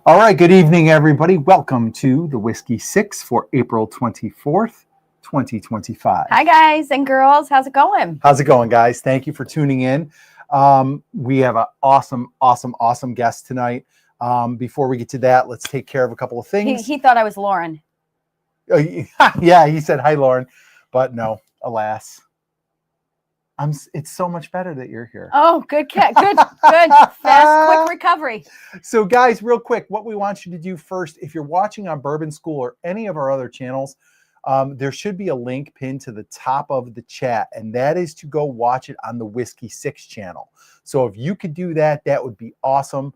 All right, good evening, everybody. Welcome to the Whskey 6 for April 24th, 2025. Hi, guys and girls. How's it going? How's it going, guys? Thank you for tuning in. We have an awesome guest tonight. Before we get to that, let's take care of a couple of things. He thought I was Lauren. Yeah, he said, hi, Lauren. But no, alas. It's so much better that you're here. Oh, good. Fast, quick recovery. So, guys, real quick, what we want you to do first, if you're watching on Bourbon School or any of our other channels, there should be a link pinned to the top of the chat, and that is to go watch it on the Whskey 6 channel. So if you could do that, that would be awesome.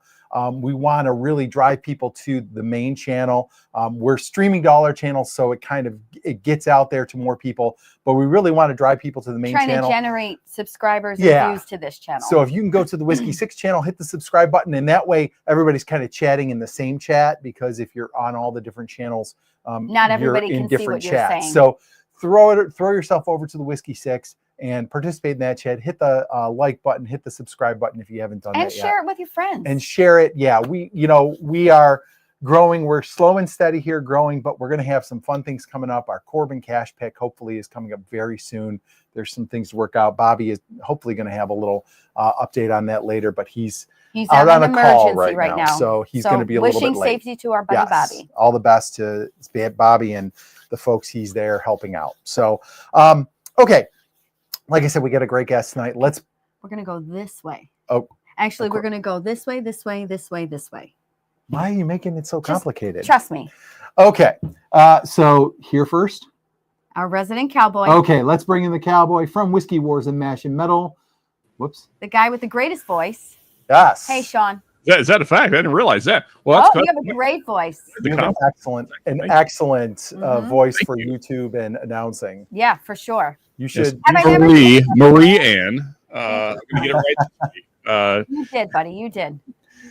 We want to really drive people to the main channel. We're streaming to all our channels, so it gets out there to more people. But we really want to drive people to the main channel. Trying to generate subscribers and views to this channel. So if you can go to the Whskey 6 channel, hit the subscribe button, and that way everybody's kind of chatting in the same chat, because if you're on all the different channels, not everybody you're in can different see what chats. you're saying. So throw yourself over to the Whskey 6 and participate in that chat. Hit the like button, hit the subscribe button if you haven't done that yet. And share it with your friends. And share it. Yeah, we are growing. We're slow and steady here, growing, but we're going to have some fun things coming up. Our Corbin cash pick hopefully is coming up very soon. There's some things to work out. Bobby is hopefully going to have a little update on that later, but he's out on a call right now. So he's going to be a little bit late. Wishing safety to our buddy Bobby. All the best to Bobby and the folks he's there helping out. So, okay. Like I said, we got a great guest tonight. We're going to go this way. Oh, actually, we're going to go this way, this way, this way, this way. Why are you making it so complicated? Trust me. Okay. So here first. Our resident cowboy. Okay, let's bring in the cowboy from Whiskey Wars and Mash and Metal. Whoops. The guy with the greatest voice. Yes. Hey, Sean. Is that a fact? I didn't realize that. Well, you have a great voice. You have an excellent voice for YouTube and announcing. Yeah, for sure. You should. Yes. Marie Ann. I'm gonna get it right. You did, buddy. You did.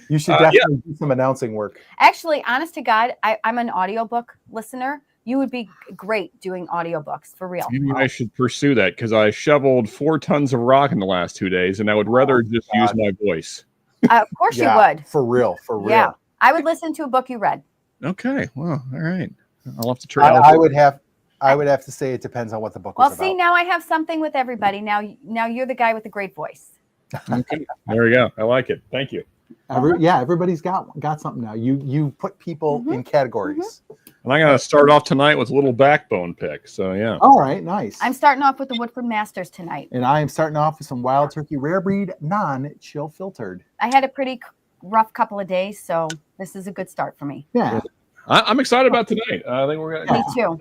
You should definitely do some announcing work. Actually, honest to God, I'm an audiobook listener. You would be great doing audiobooks, for real. Maybe I should pursue that, because I shoveled 4 tons of rock in the last 2 days, and I would rather just use my voice. Of course you would. For real. Yeah, I would listen to a book you read. Okay, well, all right. I'll have to try. I would have to say it depends on what the book was about. Well, see, now I have something with everybody. Now you're the guy with the great voice. Okay, there we go. I like it. Thank you. Everybody's got something now. You put people in categories. And I'm going to start off tonight with a little backbone pick. So, yeah. All right, nice. I'm starting off with the Woodford Masters tonight. And I am starting off with some Wild Turkey Rare Breed non-chill filtered. I had a pretty rough couple of days, so this is a good start for me. Yeah. I'm excited about tonight. I think we're going to. Me too.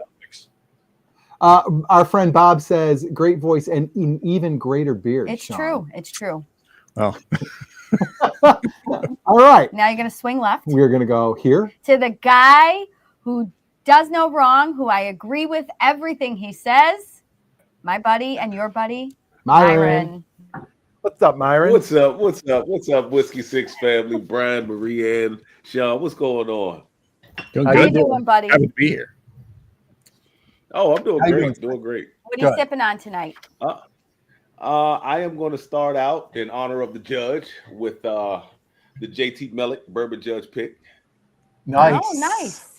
Our friend Bob says, great voice and an even greater beard. It's Sean. true. It's true. Oh. All right. Now you're going to swing left. We're going to go here. To the guy who does no wrong, who I agree with everything he says. My buddy and your buddy, Myron. What's up, Myron? What's up, Whskey 6 family? Brian, Marie Ann, Sean, what's going on? How you doing, buddy? Happy to be here. Oh, I'm doing great. Doing great. What are you sipping on tonight? I am going to start out in honor of the judge with the JT Mellick Bourbon Judge pick. Nice. Oh, nice.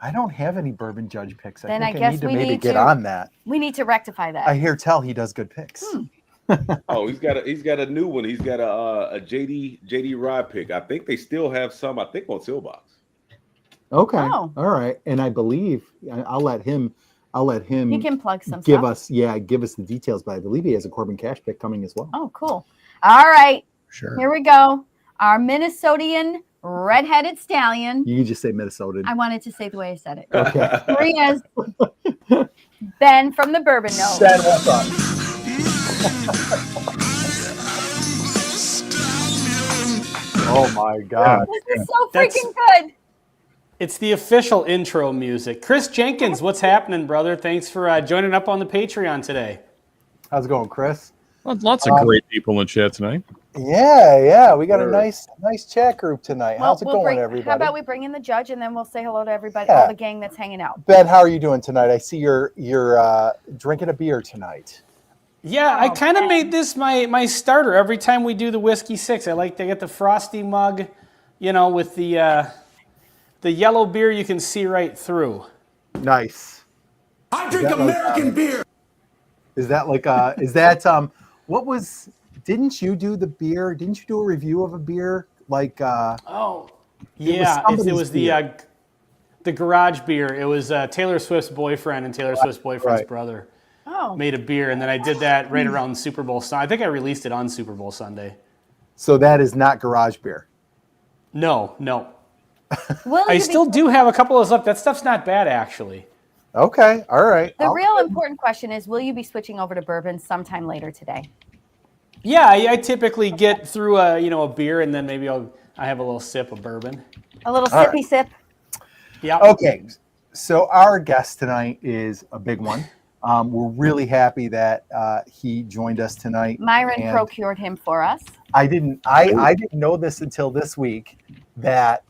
I don't have any Bourbon Judge picks. Then I need to maybe get on that. We need to rectify that. I hear tell he does good picks. Oh, he's got a new one. He's got a JD Rye pick. I think they still have some. I think on Sealbox. Okay. Oh. All right. And I believe I'll let him. He can plug some give stuff. us the details. But I believe he has a Corbin Cash pick coming as well. Oh, cool. All right. Sure. Here we go. Our Minnesotian redheaded stallion. You can just say Minnesotan. I wanted to say the way I said it. Okay. Here is Ben from the Bourbon Note. Ben, what's up? Oh my God. This is so freaking good. It's the official intro music. Chris Jenkins, what's happening, brother? Thanks for joining up on the Patreon today. How's it going, Chris? Lots of great people in the chat tonight. Yeah. We got a nice chat group tonight. How's it going, everybody? How about we bring in the judge and then we'll say hello to everybody, Yeah. all the gang that's hanging out. Ben, how are you doing tonight? I see you're drinking a beer tonight. Yeah, I kind of made this my starter every time we do the Whiskey 6. I like to get the frosty mug, with the yellow beer you can see right through. Nice. I drink American beer. Is that what was? Didn't you do the beer? Didn't you do a review of a beer like? Oh, yeah. It was the garage beer. It was Taylor Swift's boyfriend and Taylor Swift's boyfriend's brother. Oh. Made a beer, and then I did that right around Super Bowl Sunday. I think I released it on Super Bowl Sunday. So that is not garage beer. No. I still do have a couple of those left. That stuff's not bad, actually. Okay, all right. The real important question is, will you be switching over to bourbon sometime later today? Yeah, I typically get through a beer, and then maybe I have a little sip of bourbon. A little sippy sip. Yeah. Okay, so our guest tonight is a big one. We're really happy that he joined us tonight. Myron procured him for us. I didn't know this until this week that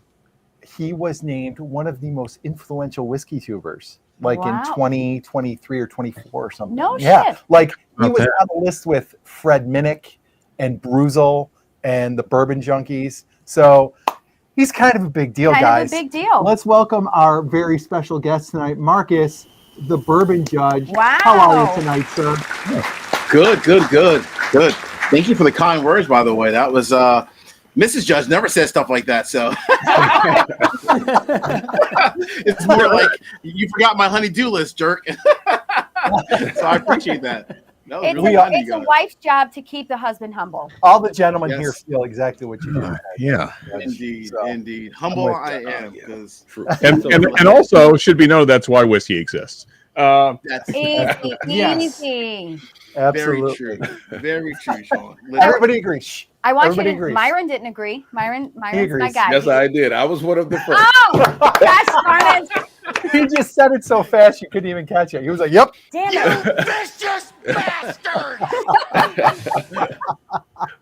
he was named one of the most influential whiskey tubers, in 2023 or 24 or something. No shit. Like he was Okay. on the list with Fred Minnick and Bruzel and the Bourbon Junkies. So he's kind of a big deal, guys. Kind of a big deal. Let's welcome our very special guest tonight, Marcus, the Bourbon Judge. Wow. How are you tonight, sir? Good. Thank you for the kind words, by the way. That was Mrs. Judge never says stuff like that, so it's more like you forgot my honey-do list, jerk. So I appreciate that. That was really fun, It's a wife's job to keep the husband humble. All the gentlemen Yes. here feel exactly what you do. Yeah. Indeed. Humble I am, because And also should be noted that's why whiskey exists. that's Easy, Yes. easy. Absolutely. Very true, Sean. Everybody agrees. Shh. I want Everybody you to. agrees. Myron didn't agree. Myron's my agrees. guy. Yes, I did. I was one of the first. Oh, gosh darn it. He just said it so fast you couldn't even catch it. He was like, "Yep." Damn it. vicious bastard.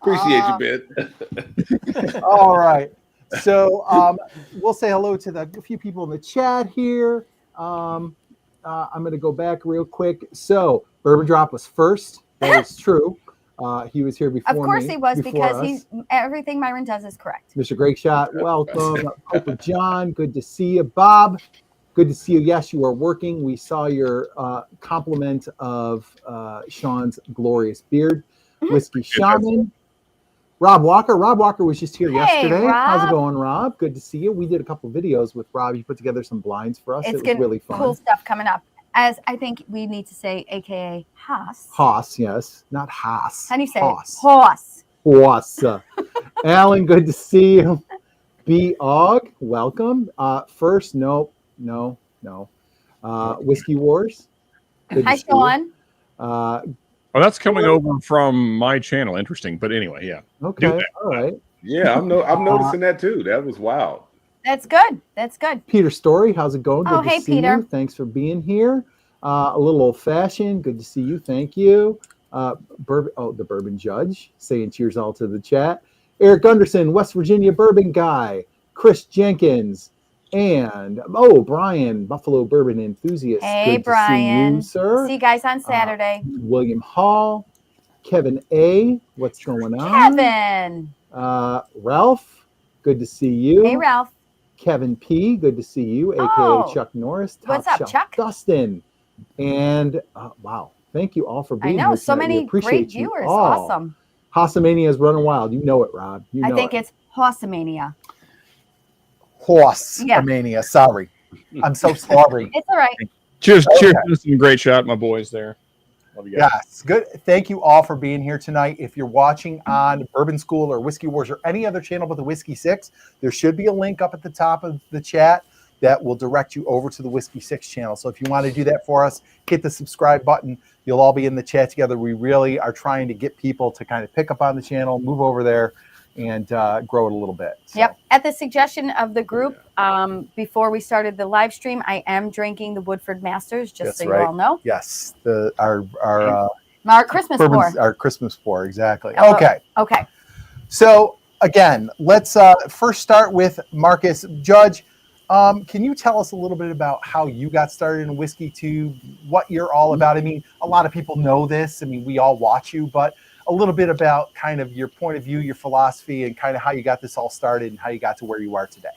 Appreciate you, Ben. All right. So we'll say hello to a few people in the chat here. I'm going to go back real quick. So Bourbon Drop was first. That is true. He was here before Of course me, he was, before because us. everything Myron does is correct. Mr. Greg Shot, welcome. Cooper John, good to see you. Bob, good to see you. Yes, you are working. We saw your compliment of Sean's glorious beard. Whiskey Shaman. Rob Walker. Rob Walker was just here yesterday. Rob. How's it going, Rob? Good to see you. We did a couple videos with Rob. He put together some blinds for us. It's It was really fun. cool stuff coming up. As I think we need to say, AKA Haas. Haas, yes. Not Haas. How do you say Haas. it? Haas. Haas. Alan, good to see you. B. Og, welcome. First, no. Whiskey Wars. Good to Hi, see you. Sean. Oh, that's coming over from my channel. Interesting. But anyway, yeah. Okay, Do that. all right. Yeah, I'm noticing that too. That was wild. That's good. That's good. Peter Story, how's it going? Oh, Good to hey, see Peter. you. Thanks for being here. A little old fashioned. Good to see you. Thank you. The Bourbon Judge saying cheers all to the chat. Eric Gunderson, West Virginia Bourbon Guy. Chris Jenkins. And Brian, Buffalo Bourbon Enthusiast. Hey, Good Brian. to see you, sir. See you guys on Saturday. William Hall. Kevin A. What's going on? Kevin. Ralph. Good to see you. Hey, Ralph. Kevin P. Good to see you, aka Oh. Chuck Norris. What's Top up, Shelf Chuck? Dustin. And wow, thank you all for I being know. here. So tonight. We many appreciate great you viewers. all. Awesome. Hossamania is running wild. You know it, Rob. You know I think it. it's Hossamania. Horse-mania. Sorry. I'm so sorry. It's all right. Cheers, Okay. cheers to some great shot, my boys there. Love you guys. Yes, good. Thank you all for being here tonight. If you're watching on Bourbon School or Whiskey Wars or any other channel but the Whiskey 6, there should be a link up at the top of the chat that will direct you over to the Whiskey 6 channel. So if you want to do that for us, hit the subscribe button. You'll all be in the chat together. We really are trying to get people to kind of pick up on the channel, move over there, and grow it a little bit. So. Yep. At the suggestion of the group, before we started the live stream, I am drinking the Woodford Masters, just so you all know. Yes, our Christmas bourbon, pour. our Christmas pour, exactly. Oh, Okay. Okay. So again, let's first start with Marcus. Judge, can you tell us a little bit about how you got started in whiskey too, what you're all about? I mean, a lot of people know this. I mean, we all watch you, but a little bit about kind of your point of view, your philosophy, and kind of how you got this all started and how you got to where you are today.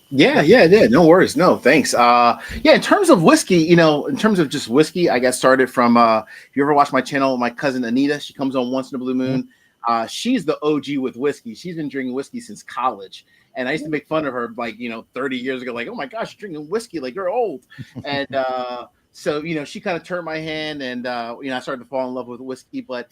Yeah. No worries. No, thanks. In terms of whiskey, in terms of just whiskey, I got started from, if you ever watch my channel, my cousin Anita, she comes on once in a blue moon. She's the OG with whiskey. She's been drinking whiskey since college. And I used to make fun of her, 30 years ago, like, oh my gosh, you're drinking whiskey, like you're old. And so, she kind of turned my hand and, I started to fall in love with whiskey. But,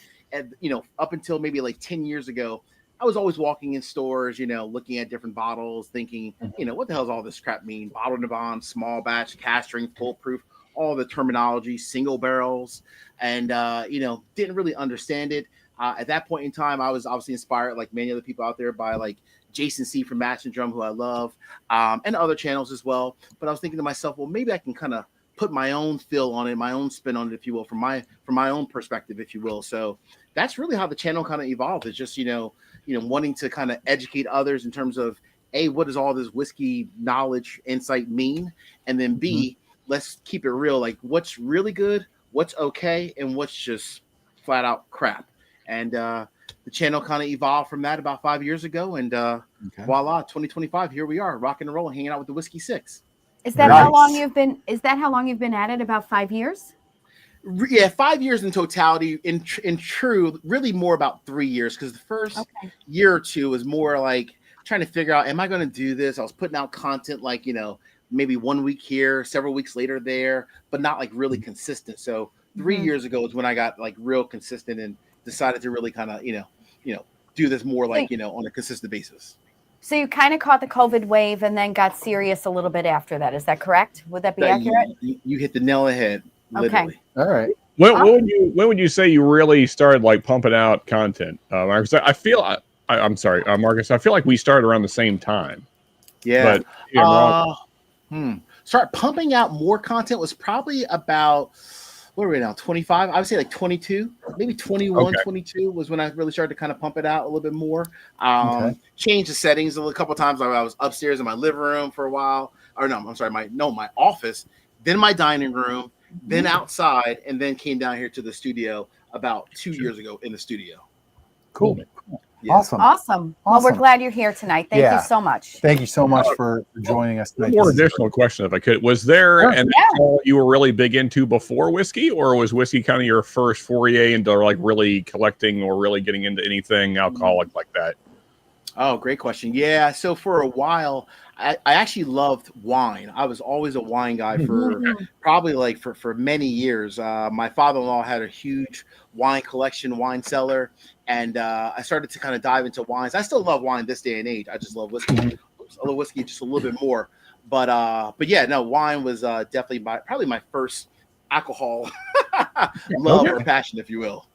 up until maybe like 10 years ago, I was always walking in stores, looking at different bottles, thinking, what the hell does all this crap mean? Bottled in bond, small batch, cask strength, foolproof, all the terminology, single barrels, and, didn't really understand it. At that point in time, I was obviously inspired, like many other people out there, by like Jason C. from Mash and Drum, who I love, and other channels as well. But I was thinking to myself, well, maybe I can kind of put my own feel on it, my own spin on it, if you will, from my own perspective, if you will. So that's really how the channel kind of evolved. It's just, wanting to kind of educate others in terms of A, what does all this whiskey knowledge, insight mean? And then B, let's keep it real. Like what's really good, what's okay, and what's just flat out crap. And the channel kind of evolved from that about 5 years ago. And voila, 2025, here we are, rocking and rolling, hanging out with the Whiskey 6. Is that how long you've been? Is that how long you've been at it? About 5 years? Yeah, 5 years in totality. In true, really more about 3 years, because the first year or two was more like trying to figure out, am I going to do this? I was putting out content like, maybe 1 week here, several weeks later there, but not like really consistent. So 3 years ago is when I got like real consistent and decided to really kind of, do this more like, on a consistent basis. So you kind of caught the COVID wave and then got serious a little bit after that. Is that correct? Would that be accurate? You hit the nail on the head, literally. Okay. All right. When would you say you really started like pumping out content? Marcus, I feel I'm sorry, Marcus. I feel like we started around the same time. Yeah. But Start pumping out more content was probably about, what are we now, 25? I would say like 22, maybe 21, 22 was when I really started to kind of pump it out a little bit more. Change the settings a couple of times. I was upstairs in my living room for a while. Or no, I'm sorry, my office, then my dining room, then outside, and then came down here to the studio about 2 years ago in the studio. Cool. Yeah. Awesome. Well, we're glad you're here tonight. Thank you so much. Thank you so much for joining us tonight. One additional question, if I could. Was there an alcohol you were really big into before whiskey, or was whiskey kind of your first foray into like really collecting or really getting into anything alcoholic like that? Oh, great question. Yeah. So for a while, I actually loved wine. I was always a wine guy for probably like for many years. My father-in-law had a huge wine collection, wine cellar, and I started to kind of dive into wines. I still love wine this day and age. I just love whiskey. I love whiskey just a little bit more. But yeah, no, wine was definitely probably my first alcohol love or passion, if you will.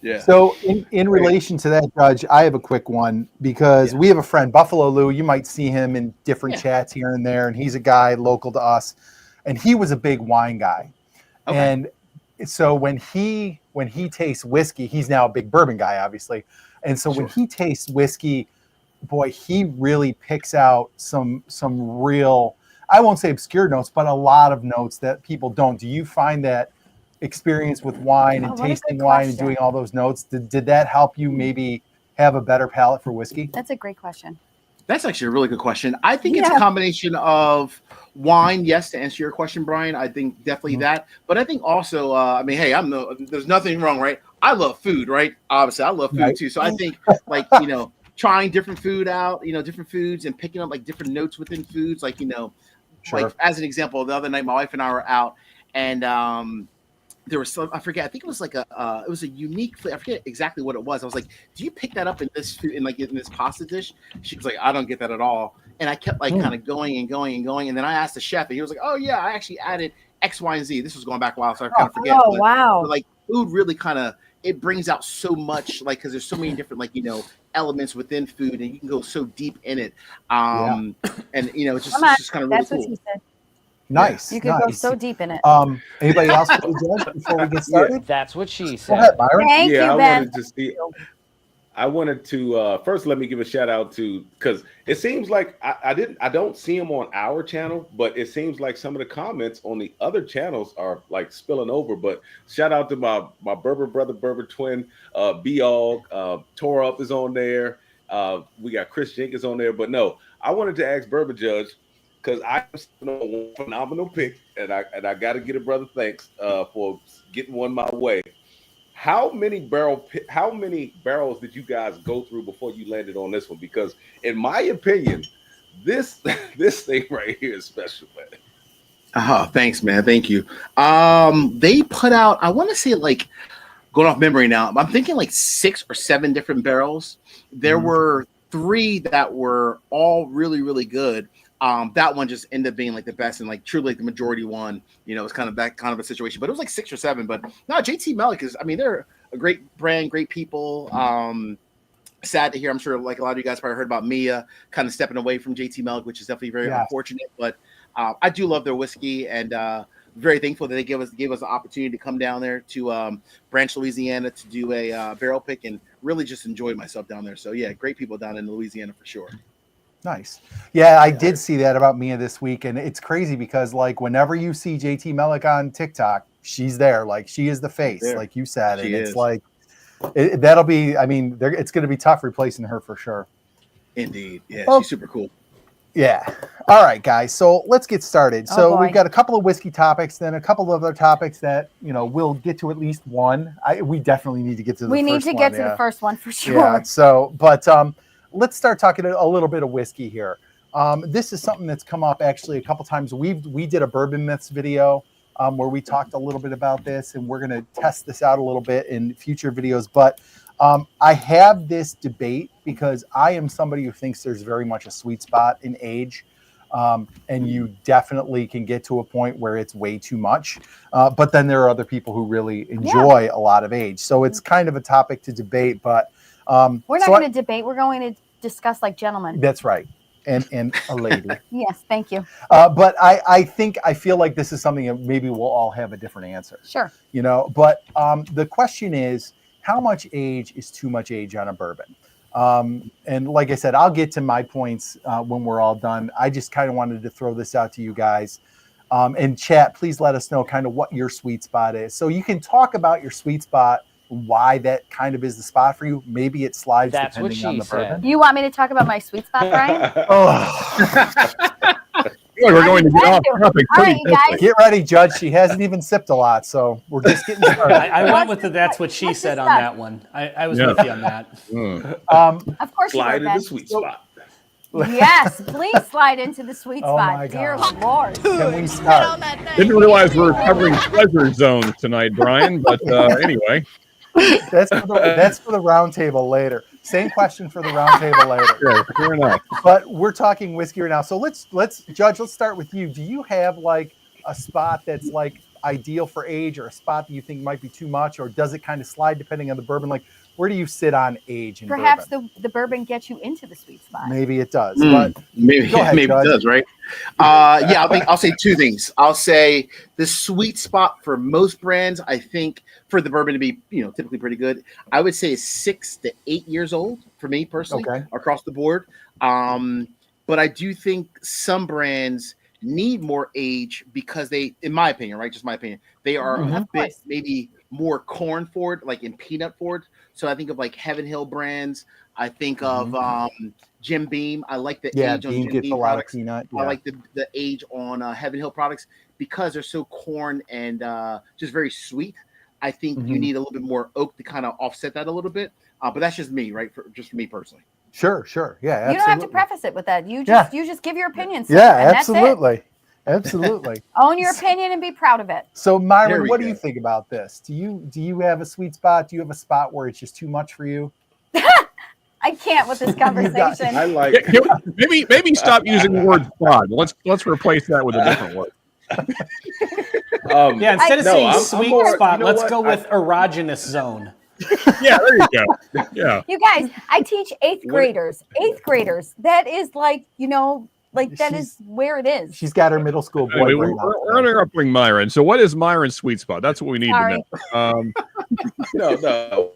Yeah. So in relation to that, Judge, I have a quick one because we have a friend, Buffalo Lou. You might see him in different chats here and there, and he's a guy local to us, and he was a big wine guy. And so when he tastes whiskey, he's now a big bourbon guy, obviously. And so when he tastes whiskey, boy, he really picks out some real, I won't say obscure notes, but a lot of notes that people don't. Do you find that experience with wine and tasting wine and doing all those notes, did that help you maybe have a better palate for whiskey? That's a great question. That's actually a really good question. I think it's a combination of wine, yes, to answer your question, Brian. I think definitely that. But I think also, I mean, hey, there's nothing wrong, right? I love food, right? Obviously, I love food too. So I think like, trying different food out, different foods and picking up like different notes within foods. Like, like as an example, the other night, my wife and I were out and, there was some, I forget, I think it was like it was a unique flavor. I forget exactly what it was. I was like, do you pick that up in this food, in this pasta dish? She was like, I don't get that at all. And I kept like kind of going and going and going. And then I asked the chef and he was like, oh yeah, I actually added X, Y, and Z. This was going back a while, so I kind of forget. Oh, wow. But like food really kind of, it brings out so much, like, because there's so many different, like, you know, elements within food and you can go so deep in it. And, you know, it's just kind of really That's cool. what she said. Nice. You could go so deep in it. Anybody else want to judge before we get started? That's what she Go said. ahead, Byron. Thank you, Ben. I wanted to first let me give a shout out to, because it seems like I don't see them on our channel, but it seems like some of the comments on the other channels are like spilling over. But shout out to my Bourbon brother, Bourbon twin, B-Og, Tore Up is on there. We got Chris Jenkins on there. But no, I wanted to ask Bourbon Judge, because I know one phenomenal pick, and I got to get a brother thanks for getting one my way. How many barrels did you guys go through before you landed on this one? Because in my opinion, this thing right here is special, man. Oh, thanks, man. Thank you. They put out, I want to say, like, going off memory now, I'm thinking like 6 or 7 different barrels. There were 3 that were all really, really good. That one just ended up being like the best and like truly like the majority one. You know, it's kind of that kind of a situation. But it was like 6 or 7. But no, JT Melick is, I mean, they're a great brand, great people. Sad to hear. I'm sure like a lot of you guys probably heard about Mia kind of stepping away from JT Melick, which is definitely very unfortunate. But I do love their whiskey, and very thankful that they gave us the opportunity to come down there to Branch, Louisiana, to do a barrel pick, and really just enjoyed myself down there. So yeah, great people down in Louisiana for sure. Nice. Yeah, I did see that about Mia this week, and it's crazy because like whenever you see JT Melick on TikTok, she's there. Like she is the face, like you said, and it's like that'll be. I mean, it's going to be tough replacing her for sure. Indeed, yeah, well, she's super cool. Yeah. All right, guys. So let's get started. So we've got a couple of whiskey topics, then a couple of other topics that we'll get to at least one. We definitely need to get to the first one. We need to get to the first one for sure. Yeah. So, but let's start talking a little bit of whiskey here. This is something that's come up actually a couple times. We did a Bourbon Myths video where we talked a little bit about this, and we're going to test this out a little bit in future videos. But I have this debate because I am somebody who thinks there's very much a sweet spot in age. And you definitely can get to a point where it's way too much. But then there are other people who really enjoy a lot of age. So it's kind of a topic to debate, but we're not going to debate. We're going to discuss like gentlemen. That's right. And a lady. Yes, thank you. But I feel like this is something that maybe we'll all have a different answer. Sure. But the question is, how much age is too much age on a bourbon? And like I said, I'll get to my points when we're all done. I just kind of wanted to throw this out to you guys. And chat, please let us know kind of what your sweet spot is. So you can talk about your sweet spot, why that kind of is the spot for you. Maybe it slides depending on the bourbon. You want me to talk about my sweet spot, Brian? We're going to get off topic. All right, you guys. Get ready, Judge. She hasn't even sipped a lot, so we're just getting started. I went with the that's what she said on that one. I was with you on that. Of course, slide in the sweet spot. Yes, please slide into the sweet spot. My Dear God. Lord. Can we start? Didn't realize we were covering pleasure zones tonight, Brian. But anyway, that's for the round table later. Same question for the round table later. Sure, fair enough. But we're talking whiskey right now. So let's Judge, let's start with you. Do you have like a spot that's like ideal for age, or a spot that you think might be too much, or does it kind of slide depending on the bourbon? Like, where do you sit on age in Perhaps bourbon? the bourbon gets you into the sweet spot. Maybe it does. But Maybe it does, right? I'll say 2 things. I'll say the sweet spot for most brands, I think, for the bourbon to be, typically pretty good, I would say is 6 to 8 years old for me personally, across the board. But I do think some brands need more age because they, in my opinion, right, just my opinion, they are a bit maybe more corn forward, like in peanut forward. So I think of like Heaven Hill brands. I think of Jim Beam. I like the age on Jim gets Beam a lot products. of peanut. I like the age on Heaven Hill products because they're so corn and just very sweet. I think you need a little bit more oak to kind of offset that a little bit. But that's just me, right? Just for me personally. Sure. Yeah, absolutely. You don't have to preface it with that. You just give your opinion. Yeah, absolutely. Absolutely. Own your opinion and be proud of it. So There Myron, we what do go. you think about this? Do you have a sweet spot? Do you have a spot where it's just too much for you? I can't with this conversation. I like. Maybe stop using the word spot. Let's replace that with a different word. Yeah, instead of saying I'm sweet more- spot, you know let's what? go with erogenous zone. Yeah, there you go. Yeah. You guys, I teach eighth graders. Eighth graders. That is like, that is where it is. She's got her middle school boy Anyway, brain out we're there. interrupting Myron. So, what is Myron's sweet spot? That's what we need Sorry. to know. No,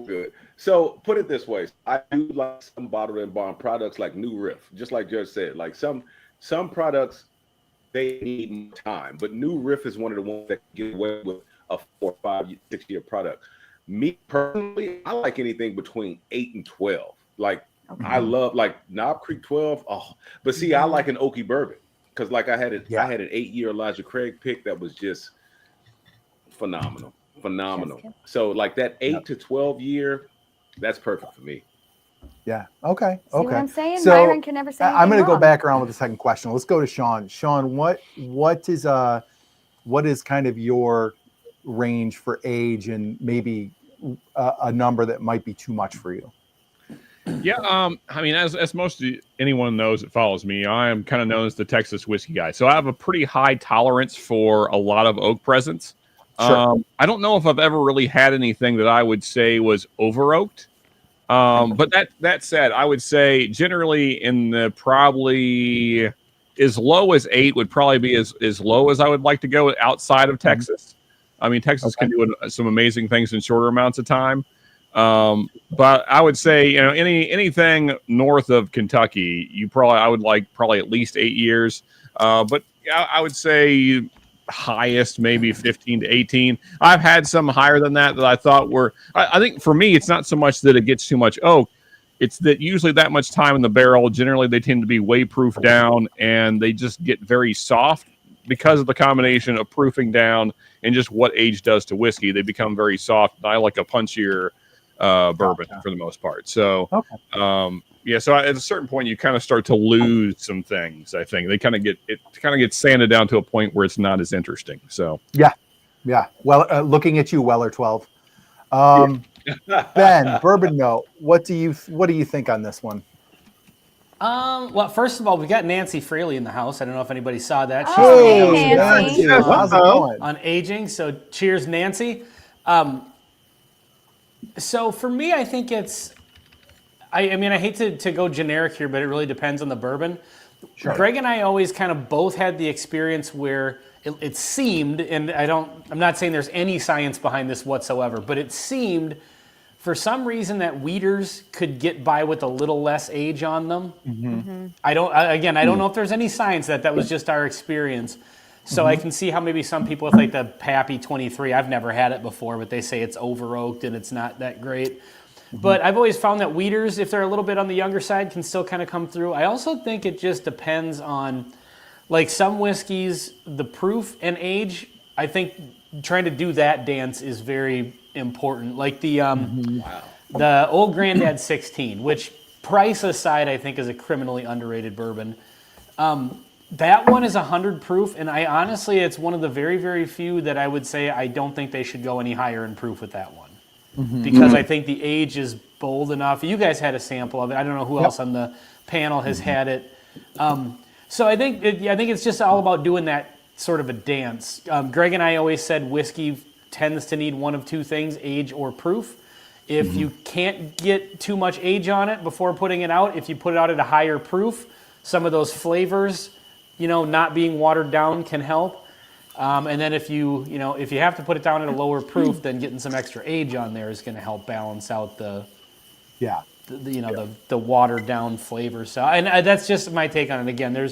good. So put it this way: I do like some bottled and bond products, like New Riff, just like Judge said. Like some products, they need more time, but New Riff is one of the ones that can get away with a 4, 5, 6 year product. Me personally, I like anything between 8 and 12. Like I love like Knob Creek 12. Oh, but see, I like an oaky bourbon because like I had an 8-year Elijah Craig pick that was just phenomenal. So like that 8 to 12 year, that's perfect for me. Yeah. Okay. See Okay. what I'm saying? So, Myron can never say I'm going to go wrong. back around with the second question. Let's go to Sean. Sean, what is kind of your range for age and maybe a number that might be too much for you? Yeah, I mean, as most of anyone knows that follows me, I am kind of known as the Texas whiskey guy. So I have a pretty high tolerance for a lot of oak presence. Sure. I don't know if I've ever really had anything that I would say was over oaked. But that said, I would say generally in the probably as low as 8 would probably be as low as I would like to go outside of Texas. I mean, Texas can do some amazing things in shorter amounts of time. But I would say, anything north of Kentucky, I would like probably at least 8 years. But I would say highest maybe 15 to 18. I've had some higher than that I thought were, I think for me, it's not so much that it gets too much oak. It's that usually that much time in the barrel, generally they tend to be way proofed down and they just get very soft because of the combination of proofing down and just what age does to whiskey. They become very soft. I like a punchier bourbon for the most part. So, so at a certain point, you kind of start to lose some things. I think they kind of get sanded down to a point where it's not as interesting. So, yeah. Well, looking at you, Weller 12. Ben, bourbon note. What do you think on this one? Well, first of all, we got Nancy Fraley in the house. I don't know if anybody saw that. She's Hey, Nancy. How's it going? on aging. So cheers, Nancy. So for me, I think it's, I mean, I hate to go generic here, but it really depends on the bourbon. Sure. Greg and I always kind of both had the experience where it seemed, and I'm not saying there's any science behind this whatsoever, but it seemed for some reason that wheaters could get by with a little less age on them. Mm-hmm. I don't know if there's any science that was just our experience. So I can see how maybe some people with like the Pappy 23, I've never had it before, but they say it's over oaked and it's not that great. But I've always found that wheaters, if they're a little bit on the younger side, can still kind of come through. I also think it just depends on, like some whiskeys, the proof and age. I think trying to do that dance is very important. Like the Old Grandad 16, which price aside, I think is a criminally underrated bourbon. That one is 100 proof, and I honestly, it's one of the very, very few that I would say I don't think they should go any higher in proof with that one. Because I think the age is bold enough. You guys had a sample of it. I don't know who else on the panel has had it. So I think it's just all about doing that sort of a dance. Greg and I always said whiskey tends to need one of two things, age or proof. If you can't get too much age on it before putting it out, if you put it out at a higher proof, some of those flavors, not being watered down can help. And then if you have to put it down at a lower proof, then getting some extra age on there is going to help balance out the watered down flavor. So, and that's just my take on it. Again, I'm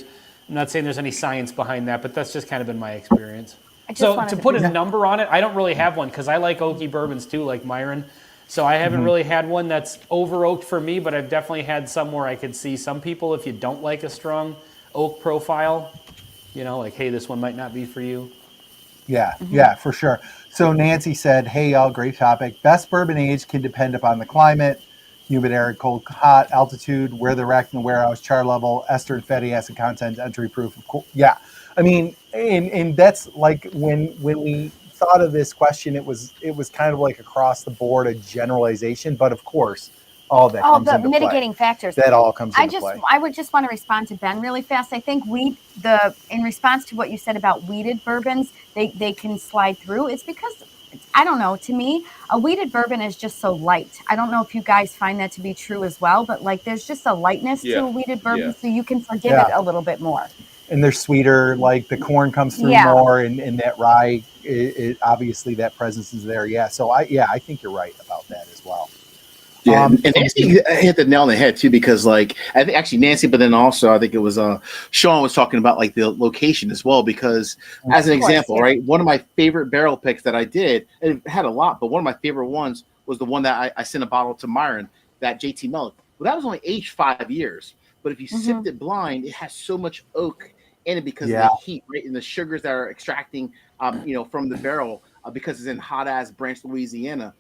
not saying there's any science behind that, but that's just kind of been my experience. So to put a number on it, I don't really have one because I like oaky bourbons too, like Myron. So I haven't really had one that's over oaked for me, but I've definitely had some where I could see some people, if you don't like a strong oak profile, like, hey, this one might not be for you. Yeah, for sure. So Nancy said, hey, y'all, great topic. Best bourbon age can depend upon the climate, humid, arid, cold, hot, altitude, where they're racked in the warehouse, char level, ester and fatty acid content, entry proof. Yeah. I mean, and that's like when we thought of this question, it was kind of like across the board a generalization, but of course, all that comes the into mitigating play. factors. That all comes into play. I would just want to respond to Ben really fast. I think in response to what you said about wheated bourbons, they can slide through. It's because, I don't know, to me, a wheated bourbon is just so light. I don't know if you guys find that to be true as well, but like there's just a lightness to a wheated bourbon, so you can forgive it a little bit more. And they're sweeter, like the corn comes through more, and that rye, it obviously that presence is there. Yeah, so I think you're right about that as well. Yeah, and Nancy hit the nail on the head too, because like I think actually Nancy, but then also I think it was Sean was talking about like the location as well, because as an example, right, one of my favorite barrel picks that I did, and it had a lot, but one of my favorite ones was the one that I sent a bottle to Myron, that JT Mellon. Well, that was only aged 5 years, but if you sipped it blind, it has so much oak in it because of the heat, right, and the sugars that are extracting, from the barrel because it's in hot ass Branch, Louisiana.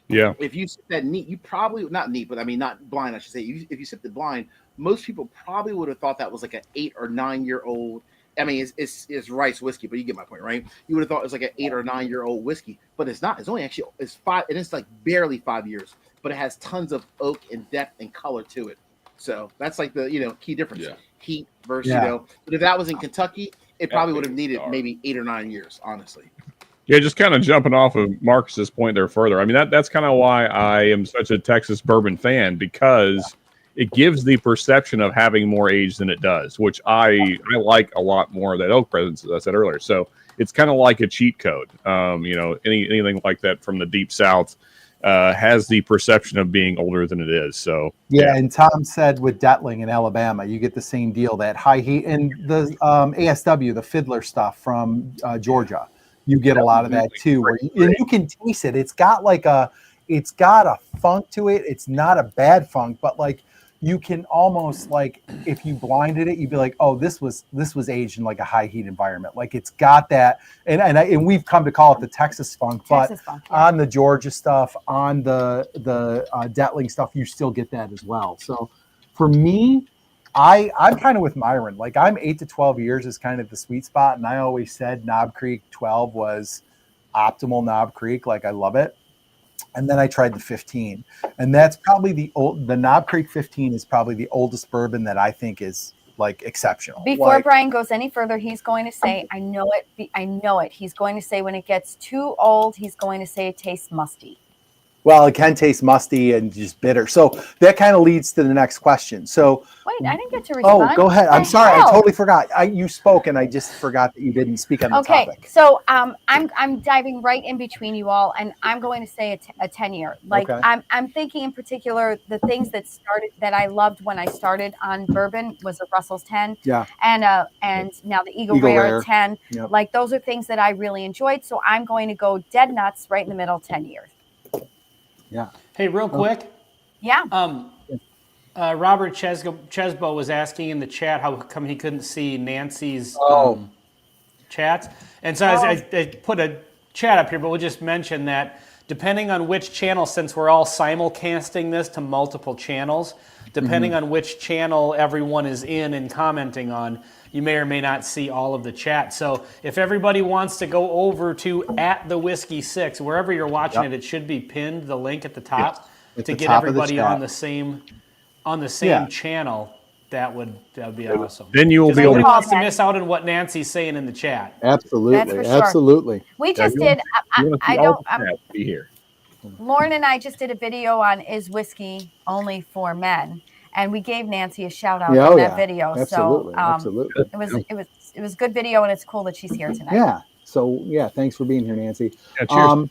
Yeah. If you sip that neat, you probably not neat, but I mean not blind, I should say. If you sipped it blind, most people probably would have thought that was like an 8 or 9 year old. I mean, it's rice whiskey, but you get my point, right? You would have thought it was like an 8 or 9 year old whiskey, but it's not. It's only actually it's 5, and it's like barely 5 years, but it has tons of oak and depth and color to it. So that's like the key difference. Yeah. Heat versus But if that was in Kentucky, it probably would have needed maybe 8 or 9 years, honestly. Yeah, just kind of jumping off of Marcus's point there further. I mean, that's kind of why I am such a Texas bourbon fan, because it gives the perception of having more age than it does, which I like a lot more of that oak presence, as I said earlier. So it's kind of like a cheat code. Anything like that from the deep South has the perception of being older than it is. So yeah, and Tom said with Detling in Alabama, you get the same deal, that high heat, and the ASW, the fiddler stuff from Georgia. You get a lot of that too, and you can taste it. It's got a funk to it. It's not a bad funk, but like you can almost, like, if you blinded it, you'd be like, oh, this was aged in like a high heat environment. Like it's got that, and we've come to call it the Texas funk, but on the Georgia stuff, on the Detling stuff, you still get that as well. So for me, I'm kind of with Myron. Like I'm 8 to 12 years is kind of the sweet spot. And I always said Knob Creek 12 was optimal Knob Creek. Like I love it. And then I tried the 15, and that's probably the Knob Creek 15 is probably the oldest bourbon that I think is like exceptional. Before Brian goes any further, he's going to say, I know it. He's going to say when it gets too old, he's going to say it tastes musty. Well, it can taste musty and just bitter. So that kind of leads to the next question. So wait, I didn't get to respond. Oh, go ahead. I'm sorry. I totally forgot. You spoke, and I just forgot that you didn't speak on the topic. Okay, so I'm diving right in between you all, and I'm going to say a 10-year. Like I'm thinking in particular the things that I loved when I started on bourbon was a Russell's 10. Yeah. And now the Eagle Rare 10. Yep. Like those are things that I really enjoyed. So I'm going to go dead nuts right in the middle, 10 years. Yeah. Hey, real quick. Yeah. Robert Chesbo was asking in the chat how come he couldn't see Nancy's chats. And so I put a chat up here, but we'll just mention that depending on which channel, since we're all simulcasting this to multiple channels, depending on which channel everyone is in and commenting on, you may or may not see all of the chat. So if everybody wants to go over to @thewhiskey6, wherever you're watching it should be pinned, the link at the top, to get everybody on the same channel. That would be awesome. Then you will be able to miss out on what Nancy's saying in the chat. Absolutely, sure. Absolutely. We just did. I don't. Be here. Lauren and I just did a video on Is Whiskey Only for Men, and we gave Nancy a shout out in that video. Absolutely, so absolutely. It was a good video, and it's cool that she's here tonight. Yeah. So thanks for being here, Nancy. Yeah, cheers.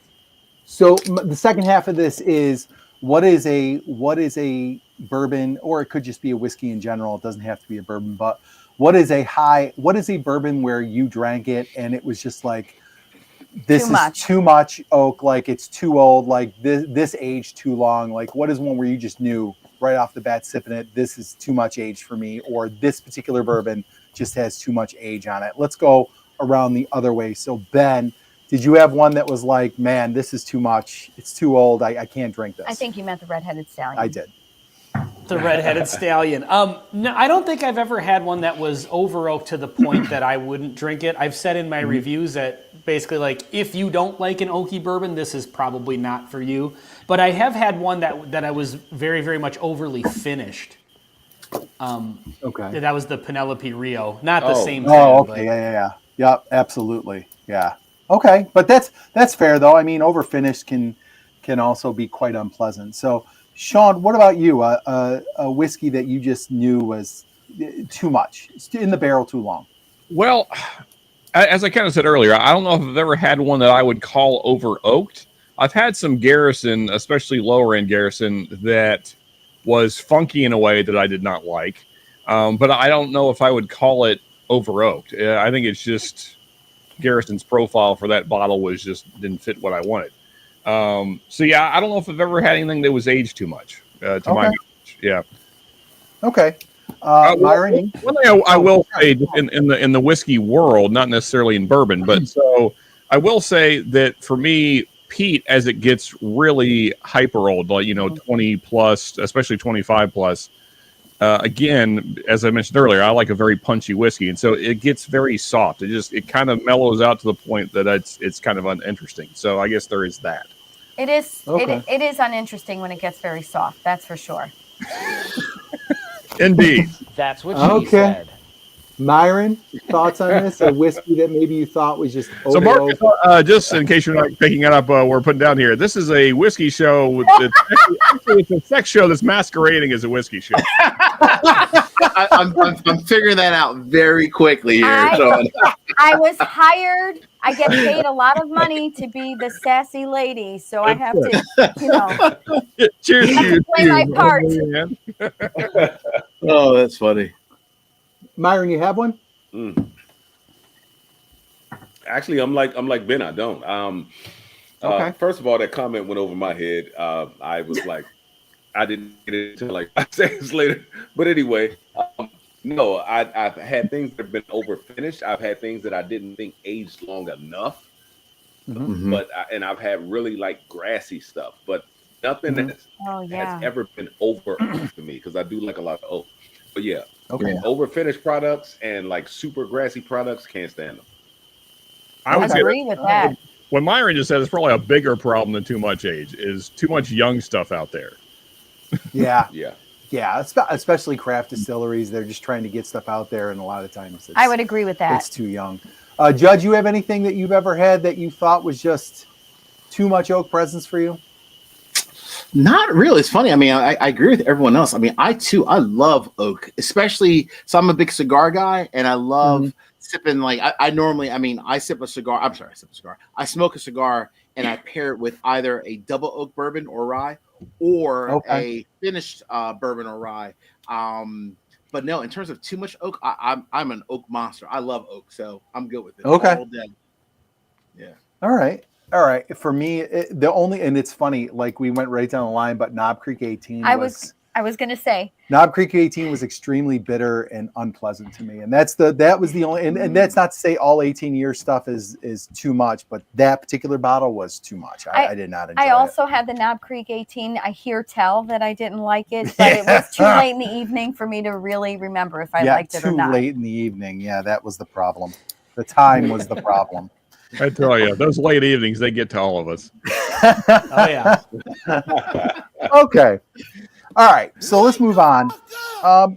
So the second half of this is what is a bourbon, or it could just be a whiskey in general. It doesn't have to be a bourbon, but what is a bourbon where you drank it and it was just like, this is too much oak, like it's too old, like this aged too long. Like what is one where you just knew right off the bat sipping it, this is too much age for me, or this particular bourbon just has too much age on it? Let's go around the other way. So Ben, did you have one that was like, man, this is too much, it's too old, I can't drink this? I think you meant the Redheaded Stallion. I did. The redheaded stallion. No, I don't think I've ever had one that was over oak to the point that I wouldn't drink it. I've said in my reviews that basically, like, if you don't like an oaky bourbon, this is probably not for you. But I have had one that I was very, very much overly finished. Okay. That was the Penelope Rio. Not the same thing. Oh, okay. Yeah. Yep, absolutely. Yeah. Okay, but that's fair though. I mean, overfinished can also be quite unpleasant. So, Sean, what about you? A whiskey that you just knew was too much, it's in the barrel too long. Well, as I kind of said earlier, I don't know if I've ever had one that I would call over oaked. I've had some Garrison, especially lower end Garrison, that was funky in a way that I did not like. But I don't know if I would call it over oaked. I think it's just Garrison's profile for that bottle didn't fit what I wanted. So yeah, I don't know if I've ever had anything that was aged too much, to my knowledge. Yeah. Okay. Myron, one thing I will say in the whiskey world, not necessarily in bourbon, but so I will say that for me, peat, as it gets really hyper old, like 20 plus, especially 25 plus. Again, as I mentioned earlier, I like a very punchy whiskey, and so it gets very soft. It kind of mellows out to the point that it's kind of uninteresting. So I guess there is that. It is. Okay. It is uninteresting when it gets very soft. That's for sure. Indeed. That's what she said. Myron, thoughts on this? A whiskey that maybe you thought was just over. So, Mark, just in case you're not picking it up, we're putting down here. This is a whiskey show. It's a sex show that's masquerading as a whiskey show. I'm figuring that out very quickly here. I was hired. I get paid a lot of money to be the sassy lady, so I have to, Cheers to you. play my part. Oh, that's funny. Myron, you have one? Actually, I'm like Ben. I don't. Okay. First of all, that comment went over my head. I was like, I didn't get it until like 5 seconds later. But anyway, no, I've had things that have been over finished. I've had things that I didn't think aged long enough. But I've had really like grassy stuff, but nothing that has ever been over oak to me, because I do like a lot of oak. But yeah. Okay. Over finished products and like super grassy products, can't stand them. I would agree with that. What Myron just said is probably a bigger problem than too much age, is too much young stuff out there. Yeah. Yeah. Especially craft distilleries. They're just trying to get stuff out there, and a lot of times I would agree with that. It's too young. Judge, you have anything that you've ever had that you thought was just too much oak presence for you? Not really. It's funny. I mean, I agree with everyone else. I mean, I love oak, especially. So I'm a big cigar guy, and I love sipping. Like I sip a cigar. I'm sorry, I sip a cigar. I smoke a cigar, and I pair it with either a double oak bourbon or rye, or a finished bourbon or rye. But no, in terms of too much oak, I'm an oak monster. I love oak, so I'm good with it. Okay. All day. Yeah. All right. For me, and it's funny, like we went right down the line, but Knob Creek 18 I was going to say Knob Creek 18 was extremely bitter and unpleasant to me. And that was the only, and that's not to say all 18 year stuff is too much, but that particular bottle was too much. I did not enjoy it. I also had the Knob Creek 18. I hear tell that I didn't like it, but it was too late in the evening for me to really remember if I liked it or not. Too late in the evening. Yeah, that was the problem. The time was the problem. I tell you, those late evenings, they get to all of us. Oh, yeah. Okay. All right. So let's move on. I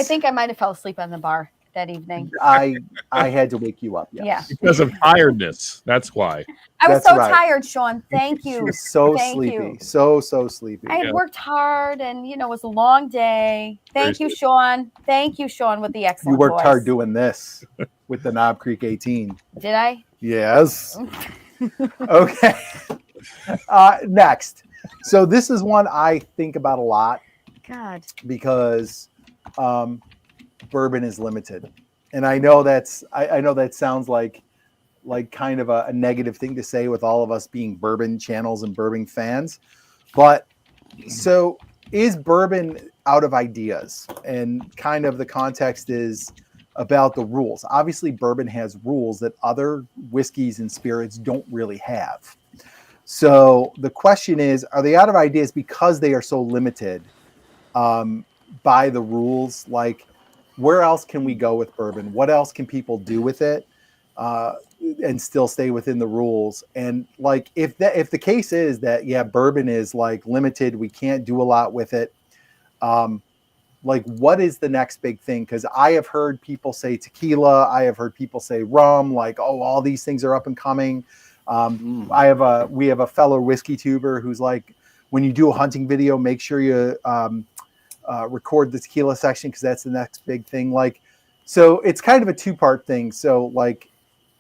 think I might have fell asleep on the bar that evening. I had to wake you up. Yes. Yeah. Because of tiredness. That's why. I was That's so right. tired, Sean. Thank you. She was so Thank sleepy. you. So sleepy. I had worked hard, and it was a long day. Thank you, Sean. Thank you, Sean, with the excellent You worked voice. hard doing this with the Knob Creek 18. Did I? Yes. Okay. Next. So this is one I think about a lot. God. Because bourbon is limited. And I know I know that sounds like kind of a negative thing to say with all of us being bourbon channels and bourbon fans. But so is bourbon out of ideas? And kind of the context is about the rules. Obviously, bourbon has rules that other whiskeys and spirits don't really have. So the question is, are they out of ideas because they are so limited? by the rules. Like, where else can we go with bourbon? What else can people do with it and still stay within the rules? And like, if the case is that, yeah, bourbon is like limited, we can't do a lot with it. Like, what is the next big thing? Because I have heard people say tequila. I have heard people say rum. Like, oh, all these things are up and coming. We have a fellow whiskey tuber who's like, when you do a hunting video, make sure you record the tequila section, because that's the next big thing. Like, so it's kind of a two-part thing. So like,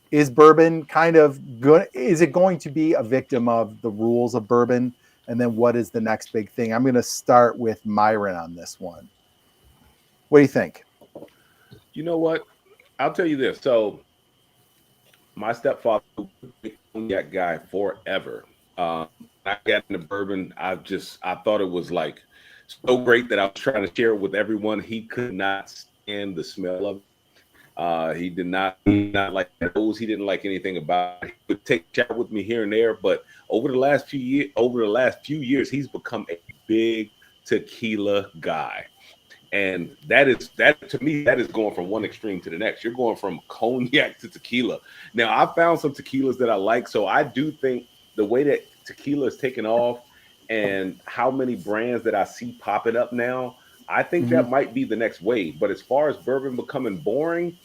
is bourbon kind of good? Is it going to be a victim of the rules of bourbon? And then what is the next big thing? I'm going to start with Myron on this one. What do you think? You know what? I'll tell you this. So my stepfather was a cognac guy forever. I got into bourbon. I thought it was like so great that I was trying to share it with everyone. He could not stand the smell of it. He did not like those. He didn't like anything about it. He would take a shower with me here and there, but over the last few years, he's become a big tequila guy. And that to me, that is going from one extreme to the next. You're going from cognac to tequila. Now, I found some tequilas that I like. So I do think the way that tequila is taken off and how many brands that I see popping up now, I think that might be the next wave. But as far as bourbon becoming boring,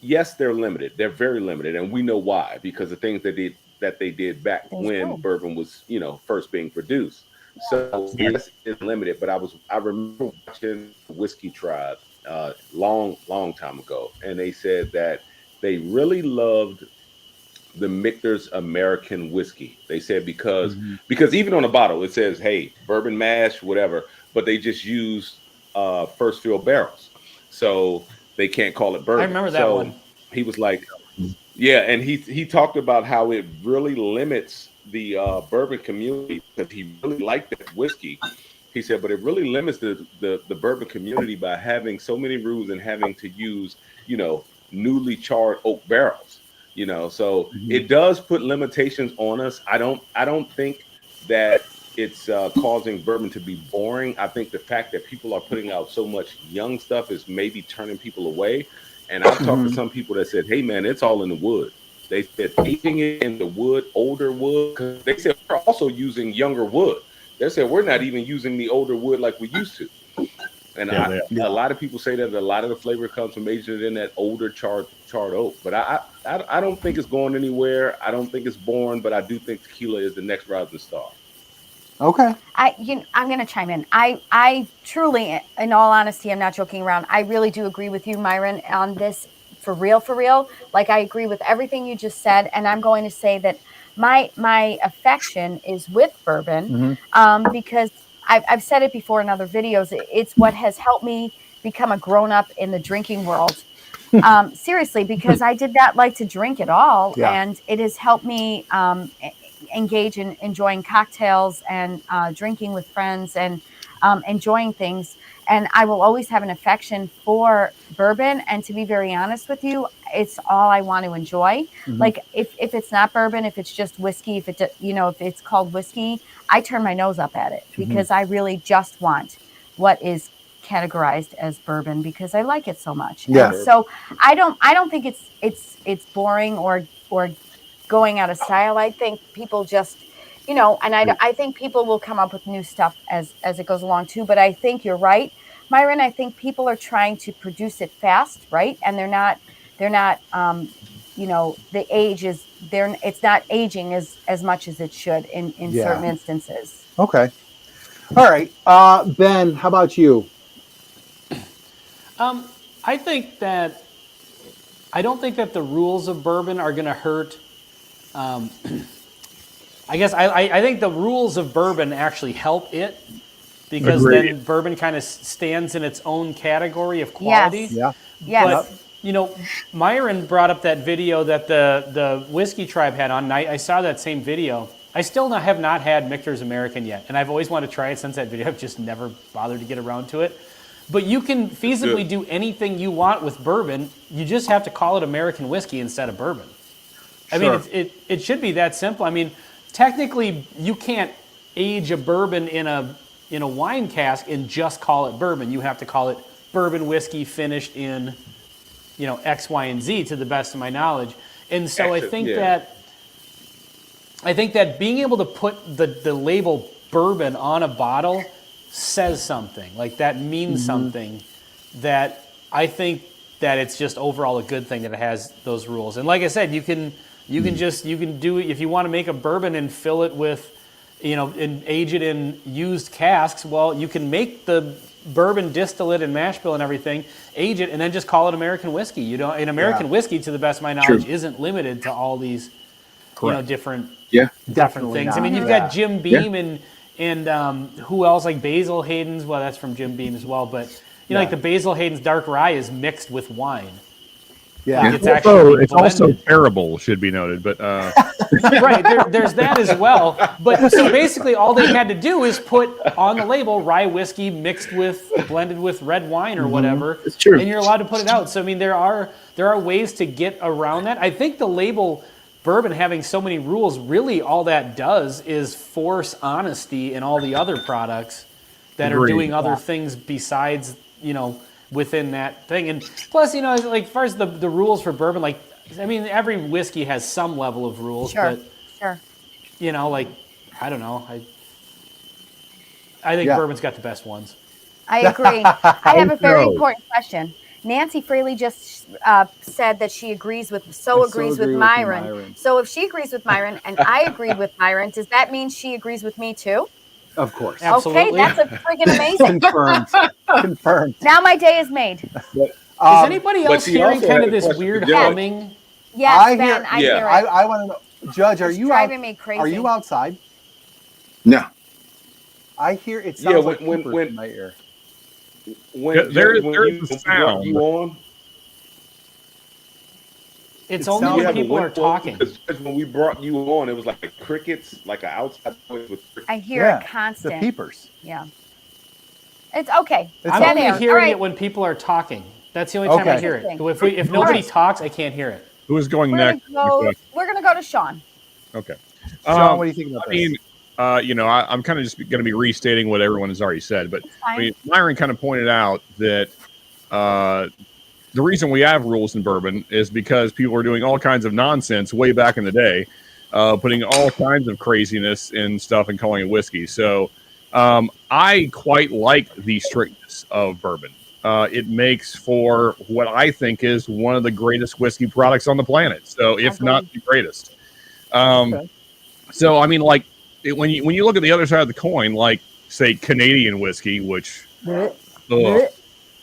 yes, they're limited. They're very limited. And we know why, because the things that they did back when bourbon was, first being produced. So yes, it's limited, but I remember watching Whskey Tribe long time ago, and they said that they really loved the Michter's American whiskey. They said because even on the bottle it says, hey, bourbon mash, whatever, but they just use first fill barrels, so they can't call it bourbon. I remember that one. He was like, yeah, and he talked about how it really limits the bourbon community, because he really liked that whiskey. He said, but it really limits the bourbon community by having so many rules and having to use, newly charred oak barrels, so it does put limitations on us. I don't think that it's causing bourbon to be boring. I think the fact that people are putting out so much young stuff is maybe turning people away. And I've talked to some people that said, hey man, it's all in the wood. They said aging it in the wood, older wood, because they said we're also using younger wood. They said we're not even using the older wood like we used to. And a lot of people say that a lot of the flavor comes from aging it in that older charred oak. But I don't think it's going anywhere. I don't think it's boring, but I do think tequila is the next rising star. Okay. I'm going to chime in. I truly, in all honesty, I'm not joking around. I really do agree with you, Myron, on this. For real. Like, I agree with everything you just said. And I'm going to say that my affection is with bourbon because I've said it before in other videos. It's what has helped me become a grown-up in the drinking world. Seriously, because I did not like to drink at all. Yeah. And it has helped me engage in enjoying cocktails and drinking with friends and enjoying things. And I will always have an affection for bourbon. And to be very honest with you, it's all I want to enjoy. Like, if it's not bourbon, if it's just whiskey, if it's called whiskey, I turn my nose up at it because I really just want what is categorized as bourbon because I like it so much. Yeah. And so I don't think it's boring or going out of style. I think people just, and I think people will come up with new stuff as it goes along too. But I think you're right, Myron. I think people are trying to produce it fast, right? And they're not. The age is there. It's not aging as much as it should in certain instances. Okay. All right. Ben, how about you? I think that I don't think that the rules of bourbon are going to hurt. I guess I think the rules of bourbon actually help it because then bourbon kind of stands in its own category of quality. Yes. Yeah. But, Myron brought up that video that the Whskey Tribe had on, and I saw that same video. I still have not had Michter's American yet, and I've always wanted to try it since that video. I've just never bothered to get around to it. But you can feasibly do anything you want with bourbon. You just have to call it American whiskey instead of bourbon. I mean, it should be that simple. I mean, technically, you can't age a bourbon in a in a wine cask and just call it bourbon. You have to call it bourbon whiskey finished in, X, Y, and Z, to the best of my knowledge. And so I think that being able to put the label bourbon on a bottle says something. Like, that means something, that I think that it's just overall a good thing that it has those rules. And like I said, you can do it if you want to make a bourbon and fill it with, and age it in used casks. Well, you can make the bourbon distillate and mash bill and everything, age it, and then just call it American whiskey. American whiskey, to the best of my knowledge, isn't limited to all these, different things. Not. I mean, you've got Jim Beam and who else, like Basil Hayden's. Well, that's from Jim Beam as well, but like the Basil Hayden's dark rye is mixed with wine. Yeah, like it's also terrible, should be noted. But right, there's that as well. But so basically, all they had to do is put on the label rye whiskey blended with red wine or whatever. It's true. And you're allowed to put it out. So I mean, there are ways to get around that. I think the label bourbon having so many rules, really all that does is force honesty in all the other products that are doing other things besides, within that thing. And plus, like as far as the rules for bourbon, like, I mean, every whiskey has some level of rules, but like, I don't know. I think bourbon's got the best ones. I agree. I have a very important question. Nancy Fraley just said that she agrees with Myron. So if she agrees with Myron and I agreed with Myron, does that mean she agrees with me too? Of course. Absolutely. Okay, that's a freaking amazing. Confirmed. Now my day is made. Is anybody else hearing kind of this weird humming? Yes, Ben, I hear it. I want to know, Judge, are you driving me crazy? Are you outside? No. I hear it sounds like when in my ear. There's a sound. You on? It's only when people are talking. When we brought you on, it was like crickets, like an outside noise with crickets. I hear it constant. The peepers. Yeah. It's okay. I'm only hearing it when people are talking. That's the only time I hear it. If nobody talks, I can't hear it. Who is going next? We're going to go to Sean. Okay. Sean, what do you think about this? I'm kind of just going to be restating what everyone has already said, but Myron kind of pointed out that the reason we have rules in bourbon is because people were doing all kinds of nonsense way back in the day, putting all kinds of craziness in stuff and calling it whiskey. So I quite like the strictness of bourbon. It makes for what I think is one of the greatest whiskey products on the planet. So if not the greatest. So, I mean, like when you look at the other side of the coin, like say Canadian whiskey, which John, you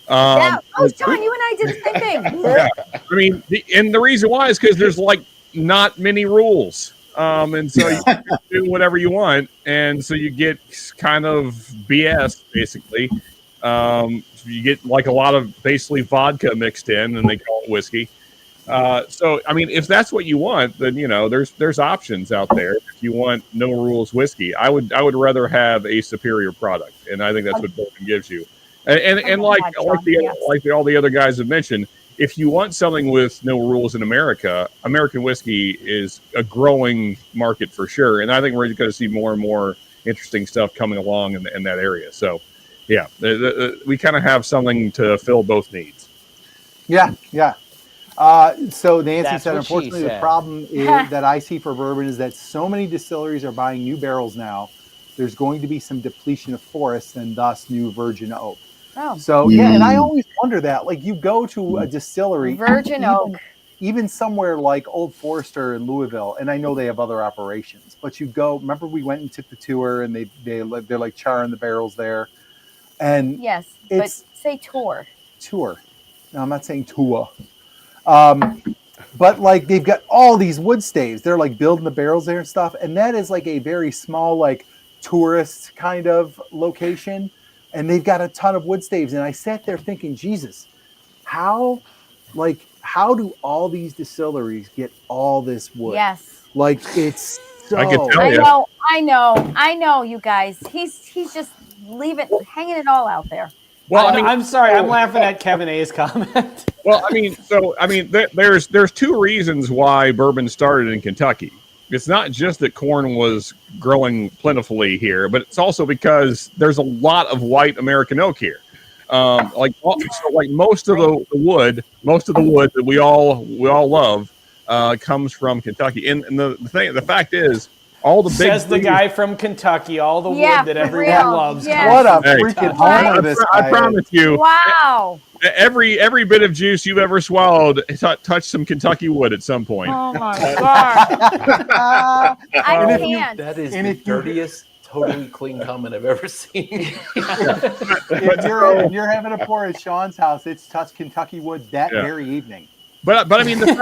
and I did the same thing. I mean, the reason why is because there's like not many rules. And so you can do whatever you want. And so you get kind of BS, basically. You get like a lot of basically vodka mixed in and they call it whiskey. So, I mean, if that's what you want, then, there's options out there. If you want no rules whiskey, I would rather have a superior product. And I think that's what bourbon gives you. And all the other guys have mentioned, if you want something with no rules in America, American whiskey is a growing market for sure. And I think we're going to see more and more interesting stuff coming along in that area. So, yeah, we kind of have something to fill both needs. Yeah. So Nancy said, unfortunately, the problem that I see for bourbon is that so many distilleries are buying new barrels now. There's going to be some depletion of forests and thus new virgin oak. Oh. So, and I always wonder that, like you go to a distillery, virgin oak, even somewhere like Old Forester in Louisville, and I know they have other operations, but you go, remember we went and took the tour and they're like charring the barrels there. And yes, but say tour. No, I'm not saying tour. But like they've got all these wood staves. They're like building the barrels there and stuff. And that is like a very small, like tourist kind of location. And they've got a ton of wood staves. And I sat there thinking, Jesus, how do all these distilleries get all this wood? Yes. Like it's so. I can tell you. I know, you guys. He's just hanging it all out there. Well, I'm sorry. I'm laughing at Kevin A's comment. Well, there's two reasons why bourbon started in Kentucky. it's not just that corn was growing plentifully here, but it's also because there's a lot of white American oak here. Like most of the wood that we all love comes from Kentucky. And the fact is, all the big says the guy from Kentucky, all the wood that everyone loves. Yeah. What a freaking homer this guy I promise you. Wow. Every bit of juice you've ever swallowed touched some Kentucky wood at some point. Oh my god! I can't. That is the dirtiest, totally clean comment I've ever seen. If you're having a pour at Sean's house, it's touched Kentucky wood that very evening. But I mean, the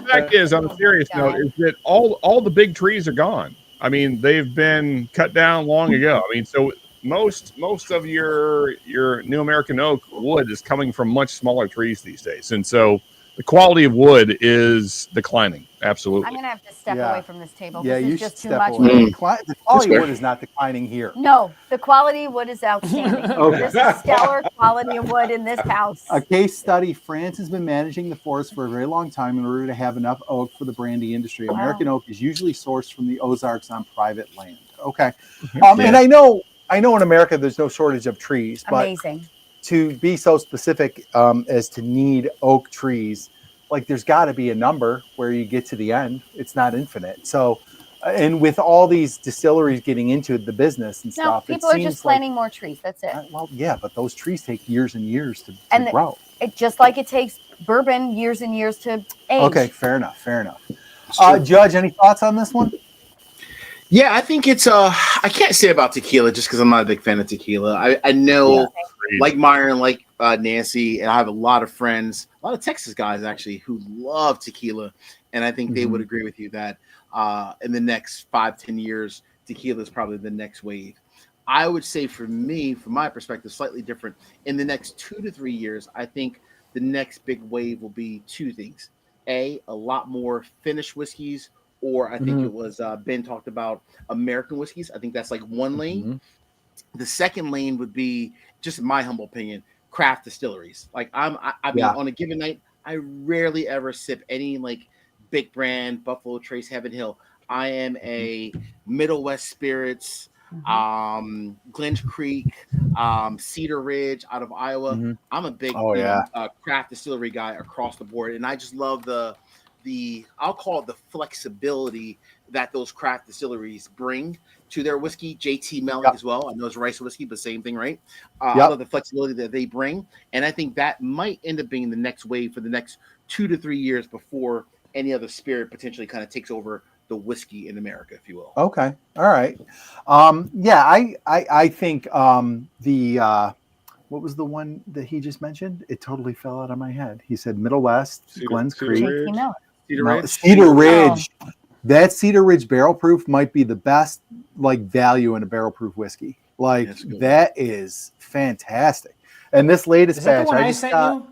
fact is, on a serious note, is that all the big trees are gone. I mean, they've been cut down long ago. I mean, so most of your New American oak wood is coming from much smaller trees these days, and so the quality of wood is declining. Absolutely. I'm gonna have to step away from this table. Yeah, this you is just too step much. away. The quality of wood is not declining here. No, the quality of wood is outstanding. This is stellar quality of wood in this house. A case study: France has been managing the forest for a very long time in order to have enough oak for the brandy industry. American oak is usually sourced from the Ozarks on private land. Okay, and I know in America there's no shortage of trees, but amazing. To be so specific as to need oak trees, like there's got to be a number where you get to the end. It's not infinite. So, and with all these distilleries getting into the business and stuff, people are just planting more trees. That's it. Well, yeah, but those trees take years and years to grow. It just like it takes bourbon years and years to age. Okay, fair enough. Judge, any thoughts on this one? Yeah, I think it's I can't say about tequila just because I'm not a big fan of tequila. I know, like Myron, like Nancy, and I have a lot of friends, a lot of Texas guys actually, who love tequila, and I think they would agree with you that in the next 5-10 years, tequila is probably the next wave. I would say for me, from my perspective, slightly different. In the next 2 to 3 years, I think the next big wave will be two things: a lot more finished whiskeys. Or I think it was Ben talked about American whiskeys. I think that's like one lane. The second lane would be, just in my humble opinion, craft distilleries. Like I mean, on a given night, I rarely ever sip any like big brand Buffalo Trace, Heaven Hill. I am a Middle West Spirits, Glen Creek, Cedar Ridge out of Iowa. I'm a big craft distillery guy across the board, and I just love the I'll call it the flexibility that those craft distilleries bring to their whiskey. JT Mellick as well. I know it's rice whiskey, but same thing, right? I love the flexibility that they bring, and I think that might end up being the next wave for the next 2 to 3 years before any other spirit potentially kind of takes over the whiskey in America, if you will. Okay, all right. I think what was the one that he just mentioned? It totally fell out of my head. He said Middle West, Glens Creek. Cedar Ridge. That Cedar Ridge barrel proof might be the best like value in a barrel proof whiskey. Like that is fantastic. And this latest batch, I sent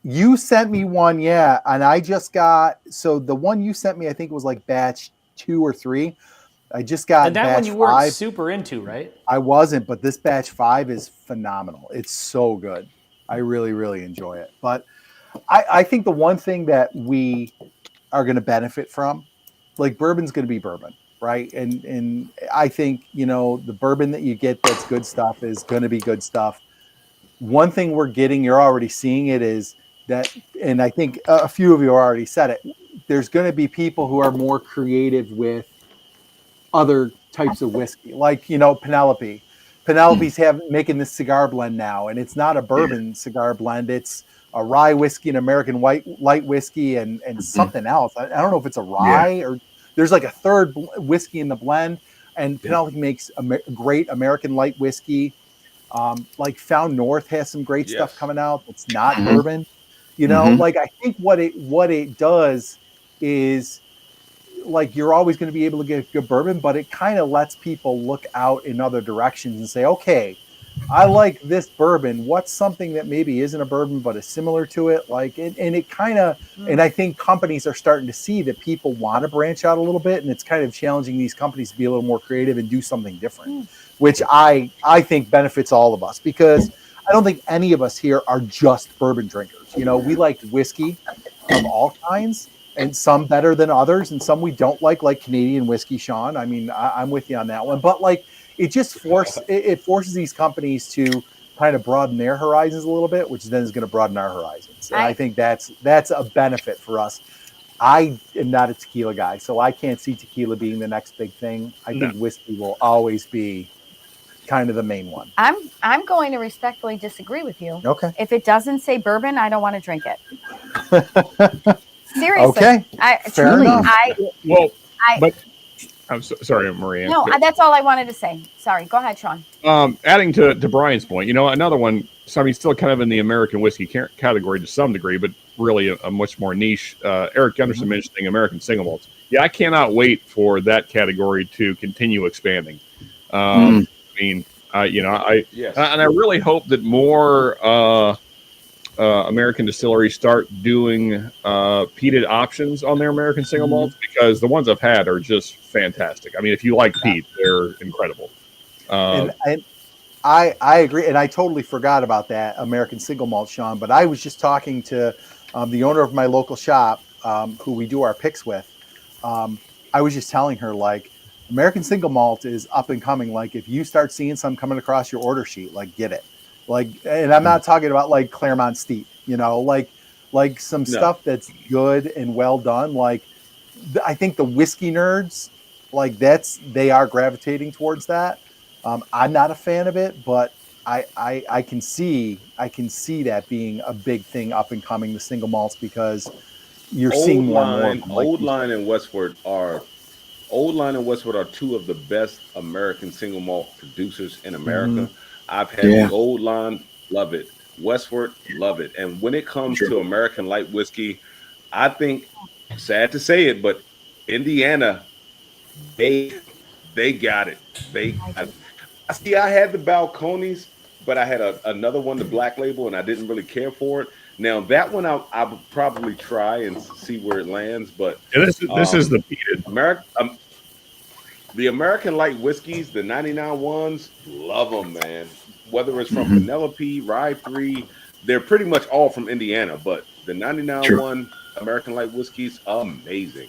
you sent me one, and I just got, so the one you sent me, I think it was like batch 2 or 3. I just got and that batch one you weren't 5. super into, right? I wasn't, but this batch 5 is phenomenal. It's so good. I really, really enjoy it. But I think the one thing that we are going to benefit from, like bourbon's going to be bourbon, right? And I think, the bourbon that you get that's good stuff is going to be good stuff. One thing we're getting, you're already seeing it, is that, and I think a few of you already said it, there's going to be people who are more creative with other types of whiskey, like Penelope's making this cigar blend now, and it's not a bourbon cigar blend, it's a rye whiskey, an American light whiskey, and something else. I don't know if it's a rye or there's like a third whiskey in the blend, and Penelope makes a great American light whiskey. Like Found North has some great stuff coming out that's not bourbon. Like I think what it does is, like, you're always going to be able to get good bourbon, but it kind of lets people look out in other directions and say, okay, I like this bourbon. What's something that maybe isn't a bourbon but is similar to it? Like, and it kind of, and I think companies are starting to see that people want to branch out a little bit, and it's kind of challenging these companies to be a little more creative and do something different, which I think benefits all of us, because I don't think any of us here are just bourbon drinkers. We like whiskey of all kinds. and some better than others, and some we don't like Canadian whiskey, Sean. I mean, I'm with you on that one. But like, it just forces these companies to kind of broaden their horizons a little bit, which then is going to broaden our horizons. And I think that's a benefit for us. I am not a tequila guy, so I can't see tequila being the next big thing. I think whiskey will always be kind of the main one. I'm going to respectfully disagree with you. Okay. If it doesn't say bourbon, I don't want to drink it. Seriously. Okay. Fair enough. But I'm sorry, Maria. No, that's all I wanted to say. Sorry. Go ahead, Sean. Adding to Brian's point, another one. So I mean, still kind of in the American whiskey category to some degree, but really a much more niche. Eric Gunderson mentioning American single malts. Yeah, I cannot wait for that category to continue expanding. I mean, and I really hope that more American distilleries start doing peated options on their American single malts, because the ones I've had are just fantastic. I mean, if you like peat, they're incredible. And I agree, and I totally forgot about that American single malt, Sean. But I was just talking to the owner of my local shop, who we do our picks with. I was just telling her, like, American single malt is up and coming. Like, if you start seeing some coming across your order sheet, like, get it. Like, and I'm not talking about like Claremont Steep, like some stuff that's good and well done. Like, I think the whiskey nerds, like, they are gravitating towards that. I'm not a fan of it, but I can see that being a big thing up and coming, the single malts, because you're seeing more and more. Old Line and Westward are two of the best American single malt producers in America. I've had the Old Line, love it. Westward, love it. And when it comes to American light whiskey, I think, sad to say it, but Indiana, they got it. I had the Balcones, but I had another one, the Black Label, and I didn't really care for it. Now that one, I would probably try and see where it lands. But this is the peated the American light whiskeys, the 99 ones, love them, man. Whether it's from Penelope, Rye 3, they're pretty much all from Indiana. But the 99 one American light whiskeys, amazing.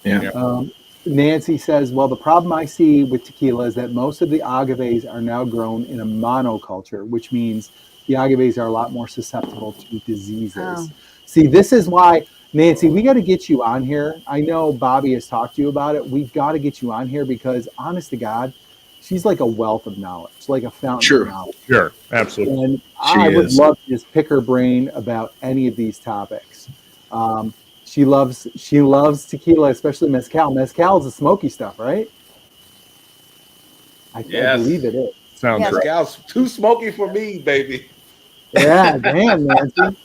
Yeah. Nancy says, well, the problem I see with tequila is that most of the agaves are now grown in a monoculture, which means the agaves are a lot more susceptible to diseases. See, this is why, Nancy, we got to get you on here. I know Bobby has talked to you about it. We've got to get you on here because, honest to God, she's like a wealth of knowledge, like a fountain of knowledge. Sure, absolutely. And I would love to just pick her brain about any of these topics. She loves tequila, especially mezcal. Mezcal is the smoky stuff, right? I believe it is. Sounds right. Mezcal's too smoky for me, baby. Yeah, damn, Nancy.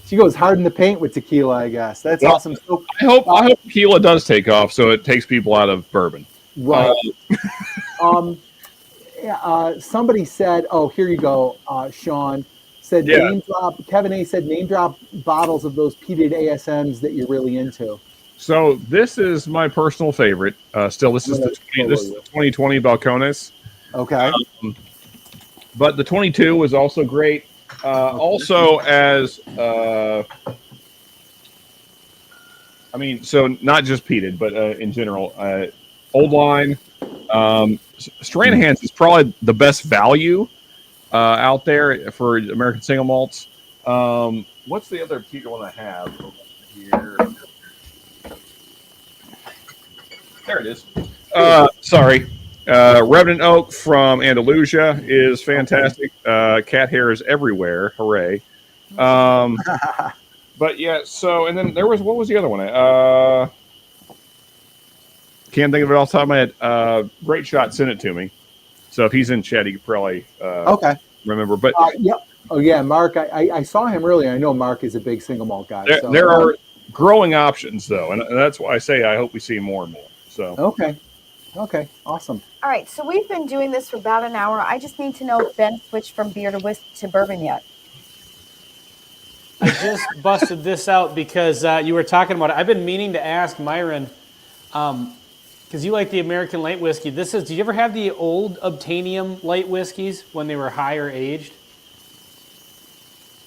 She goes hard in the paint with tequila, I guess. That's awesome. So, I hope tequila does take off, so it takes people out of bourbon. Right. Somebody said, "Oh, here you go, Sean." Said name drop. Kevin A said name drop bottles of those peated ASMs that you're really into. So this is my personal favorite. Still, this is the 2020 Balcones. Okay. But the 22 was also great. Also, as so not just peated, but in general, Old Line. Stranahan's is probably the best value out there for American single malts. What's the other peated one I have here? There it is. Sorry. Revenant Oak from Andalusia is fantastic. Cat hair is everywhere. Hooray. But yeah, so, and then what was the other one? Can't think of it off the top of my head. Great Shot sent it to me. So if he's in chat, he could probably remember. But oh yeah, Mark. I saw him earlier. I know Mark is a big single malt guy. There are growing options though, and that's why I say I hope we see more and more. So okay, awesome. All right, so we've been doing this for about an hour. I just need to know if Ben switched from beer to bourbon yet. I just busted this out because you were talking about it. I've been meaning to ask Myron, because you like the American light whiskey. Did you ever have the old Obtainium light whiskeys when they were higher aged?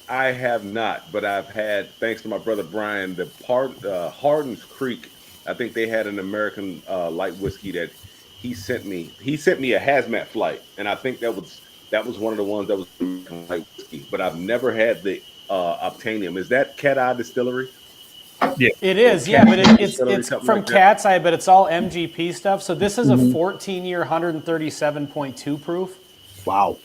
I have not, but I've had, thanks to my brother Brian, Hardin's Creek. I think they had an American light whiskey that he sent me. He sent me a hazmat flight, and I think that was one of the ones that was American light whiskey. But I've never had the Obtainium. Is that Cat Eye Distillery? Yeah, It is, yeah, but it's from like that. Cat's Eye, but it's all MGP stuff. So this is a 14-year, 137.2 proof. Wow.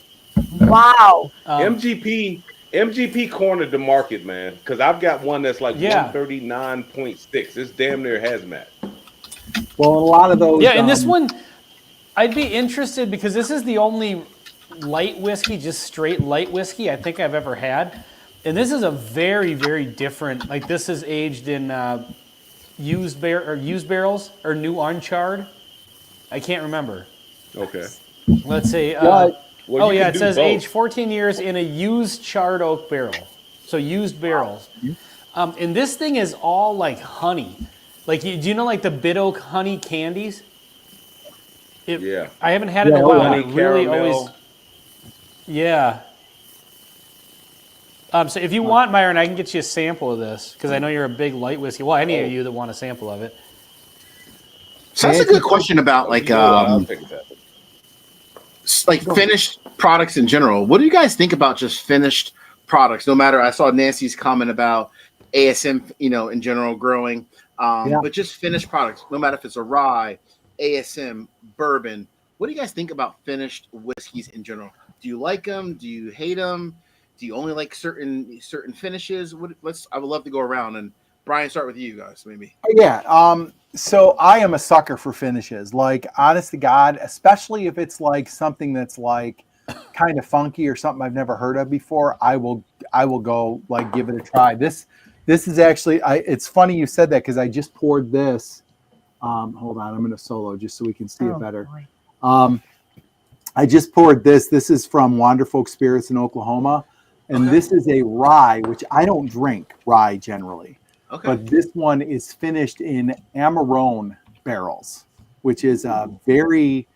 Wow. MGP cornered the market, man, because I've got one that's like 139.6. It's damn near hazmat. Well, a lot of those. Yeah, and this one, I'd be interested because this is the only light whiskey, just straight light whiskey I think I've ever had. And this is a very, very different, like this is aged in used barrels or new uncharred. I can't remember. Okay. Let's see. Well, it says both. aged 14 years in a used charred oak barrel. So used barrels. And this thing is all like honey. Like, do you know like the bit oak honey candies? Yeah. I haven't had it in a while. Honey, I really caramel. always. Yeah. So if you want, Myron, I can get you a sample of this because I know you're a big light whiskey. Well, any of you that want a sample of it. So that's a good question about like I'll take that. like finished products in general. What do you guys think about just finished products? No matter, I saw Nancy's comment about ASM, in general growing, but just finished products. No matter if it's a rye, ASM, bourbon. What do you guys think about finished whiskeys in general? Do you like them? Do you hate them? Do you only like certain finishes? I would love to go around, and Brian, start with you guys, maybe. Yeah. So I am a sucker for finishes. Like, honest to God, especially if it's like something that's like kind of funky or something I've never heard of before, I will go like give it a try. This is actually it's funny you said that because I just poured this. Hold on, I'm going to solo just so we can see it better. I just poured this. This is from Wanderfolk Spirits in Oklahoma. And this is a rye, which I don't drink rye generally. Okay. But this one is finished in Amarone barrels, which is a very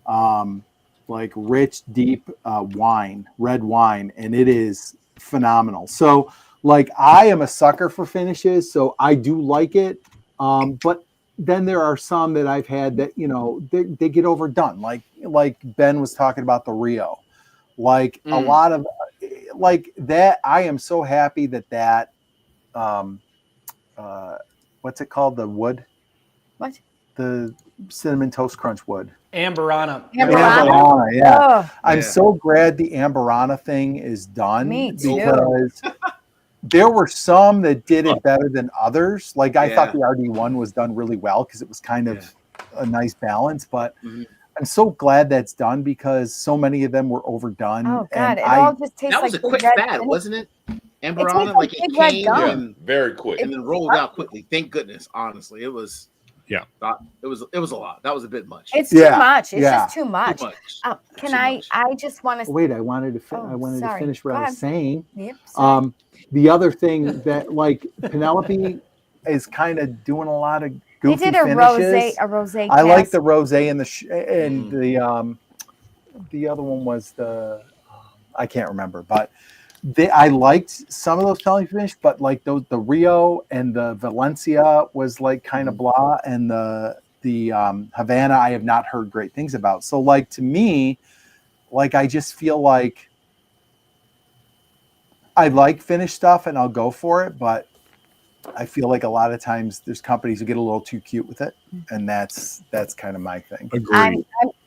like rich, deep wine, red wine, and it is phenomenal. So like I am a sucker for finishes, so I do like it. But then there are some that I've had that, they get overdone. Like Ben was talking about the Rio. Like a lot of like that. I am so happy that what's it called? The wood? What? The cinnamon toast crunch wood. Amberana. Amberana, yeah. Oh. I'm so glad the Amberana thing is done. Me too. Because there were some that did it better than others. Like I thought the RD1 was done really well because it was kind of a nice balance, but I'm so glad that's done because so many of them were overdone. Oh God, and it all just tastes that was like a quick red fad, gum. wasn't it? It Amberana, tastes like like it big red came gum. and, very quick, and then rolled out quickly. Thank goodness, honestly, it was. Yeah, it was a lot. That was a bit much. It's too much. It's just too much. I just want to wait. I wanted to finish what I was saying. Yep, the other thing that like Penelope is kind of doing a lot of goofy They did a finishes. rosé. I like the rosé and the other one was I can't remember, but I liked some of those Penelope finishes, but like the Rio and the Valencia was like kind of blah, and the Havana I have not heard great things about. So like to me, like I just feel like I like finished stuff and I'll go for it, but I feel like a lot of times there's companies who get a little too cute with it, and that's kind of my thing. Agreed.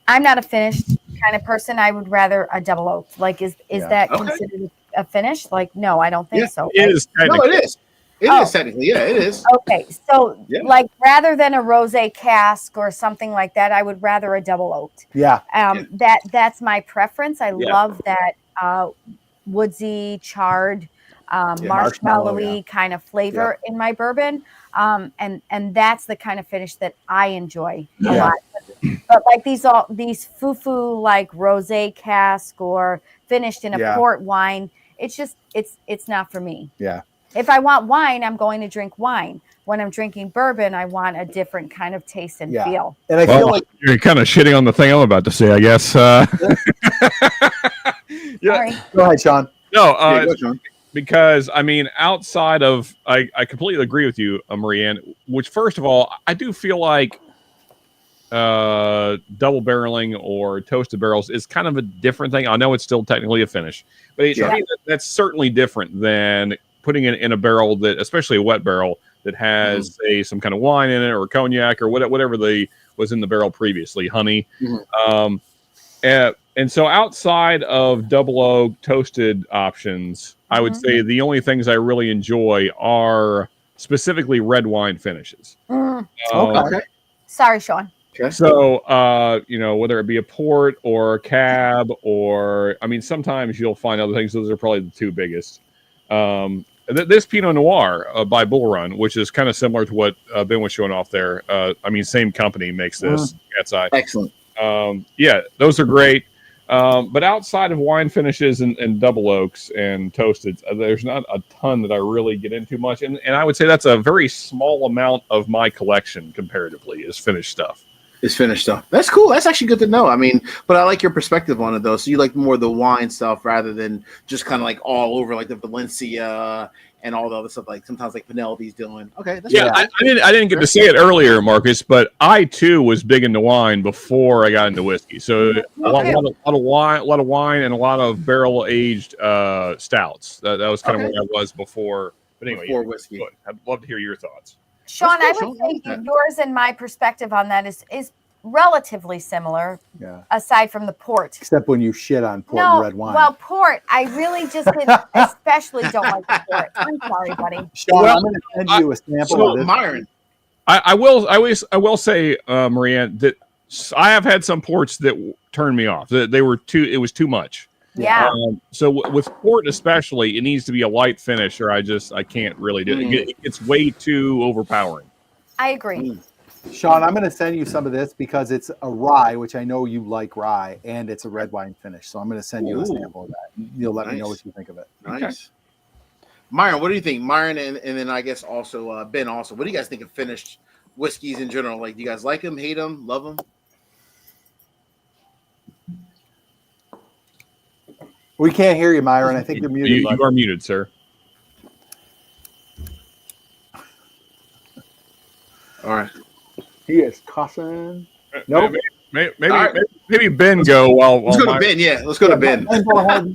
I'm not a finished kind of person. I would rather a double oak. Like is that considered a finish? Like no, I don't think so. It is. No, it is. It is technically. Yeah, it is. Okay, so like rather than a rosé cask or something like that, I would rather a double oaked. Yeah. That's my preference. I love that woodsy, charred, marshmallowy kind of flavor in my bourbon. And that's the kind of finish that I enjoy a lot. But like these foo-foo like rosé cask or finished in a port wine, it's not for me. Yeah. If I want wine, I'm going to drink wine. When I'm drinking bourbon, I want a different kind of taste and feel. And I feel like you're kind of shitting on the thing I'm about to say, I guess. Sorry. Go ahead, Sean. No, go, Sean. because I mean, outside of I completely agree with you, Marianne. Which, first of all, I do feel like double barreling or toasted barrels is kind of a different thing. I know it's still technically a finish, but to me, that's certainly different than putting it in a barrel that, especially a wet barrel that has say some kind of wine in it or cognac or whatever was in the barrel previously, honey. And so outside of double oak toasted options, I would say the only things I really enjoy are specifically red wine finishes. Okay. Sorry, Sean. Okay. So, whether it be a port or a cab, or I mean, sometimes you'll find other things. Those are probably the two biggest. This Pinot Noir by Bull Run, which is kind of similar to what Ben was showing off there. I mean, same company makes this. Cat's Eye. Excellent. Yeah, those are great. But outside of wine finishes and double oaks and toasted, there's not a ton that I really get into much. And I would say that's a very small amount of my collection comparatively is finished stuff. Is finished stuff. That's cool. That's actually good to know. I mean, but I like your perspective on it though. So you like more the wine stuff rather than just kind of like all over like the Valencia and all the other stuff. Like sometimes like Penelope's doing. Okay. That's I didn't get to say it earlier, Marcus, but I too was big into wine before I got into whiskey. So a lot of wine, and a lot of barrel aged stouts. That was kind of where I was before. But anyway, before whiskey. I'd love to hear your thoughts. Sean, I would say yours and my perspective on that is relatively similar. Yeah. Aside from the port. Except when you shit on port and red wine. Well, port, I really just especially don't like the port. I'm sorry, buddy. Sean, I'm going to send you a sample of this. Myron. I will say, Marianne, that I have had some ports that turned me off. That it was too much. Yeah. So with port especially, it needs to be a light finish, or I can't really do it. It's way too overpowering. I agree. Sean, I'm going to send you some of this because it's a rye, which I know you like rye, and it's a red wine finish. So I'm going to send you a sample of that. You'll let me know what you think of it. Nice. Okay. Myron, what do you think? Myron, and then I guess also Ben also. What do you guys think of finished whiskeys in general? Like, do you guys like them, hate them, love them? We can't hear you, Myron. I think you're muted. You are muted, sir. All right. He is cussing. Nope. Maybe Ben go while let's go to Ben. Yeah, let's go to Ben. Go ahead.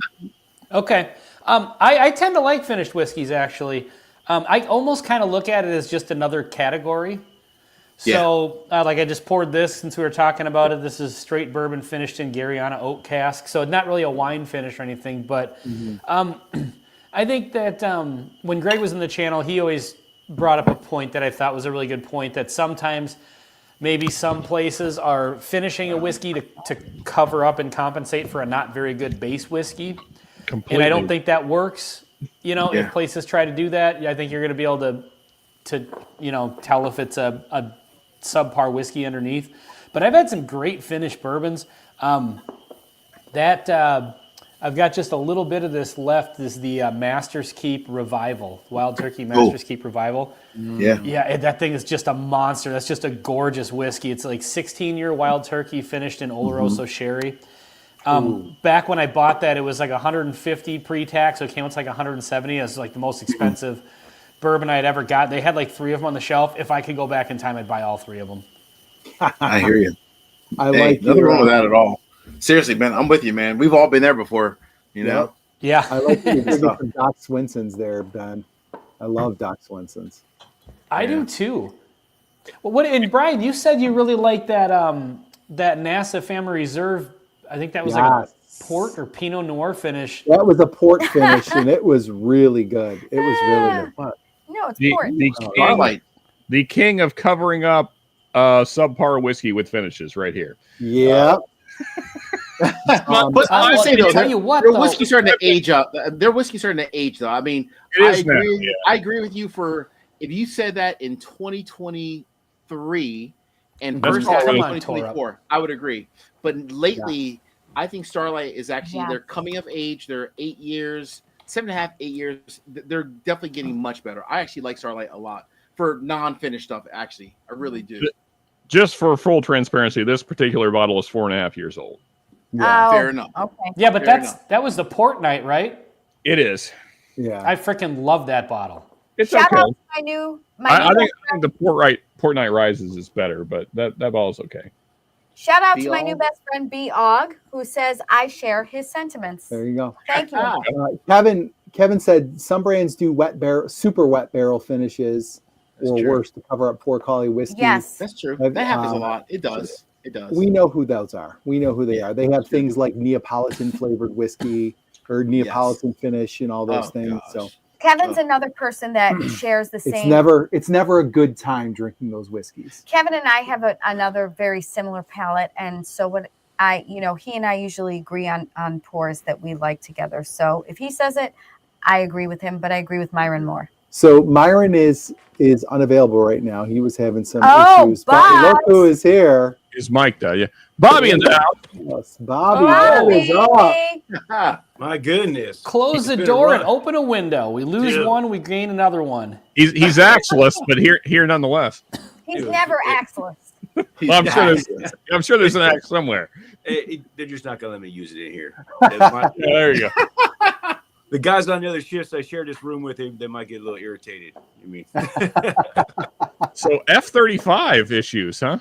Okay. I tend to like finished whiskeys, actually. I almost kind of look at it as just another category. So, like I just poured this since we were talking about it. This is straight bourbon finished in Garyana oak cask. So not really a wine finish or anything. But I think that when Greg was in the channel, he always brought up a point that I thought was a really good point, that sometimes maybe some places are finishing a whiskey to cover up and compensate for a not very good base whiskey. Completely. And I don't think that works. If places try to do that, I think you're going to be able to tell if it's a subpar whiskey underneath. But I've had some great finished bourbons. I've got just a little bit of this left. Is the Master's Keep Revival, Wild Turkey Master's Keep Revival. Yeah, that thing is just a monster. That's just a gorgeous whiskey. It's like 16-year Wild Turkey finished in Oloroso sherry. Back when I bought that, it was like 150 pre-tax, so it came out to like 170. It was like the most expensive bourbon I had ever got. They had like 3 of them on the shelf. If I could go back in time, I'd buy all 3 of them. I hear you. Like nothing wrong with that at all. Seriously, man, I'm with you, man. We've all been there before, Yeah. I like the Doc Swinson's there, Ben. I love Doc Swinson's. I do too. Well, and Brian, you said you really liked that that NASA Family Reserve. I think that was like a port or Pinot Noir finish. That was a port finish, and it was really good. It was really good. What? No, it's port. The king of covering up subpar whiskey with finishes right here. Yeah. But I say though, tell you what, their whiskey starting to age up. Their whiskey starting to age though. I mean, I agree with you. For if you said that in 2023 and first half of 2024, I would agree. But lately, I think Starlight is actually they're coming of age. They're 8 years, 7.5, 8 years. They're definitely getting much better. I actually like Starlight a lot for non-finished stuff. Actually, I really do. Just for full transparency, this particular bottle is 4.5 years old. Yeah, fair enough. Okay. Yeah, but that was the port night, right? It is. Yeah. I freaking love that bottle. It's Shout okay. out to my new I think the Port Night Rises is better, but that bottle's okay. shout out to B. my new Og? best friend B. Og, who says I share his sentiments. There you go. Thank you. Kevin said some brands do super wet barrel finishes or true. worse to cover up poor quality whiskey. Yes. That's true. I've- That happens a lot. It does. We know who those are. We know who they are. They have things like Neapolitan flavored whiskey or Neapolitan finish and all those things. Gosh. So Kevin's another person that shares the same. it's never a good time drinking those whiskeys. Kevin and I have another very similar palate, and so what he and I usually agree on pours that we like together. So if he says it, I agree with him, but I agree with Myron more. So Myron is unavailable right now. He was having some issues. Bob. But look who is here. Is Mike though? Yeah, Bobby in the house. Yes, Bobby. What is up? My goodness. Close the been a door run. and open a window. We lose Dude. one, we gain another one. He's axeless, but here nonetheless. He's Dude, never axeless. Well, I'm sure there's an axe somewhere. They're just not gonna let me use it in here. Yeah, there you go. The guys on the other shifts I share this room with, they might get a little irritated. I mean, So F-35 issues, huh?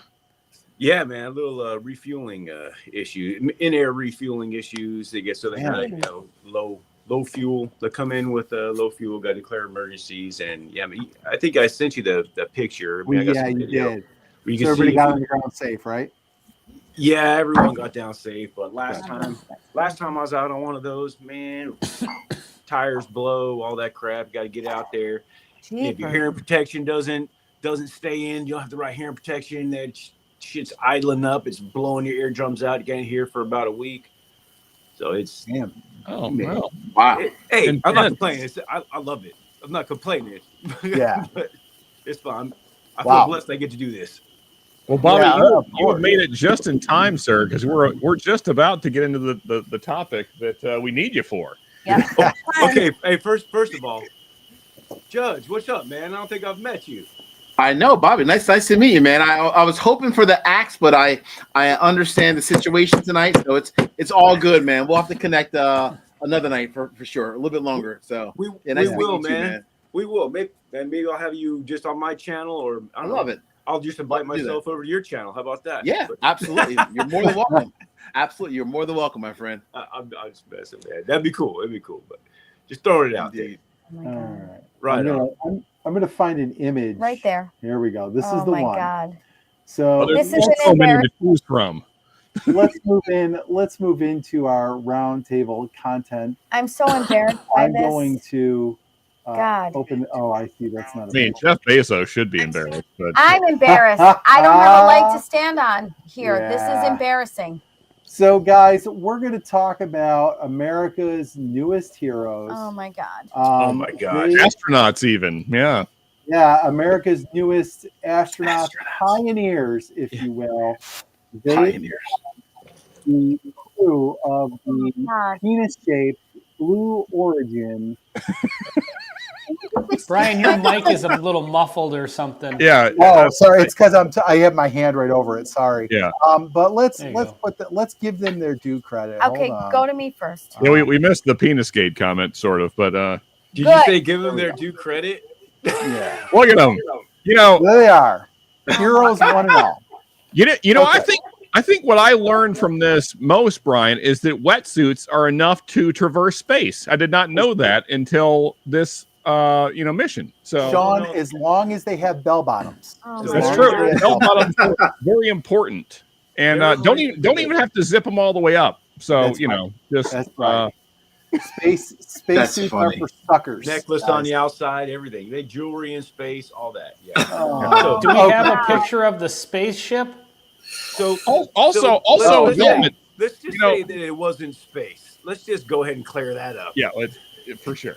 yeah, man, a little refueling issue, in-air refueling issues. They get they kind of low fuel. They come in with low fuel, got to declare emergencies, and yeah, I mean, I think I sent you the picture. I mean, I got some you video did. where you So can everybody see. got on the ground safe, right? Yeah, everyone got down safe, but last time I was out on one of those, man, tires blow, all that crap. Got to get out there. If your hearing protection doesn't stay in, you don't have the right hearing protection. That shit's idling up. It's blowing your eardrums out. You can't hear for about a week. So it's Damn. Oh, Man. well. Wow. hey, I'm not Intense. complaining. I love it. I'm not complaining. Yeah. But it's fun. I Wow. feel blessed I get to do this. Well, Bobby, Yeah, you of have course. made it just in time, sir, because we're just about to get into the topic that we need you for. Yeah. Okay, hey, first of all, Judge, what's up, man? I don't think I've met you. I know, Bobby. Nice to meet you, man. I was hoping for the axe, but I understand the situation tonight, so it's all good, man. We'll have to connect another night for sure, a little bit longer. So We nice to meet will, you too, man. We will. Maybe I'll have you just on my channel, or I love it. I'll just invite Love to do myself over to your channel. How about that? Yeah, absolutely. You're more than welcome. Absolutely, you're more than welcome, my friend. I'm just messing, man. That'd be cool. But just throwing it out there. Oh my All God. right. Right on. I'm gonna find an image Right there. Here we go. This oh is the my one. God. So This is There's an so many to embarrassment. choose from. let's move into our round table content. I'm so embarrassed by I'm this. going to God. open. Oh, I see. That's not. I mean, Jeff Bezos should be embarrassed, but I'm embarrassed. I don't have a leg to stand on here. This Yeah. is embarrassing. So, guys, we're going to talk about America's newest heroes. Oh my God. Oh my gosh. astronauts even. Yeah. Yeah, America's newest astronauts, pioneers, if you will. They Pioneers. the crew of the God. penis-shaped Blue Origin. Brian, your mic is a little muffled or something. Yeah. Oh, sorry, it's because I have my hand right over it. Sorry. Yeah. But let's There you go. let's give them their due credit. Okay, Hold on. go to me first. Yeah, we missed the penis gate comment, sort of, but Did you Good. say give them their due credit? Yeah, look at them. You know, there they are, heroes one and all. I think what I learned from this most, Brian, is that wetsuits are enough to traverse space. I did not know that until this mission. So Sean, as long as they have bell bottoms. Oh That's my that's God. true. Bell bottoms are very important, and don't even have to zip them all the way up. So That's right. just That's right. Space That's suits are funny. for suckers. Necklace on the outside, everything. They jewelry in space, all that. Yeah. Oh. Do we Okay. have a picture of the spaceship? So also let's helmet. let's just say that it wasn't space. Let's just go ahead and clear that up. Yeah, for sure.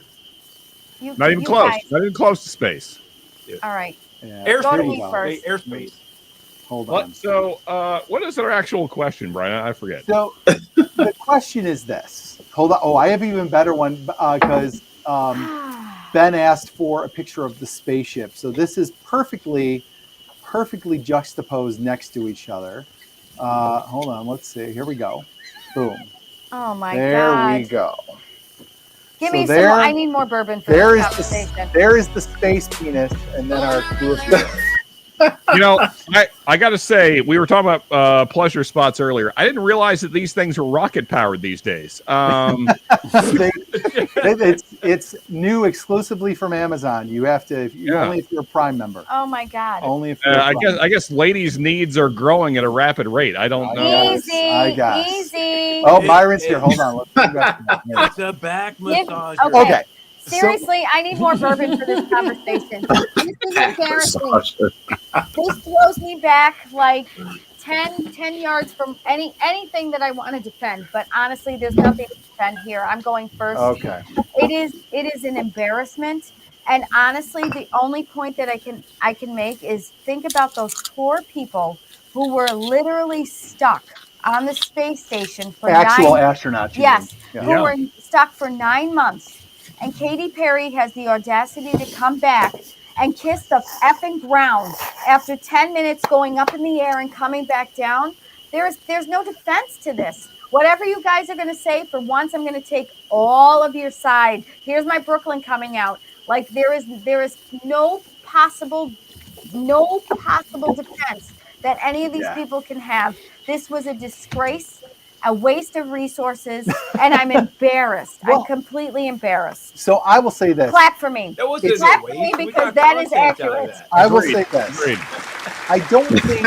You- Not even you close. guys- Not even close to space. All right. Yeah. Go to Airspace. me first. Hey, airspace. Hold on. What? So, what is our actual question, Brian? I forget. So the question is this. Hold on. Oh, I have an even better one because Ben asked for a picture of the spaceship. So this is perfectly juxtaposed next to each other. Hold on. Let's see. Here we go. Boom. Oh my There God. we go. Give So me some there- more. I need more bourbon for There this is conversation. there is the space penis, and then our blue penis. You know, I got to say, we were talking about pleasure spots earlier. I didn't realize that these things are rocket powered these days. It's new exclusively from Amazon. You have to only if you're a Prime member. Oh my God. Only if you're a Prime. I guess ladies' needs are growing at a rapid rate. I don't know. Easy. Oh, Byron's here. Hold on. Let's bring back It's a back massager. Okay. Seriously, I need more bourbon for this conversation. This is embarrassing. This throws me back like 10 yards from anything that I want to defend. But honestly, there's nothing to defend here. I'm going first. Okay. It is an embarrassment. And honestly, the only point that I can make is think about those poor people who were literally stuck on the space station for actual astronauts. Yes, Yeah. who were stuck for 9 months. And Katy Perry has the audacity to come back and kiss the effing ground after 10 minutes going up in the air and coming back down. There's no defense to this. Whatever you guys are going to say, for once, I'm going to take all of your side. Here's my Brooklyn coming out. Like there is no possible defense that any of these people can have. This was a disgrace, a waste of resources, and I'm embarrassed. I'm completely embarrassed. So I will say this. Clap for me. That wasn't Clap a for waste. me We because got that is content out of accurate. that. I will say this. Agreed. I don't think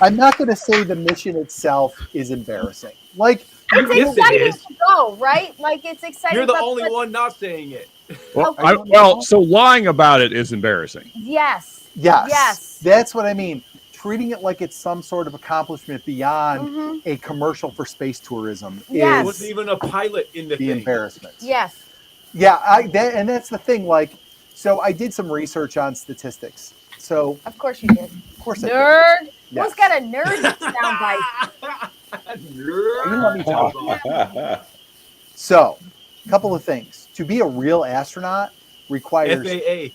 I'm not going to say the mission itself is embarrassing. Like It's Yes, it exciting is. to go, right? Like it's exciting. You're the but- only one not saying it. Well, so lying about it is embarrassing. Yes. yes, Yes. that's what I mean. Treating it like it's some sort of accomplishment beyond Mhm. a commercial for space tourism Yes. There is wasn't even a pilot in the the thing. embarrassment. Yes. Yeah, and that's the thing. Like, so I did some research on statistics. So Of course you did. of course I Nerd. did. Yes. Who's got a nerd soundbite? You let me talk. So, a couple of things. To be a real astronaut requires FAA.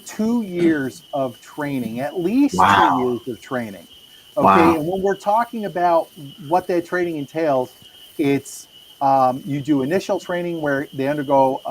2 years of training, at least Wow. 2 years of training. Okay, Wow. and when we're talking about what that training entails, it's you do initial training where they undergo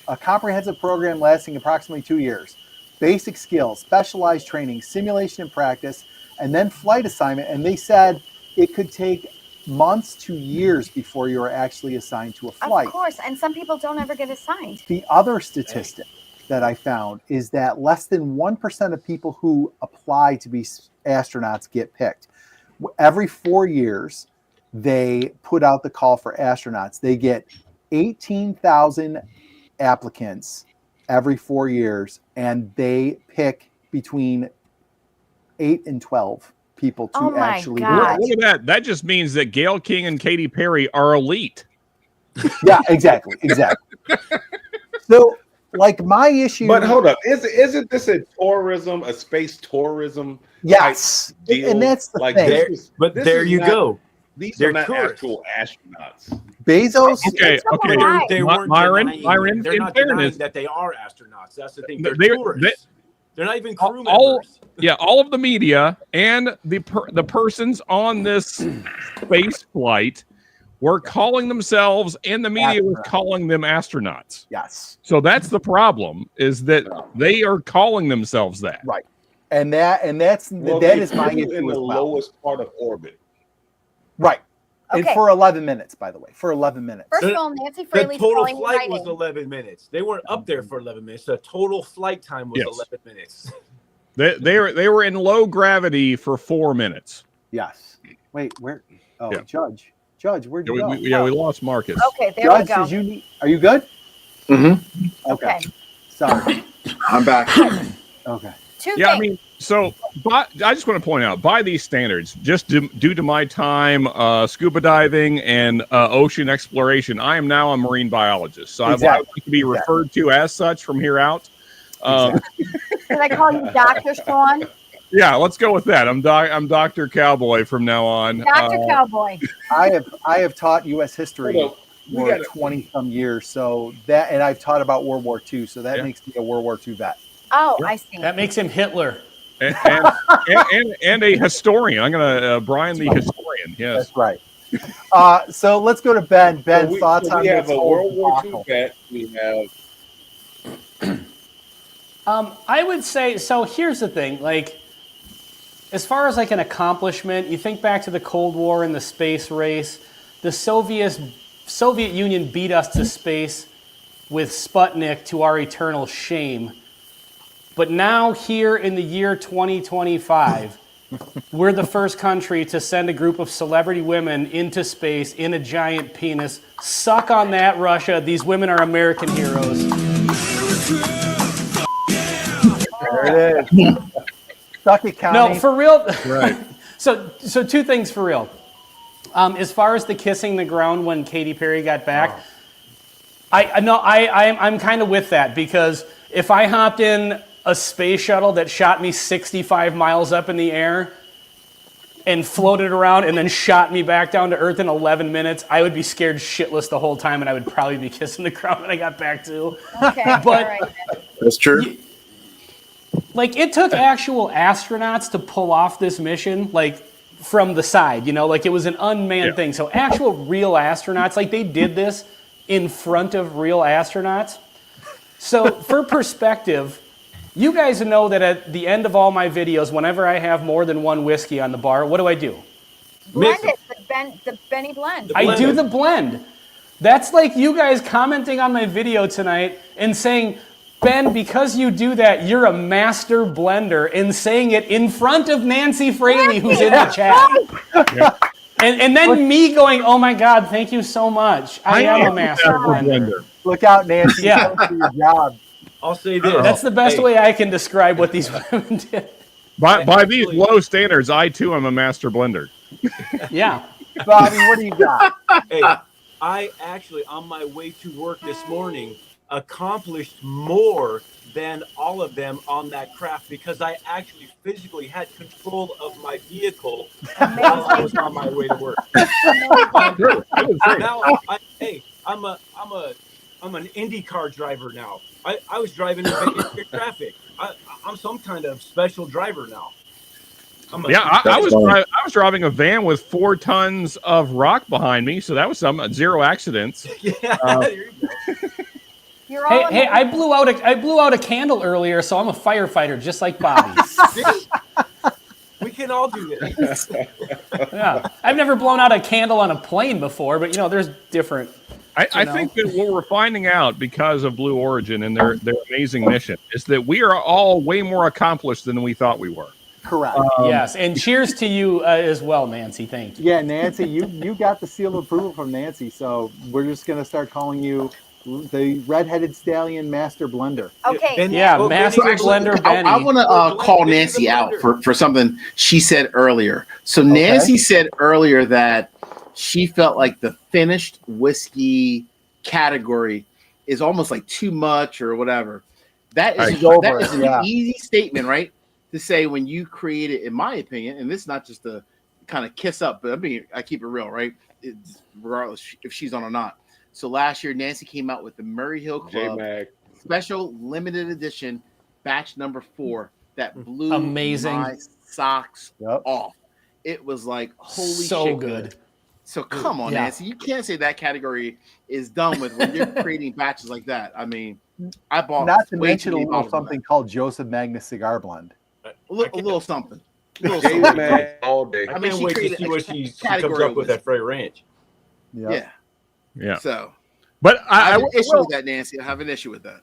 a comprehensive program lasting approximately 2 years. Basic skills, specialized training, simulation and practice, and then flight assignment. And they said it could take months to years before you're actually assigned to a flight. Of course. And some people don't ever get assigned. The other statistic that I found is that less than 1% of people who apply to be astronauts get picked. Every 4 years, they put out the call for astronauts. They get 18,000 applicants every 4 years, and they pick between 8 and 12 people to Oh my actually God. Look at that. That just means that Gail King and Katy Perry are elite. Yeah, exactly. So, like, my issue. But hold up, isn't this a tourism, a space tourism? Yes, deal? and that's the Like, thing. this But this there is you not- go. These They're are not tourists. actual astronauts. Bezos. Okay, It's a okay. lie. They weren't Myron, denying, they're in not denying fairness, that they are astronauts. That's the thing. They're They- tourists. They're not even crew all- members. yeah, all of the media and the persons on this space flight were calling themselves, and the media was Astronauts. calling them astronauts. Yes, So that's the problem: is that they are calling themselves that. right, and that's Well, that they is my flew issue in as the well. lowest part of orbit. Right, and Okay. for 11 minutes, by the way, for 11 minutes. First The- of all, Nancy The Fraley's total calling me flight right was in. 11 minutes. They weren't up there for 11 minutes. The total flight time was Yes. 11 minutes. They were in low gravity for 4 minutes. Yes. Wait, where? Oh, Yeah. Judge, where'd Yeah, you go? we lost Marcus. Okay, there Judge, we go. did you need? Are you good? Mm-hmm. Okay. Sorry. I'm back. Okay. Two Yeah, I things. mean, so I just want to point out, by these standards, just due to my time scuba diving and ocean exploration, I am now a marine biologist. So I would like to be referred to as such from here out. Can I call you Dr. Sean? Yeah, let's go with that. I'm Dr. Cowboy from now on. Dr. Cowboy. I have taught U.S. history Hold on. for 20 some years, so that, and I've taught about World War II, so that Yeah. makes me a World War II vet. Oh, I see. That makes him Hitler. And a historian. I'm gonna Brian the historian. Yes. That's right. So let's go to Ben. Ben, thoughts on we have this a whole World War II debacle? vet. We have I would say, so here's the thing, like, as far as like an accomplishment, you think back to the Cold War and the space race, the Soviet Union beat us to space with Sputnik to our eternal shame. But now here in the year 2025, we're the first country to send a group of celebrity women into space in a giant penis. Suck on that, Russia. These women are American heroes. There it is. Suck it, Connie. No, for real. Right. So two things for real. As far as the kissing the ground when Katy Perry got back, I'm kind of with that, because if I hopped in a space shuttle that shot me 65 miles up in the air and floated around and then shot me back down to Earth in 11 minutes, I would be scared shitless the whole time, and I would probably be kissing the ground when I got back too. Okay, But- all right. That's true. Like, it took actual astronauts to pull off this mission, like, from the side, you know? Like, it was an unmanned thing. So actual real astronauts, like, they did this in front of real astronauts. So for perspective, you guys know that at the end of all my videos, whenever I have more than one whiskey on the bar, what do? Blend it, the Benny blend. I do the blend. That's like you guys commenting on my video tonight and saying, Ben, because you do that, you're a master blender, and saying it in front of Nancy Fraley, who's in the chat. And then me going, oh my God, thank you so much. I am a master blender. Look out, Nancy. Yeah. Don't do your job. I'll say this. That's the best way I can describe what these women did. By these low standards, I too am a master blender. Yeah. Bobby, what do you got? Hey, I actually, on my way to work this morning, accomplished more than all of them on that craft, because I actually physically had control of my vehicle while I was on my way to work. Now, I'm an IndyCar driver now. I was driving in Vegas traffic. I'm some kind of special driver now. I was driving a van with 4 tons of rock behind me, so that was 0 accidents. Yeah, there you go. You're all Hey, I blew out a candle earlier, so I'm a firefighter, just like Bobby. See? We can all do this. Yeah, I've never blown out a candle on a plane before, but there's different. I think that what we're finding out because of Blue Origin and their amazing mission is that we are all way more accomplished than we thought we were. Correct. Yes, and cheers to you as well, Nancy. Thank you. Yeah, Nancy, you got the seal of approval from Nancy, so we're just going to start calling you the Red-Headed Stallion Master Blender. Okay. Benny, Master Benny, Blender Benny. I want to call Nancy out for something she said earlier. So Nancy said earlier that she felt like the finished whiskey category is almost like too much or whatever. That is an easy statement, right? To say when you create it, in my opinion, and this is not just a kind of kiss up, but I mean, I keep it real, right? Regardless if she's on or not. So last year, Nancy came out with the Murray Hill Club special limited edition batch number 4 that blew my socks off. It was like, holy shit, good. So come on, Nancy, you can't say that category is done with when you're creating batches like that. I mean, I bought not to mention a little something called Joseph Magnus Cigar Blend. A little something. All day. I can't wait to see what she comes up with at Frey Ranch. Yeah. So, but I have an issue with that, Nancy. I have an issue with that.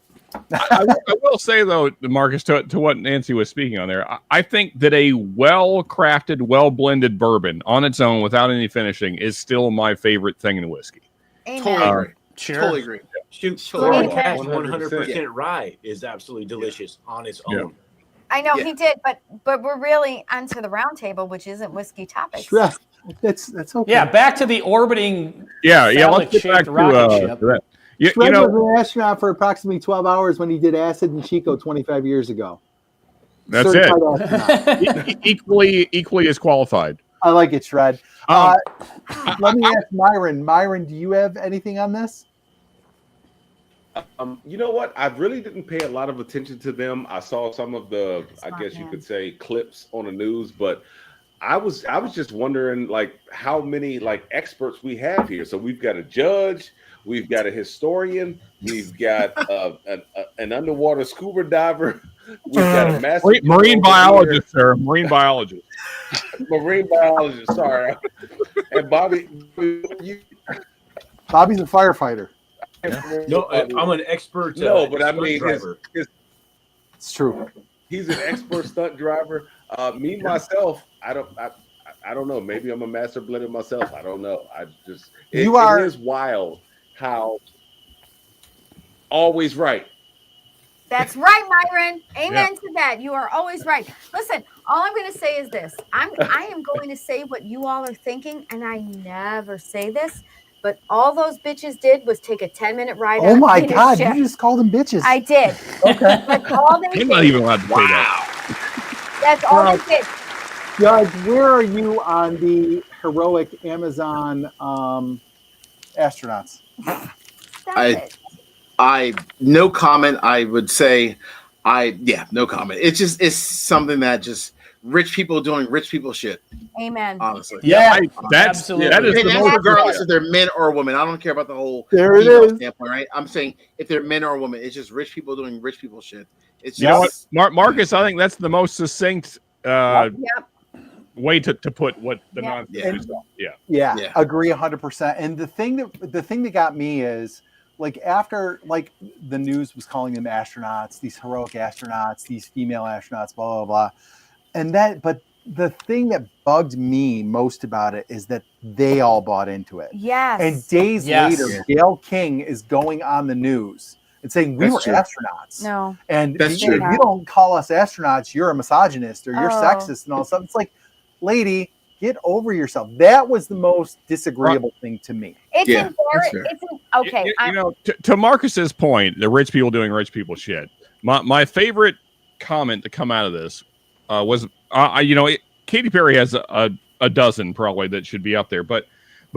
I will say, though, Marcus, to what Nancy was speaking on there, I think that a well-crafted, well-blended bourbon on its own without any finishing is still my favorite thing in whiskey. Totally agree. Sure. Totally agree. Shoot, 100% rye is absolutely delicious on its own. I know he did, but we're really onto the round table, which isn't whiskey topics. Sure. That's okay. Yeah, back to the orbiting. Let's get back to that. Shred was an astronaut for approximately 12 hours when he did acid in Chico 25 years ago. That's it. equally as qualified. I like it, Shred. Let me ask Myron. Myron, do you have anything on this? You know what? I really didn't pay a lot of attention to them. I saw some of the, I guess you could say, clips on the news, but I was just wondering like how many like experts we have here. So we've got a judge, we've got a historian, we've got an underwater scuba diver, we've got a master marine biologist, sir. Marine biologist. Marine biologist. Sorry, and Bobby, Bobby's a firefighter. No, I'm an expert. No, but I mean, it's true. He's an expert stunt driver. Me myself, I don't know. Maybe I'm a master blender myself. I don't know. It is wild how always right. That's right, Myron. Amen to that. You are always right. Listen, all I'm going to say is this. I am going to say what you all are thinking, and I never say this, but all those bitches did was take a 10-minute ride. Oh my God, you just called them bitches. I did. Okay. That's all they You're did. not even allowed to say that. That's all they did. Judge, where are you on the heroic Amazon astronauts? Stop it. I no comment. I would say, no comment. It's something that just rich people doing rich people shit. Amen. Honestly, Absolutely. That is the most regardless if they're men or women. I don't care about the whole standpoint, right? I'm saying if they're men or women, it's just rich people doing rich people shit. It's just, you know what, Marcus? I think that's the most succinct way to put what the nonsense is. Yeah, agree 100%. And the thing that got me is, like, after like the news was calling them astronauts, these heroic astronauts, these female astronauts, blah blah blah, but the thing that bugged me most about it is that they all bought into it. Yes. And days later, Gayle King is going on the news and saying we were astronauts. No. And if you don't call us astronauts, you're a misogynist or you're sexist and all stuff. It's like, lady, get over yourself. That was the most disagreeable thing to me. Okay. You know, to Marcus's point, the rich people doing rich people shit. My favorite comment to come out of this was, Katy Perry has a dozen probably that should be up there, but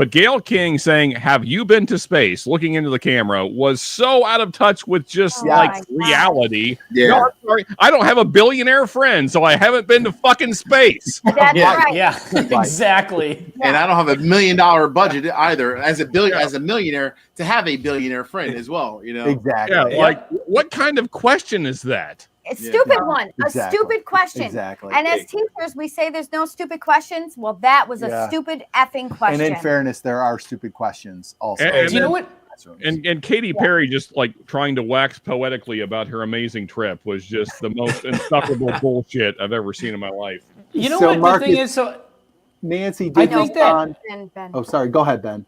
Gayle King saying, "Have you been to space?" looking into the camera was so out of touch with just reality. Yeah. No, I'm sorry, I don't have a billionaire friend, so I haven't been to fucking space. That's right. Yeah, exactly. And I don't have $1 million budget either as a millionaire to have a billionaire friend as well. You know, exactly. Yeah, like what kind of question is that? A stupid one. Exactly. A stupid question. Exactly. And as teachers, we say there's no stupid questions. Well, that was a stupid effing question. And in fairness, there are stupid questions also. And do you know what? And Katy Perry just like trying to wax poetically about her amazing trip was just the most insufferable bullshit I've ever seen in my life. You know So what Marcus, the thing is? So Nancy I did think that. Ben. Oh, sorry. Go ahead, Ben.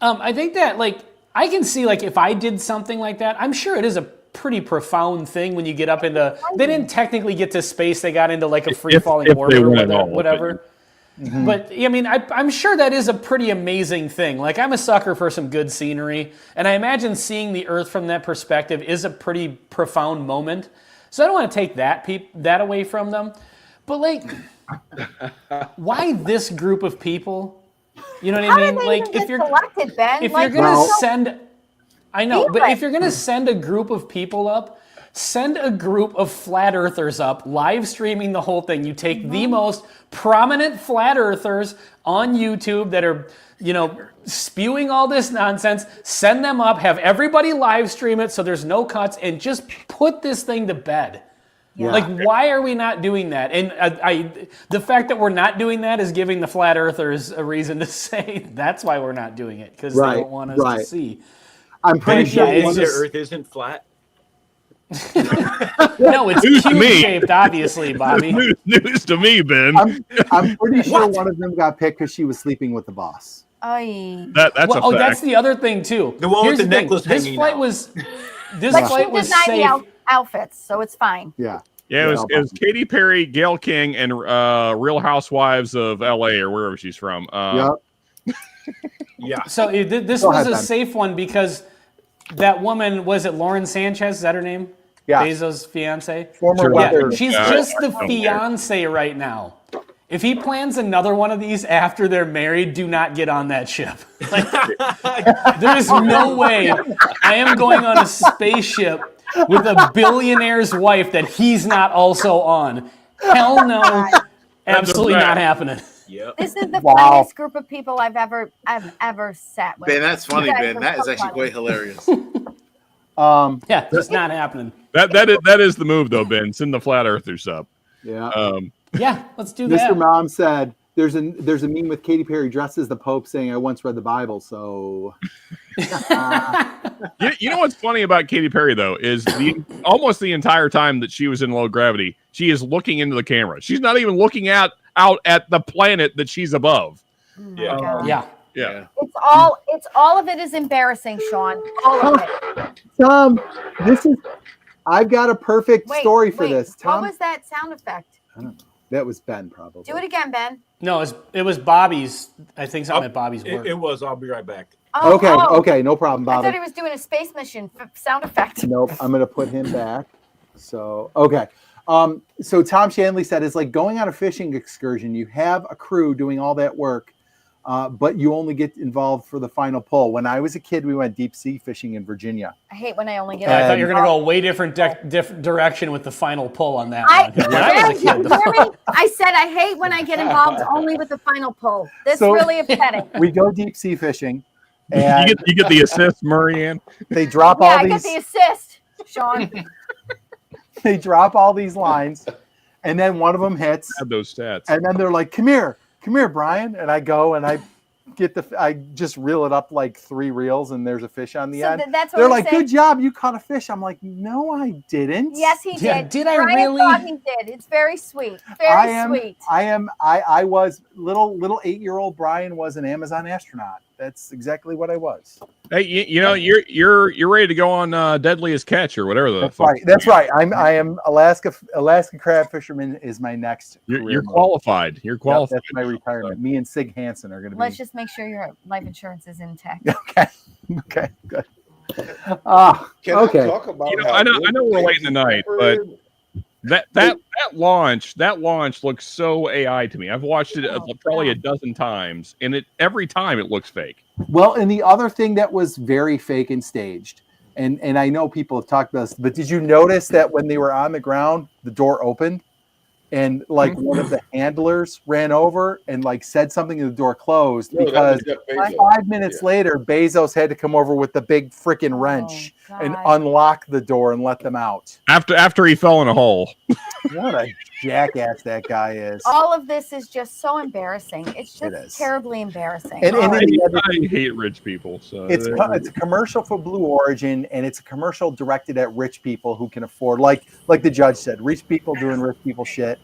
I think that like I can see like if I did something like that, I'm sure it is a pretty profound thing when you get up into. They didn't technically get to space; they got into like a free falling orbit or whatever. Mm-hmm. But I mean, I'm sure that is a pretty amazing thing. Like I'm a sucker for some good scenery, and I imagine seeing the Earth from that perspective is a pretty profound moment. So I don't want to take that away from them, but like, why this group of people? You know what I mean? Like if you're selected, Ben? If you're gonna send. I know, but if you're going to send a group of people up, send a group of flat earthers up, live streaming the whole thing. You take the most prominent flat earthers on YouTube that are, spewing all this nonsense, send them up, have everybody live stream it so there's no cuts, and just put this thing to bed. Yeah. Like, why are we not doing that? And the fact that we're not doing that is giving the flat earthers a reason to say that's why we're not doing it, because they don't want us to see. I'm pretty sure the Earth isn't flat. No, it's cube-shaped, obviously, Bobby. News to me, Ben. I'm pretty sure one of them got picked because she was sleeping with the boss. That's a fact. That's the other thing too. The one with the necklace hanging This flight out. was safe. The outfits, so it's fine. Yeah. Yeah, it was Katy Perry, Gayle King, and Real Housewives of L.A. or wherever she's from. Yeah. So this was a safe one because that woman, was it Lauren Sanchez? Is that her name? Yeah. Bezos' fiance? She's just the fiance right now. If he plans another one of these after they're married, do not get on that ship. Like, there is no way I am going on a spaceship with a billionaire's wife that he's not also on. Hell no. Absolutely not happening. Yep. This is the funniest group of people I've ever sat with. Ben, that's funny, You guys Ben. are That is so actually funny. quite hilarious. Yeah, just not happening. That is the move though, Ben. Send the flat earthers up. Yeah. Yeah, let's do Mr. that. Mom said there's a meme with Katy Perry dressed as the Pope saying, "I once read the Bible." So, You know what's funny about Katy Perry though is almost the entire time that she was in Low Gravity, she is looking into the camera. She's not even looking out at the planet that she's above. Yeah. Yeah. It's all of it is embarrassing, Sean. All of it. Tom, I've got a perfect story for this. Tom, what was that sound effect? I don't know. That was Ben, probably. Do it again, Ben. No, it was Bobby's. I think something at Bobby's work. It was. I'll be right back. Oh, Okay, no problem, I Bobby. thought he was doing a space mission sound effect. Nope, I'm going to put him back. So, okay. So Tom Shanley said it's like going on a fishing excursion. You have a crew doing all that work, but you only get involved for the final pull. When I was a kid, we went deep sea fishing in Virginia. I hate when I only get. I thought you were going to go a way different direction with the final pull on that one. When I was a kid, I said I hate when I get involved only with the final pull. This So- really upsetting. We go deep sea fishing, and You get the assist, Marianne. they drop Yeah, all I these. get the assist, Sean. They drop all these lines, and then one of them hits, Have those stats. and then they're like, come here, Brian. And I go and I just reel it up like 3 reels, and there's a fish on the So end. that's what They're I'm like, saying. good job, you caught a fish. I'm like, no, I didn't. Yes, he Yeah, did. did I Brian really? thought he did. It's very sweet. Very sweet. I was little 8-year-old Brian was an Amazon astronaut. That's exactly what I was. Hey, you know you're ready to go on Deadliest Catch or whatever the That's fuck. right. That's right. I am Alaska crab fisherman is my next. You're career mode. qualified. You're Yep, qualified. that's my retirement. Me and Sig Hansen are going to be. Let's just make sure your life insurance is intact. Okay. Good. Can Okay. I talk about I know we're late in the night, but that launch looks so AI to me. I've watched it probably a dozen times, and every time it looks fake. Well, and the other thing that was very fake and staged, and I know people have talked about this, but did you notice that when they were on the ground, the door opened, and like one of the handlers ran over and like said something, and the door closed because 5 minutes later, Bezos had to come over with the big freaking wrench and unlock the door and let them out. After he fell in a hole. What a jackass that guy is. All of this is just so embarrassing. It's It just is. terribly embarrassing. And I hate rich people. So it's a commercial for Blue Origin, and it's a commercial directed at rich people who can afford, like the judge said, rich people doing rich people shit.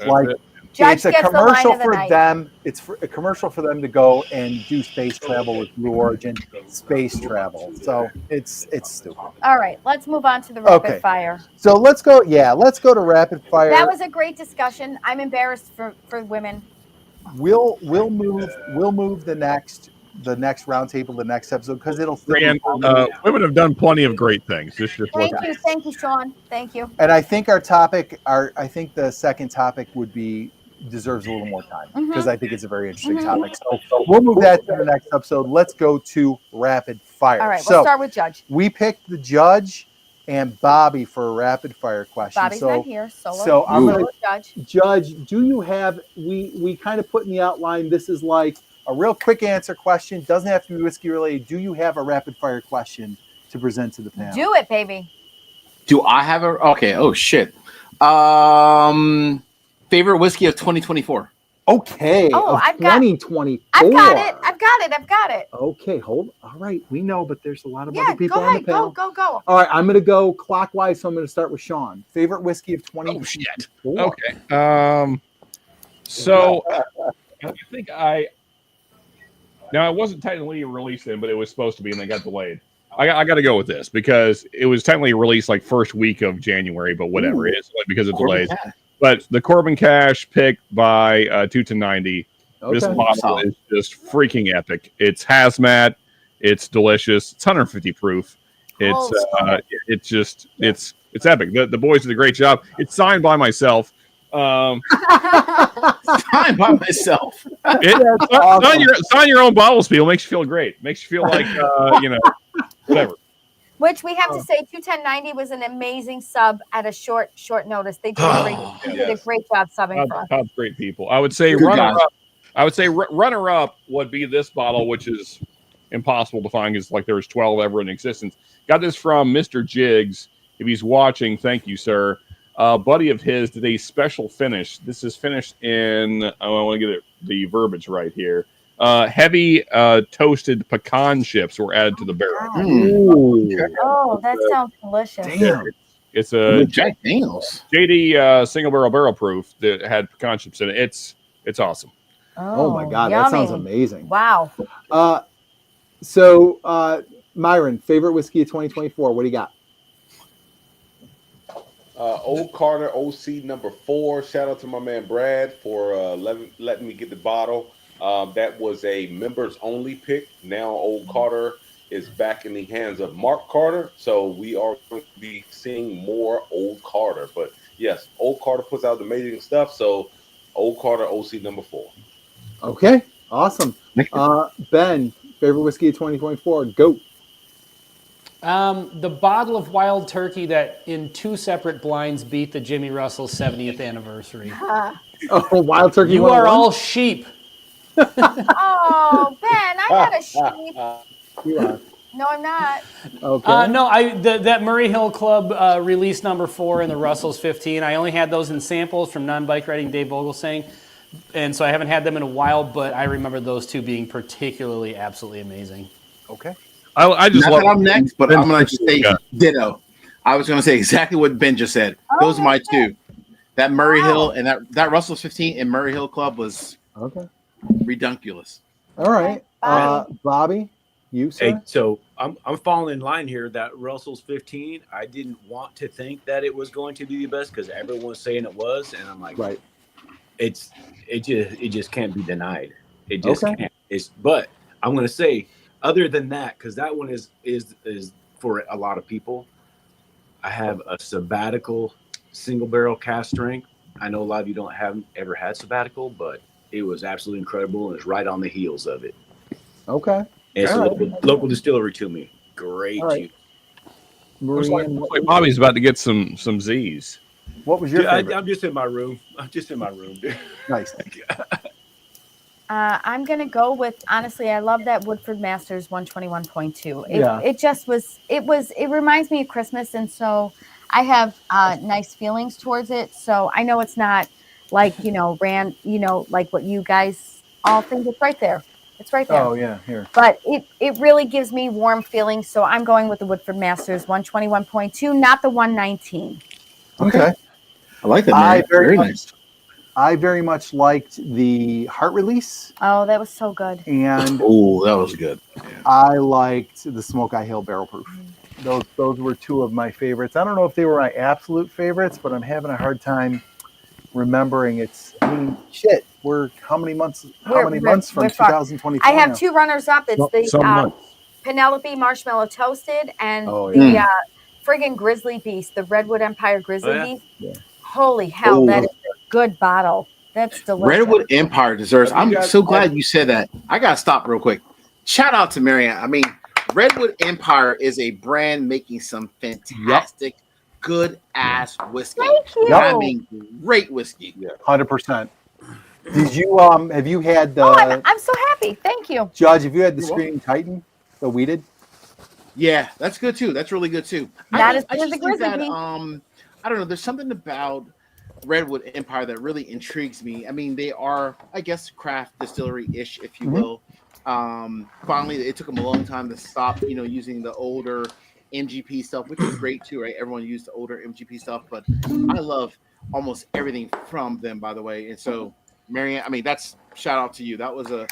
Like Judge it's a gets the line commercial of the for night. them. It's a commercial for them to go and do space travel with Blue Origin, space travel. So it's stupid. All right, let's move on to the rapid fire. So let's go. Yeah, let's go to rapid fire. That was a great discussion. I'm embarrassed for women. We'll move the next roundtable, the next episode, because it'll. Women have done plenty of great things. Thank you, Sean. Thank you. And I think I think the second topic deserves a little more time because I think it's a very interesting topic. So we'll move that to the next episode. Let's go to rapid fire. All right, we'll start with Judge. We picked the judge and Bobby for a rapid fire question. Bobby's not here. So I'm going to Judge. Do you have? We kind of put in the outline. This is like a real quick answer question. Doesn't have to be whiskey related. Do you have a rapid fire question to present to the panel? Do it, baby. Do I have a? Okay. Oh shit. Favorite whiskey of 2024. Okay. Oh, I've got 2024. I've got it. Okay, hold. All right, we know, but there's a lot of other people go on ahead. the panel. Go. All right, I'm going to go clockwise, so I'm going to start with Sean. Favorite whiskey of 2024. Oh shit. Okay. So I think it wasn't technically released then, but it was supposed to be, and they got delayed. I got to go with this because it was technically released like first week of January, but whatever. It's like because of delays. But the Corbin Cash picked by 2-90. This bottle is just freaking epic. It's hazmat. It's delicious. It's 150 proof. It's epic. The boys did a great job. It's signed by myself. Signed by myself. Sign your own bottles, people. Makes you feel great. Makes you feel like whatever. Which we have to say, 21090 was an amazing sub at a short notice. They did a great job subbing for us. Todd's great people. I would say Good runner guys. up. I would say runner up would be this bottle, which is impossible to find because like there's 12 ever in existence. Got this from Mr. Jiggs. If he's watching, thank you, sir. Buddy of his did a special finish. This is finished in, I want to get the verbiage right here. Heavy toasted pecan chips were added to the barrel. Oh, that sounds delicious. Damn. It's a Jack Daniels. JD single barrel proof that had pecan chips in it. It's awesome. Oh my God, yummy. that sounds amazing. Wow. So Myron, favorite whiskey of 2024. What do you got? Old Carter OC number 4. Shout out to my man Brad for letting me get the bottle. That was a members only pick. Now Old Carter is back in the hands of Mark Carter, so we are going to be seeing more Old Carter. But yes, Old Carter puts out amazing stuff. So Old Carter OC number 4. Okay, awesome. Ben, favorite whiskey of 2024. Go. The bottle of Wild Turkey that in 2 separate blinds beat the Jimmy Russell 70th anniversary. Oh, Wild Turkey. You are all sheep. Oh, Ben, I'm not a sheep. You are. No, I'm not. Okay. No, that Murray Hill Club release number 4 and the Russell's 15. I only had those in samples from non-bike riding Dave Vogelsang, and so I haven't had them in a while. But I remember those 2 being particularly absolutely amazing. Okay. I just Not love that I'm next, but I'm going to just say Yeah. ditto. I was going to say exactly what Ben just said. Those are my 2. That Murray Hill and that Russell's 15 and Murray Hill Club was redunculous. All right. Bobby, you, sir? Hey, so I'm falling in line here. That Russell's 15, I didn't want to think that it was going to be the best because everyone's saying it was, and I'm like, Right. it just can't be denied. It just can't. But I'm going to say, other than that, because that one is for a lot of people, I have a sabbatical single barrel cast strength. I know a lot of you haven't ever had sabbatical, but it was absolutely incredible, and it's right on the heels of it. Okay. And it's a local distillery to me. Great. All right. Looks Maureen, like Bobby's about to get some Z's. what was your favorite? I'm just in my room. Dude. Nice. I'm going to go with, honestly, I love that Woodford Masters 121.2. Yeah. It reminds me of Christmas. And so I have nice feelings towards it. So I know it's not like, like what you guys all think. It's right there. It's right there. Oh, yeah, here. But it really gives me warm feelings. So I'm going with the Woodford Masters 121.2, not the 119. Okay. I like that, man. Very nice. I very much liked the Heart Release, Oh, that was so good. and Oh, that was good. I liked the Smoke Eye Hill Barrel Proof. Those were 2 of my favorites. I don't know if they were my absolute favorites, but I'm having a hard time remembering. Shit. We're how many months from we're far. 2024? I have now? 2 runners up. It's Some the months. Penelope Marshmallow Toasted and Oh, the friggin' Grizzly Beast, the Redwood Empire Grizzly Beast. Yeah. Holy hell, that is a good bottle. That's delicious. Redwood Empire deserves. I'm so glad you said that. I got to stop real quick. Shout out to Marianne. I mean, Redwood Empire is a brand making some fantastic, good ass whiskey. Thank you. I mean, great whiskey. 100%. Did you have you had the I'm so happy. Thank you. Judge? Have you had the Screaming Titan, the weeded? Yeah, that's good too. That's really good too. Not as I good as just the think Grizzly that, Beast. I don't know. There's something about Redwood Empire that really intrigues me. I mean, they are, I guess, craft distillery-ish, if you will. Finally, it took them a long time to stop, using the older MGP stuff, which is great too, right? Everyone used the older MGP stuff, but I love almost everything from them, by the way. And so, Marianne, I mean, that's shout out to you. That was a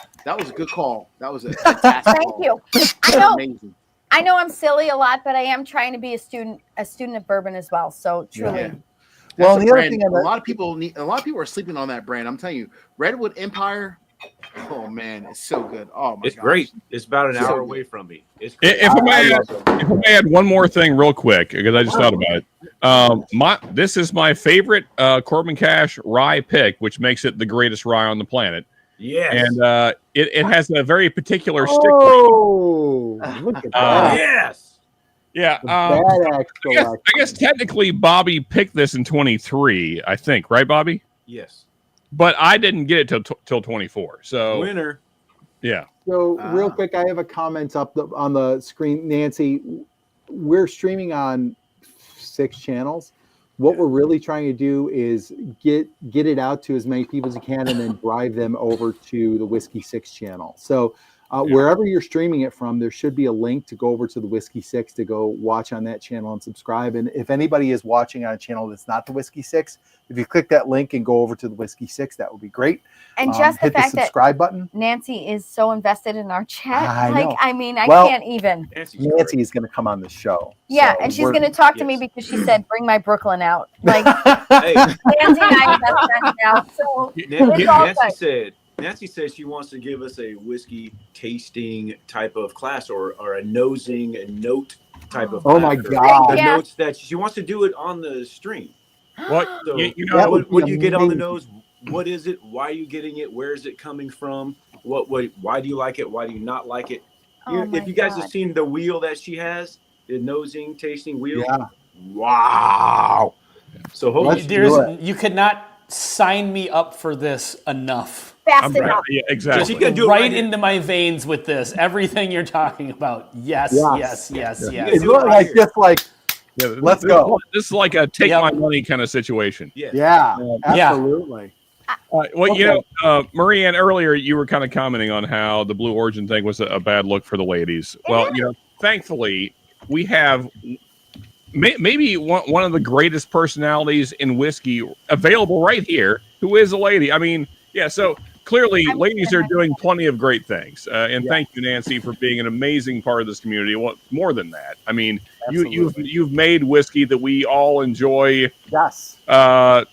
good call. That was a fantastic Thank call. you. Amazing. I know I'm silly a lot, but I am trying to be a student of bourbon as well. So truly. Yeah. Well, That's the a other brand thing a lot of people are sleeping on that brand. I'm telling you, Redwood Empire. Oh man, it's so good. Oh my It's gosh. great. It's about an So hour good. away from me. It's great. If I may add one more thing real quick, because I just thought about it. This is my favorite Corbin Cash rye pick, which makes it the greatest rye on the planet. Yes. And it has a very particular stick. Oh, look at that. Yes. Yeah. Bad I guess technically Bobby picked this in 23, I think, right, Bobby? Yes. But I didn't get it till 24. So Winner. Yeah. So real quick, I have a comment up on the screen. Nancy, we're streaming on 6 channels. What we're really trying to do is get it out to as many people as you can and then drive them over to the Whskey 6 channel. So wherever you're streaming it from, there should be a link to go over to the Whskey 6 to go watch on that channel and subscribe. And if anybody is watching on a channel that's not the Whskey 6, if you click that link and go over to the Whskey 6, that would be great. And just the hit fact the subscribe button. Nancy is so invested in our chat. I mean, I Well, can't even. Nancy is going to come on the show. Yeah, so and she's going to talk to me because she said, "Bring my Brooklyn out." Like Hey, Nancy and I best friends now. So it's all good. Nancy said she wants to give us a whiskey tasting type of class or a nosing and note type of class. Oh my God. The notes that she wants to do it on the stream. What? So, You know, what you get on the nose? What is it? Why are you getting it? Where is it coming from? Why do you like it? Why do you not like it? If you guys have seen the wheel that she has, the nosing tasting wheel. Yeah. Wow. So hopefully you could not sign me up for this enough. Fast enough. Yeah, exactly. She can do it right into my veins with this. Everything you're talking about. Yes. It's like just like let's go. This is like a take my money kind of situation. Yeah, absolutely. Well, you know, Marianne, earlier you were kind of commenting on how the Blue Origin thing was a bad look for the ladies. Well, you know, thankfully we have maybe one of the greatest personalities in whiskey available right here, who is a lady. I mean, yeah, so clearly ladies are doing plenty of great things. And thank you, Nancy, for being an amazing part of this community. Well, more than that, I mean, you've made whiskey that we all enjoy. Yes.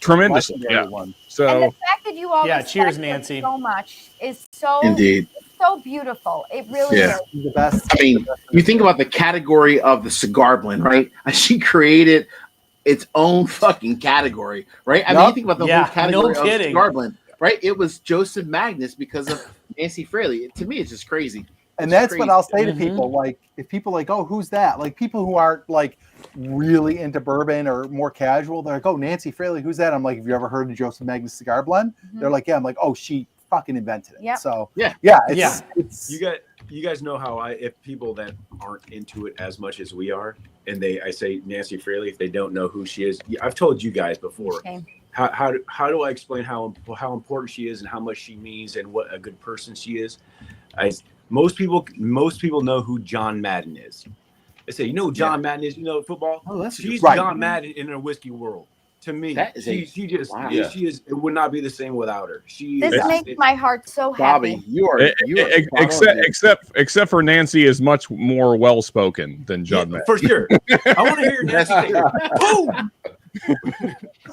Tremendously. Yeah. So and the fact that you all cheers, Nancy. so much is so Indeed. So beautiful. It really is. The best. I mean, you think about the category of the cigar blend, right? She created its own fucking category, right? I mean, you think about the whole category of cigar blend, right? It was Joseph Magnus because of Nancy Fraley. To me, it's just crazy. And that's what I'll say to people. Like, if people are like, oh, who's that? Like, people who aren't like really into bourbon or more casual, they're like, oh, Nancy Fraley, who's that? I'm like, have you ever heard of Joseph Magnus cigar blend? They're like, yeah. I'm like, oh, she fucking invented it. So it's you guys know how if people that aren't into it as much as we are, and I say Nancy Fraley, if they don't know who she is, I've told you guys before. Okay. How do I explain how important she is and how much she means and what a good person she is? Most people know who John Madden is. They say, you know who John Madden is? You know football? Oh, she's John Madden in a whiskey world. To me, she is. It would not be the same without her. This makes my heart so happy. Bobby, you are except for Nancy is much more well spoken than John Madden. For sure. I want to hear Nancy say, boom.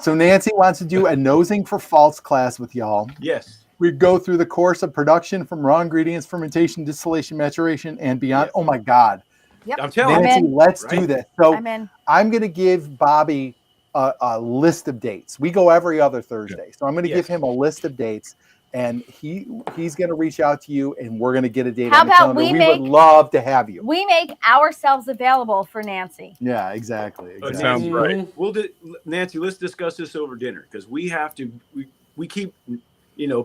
So Nancy wants to do a nosing for false class with y'all. Yes. We go through the course of production from raw ingredients, fermentation, distillation, maturation, and beyond. Yes. Oh my God. Yep. I'm telling Nancy, let's do this. So I'm going to give Bobby a list of dates. We go every other Thursday. So I'm going to give him a list of dates, and he's going to reach out to you, and we're going to get a date on the calendar. We would love to have you. We make ourselves available for Nancy. Yeah, exactly. That sounds right. Nancy, let's discuss this over dinner, because we have to. We keep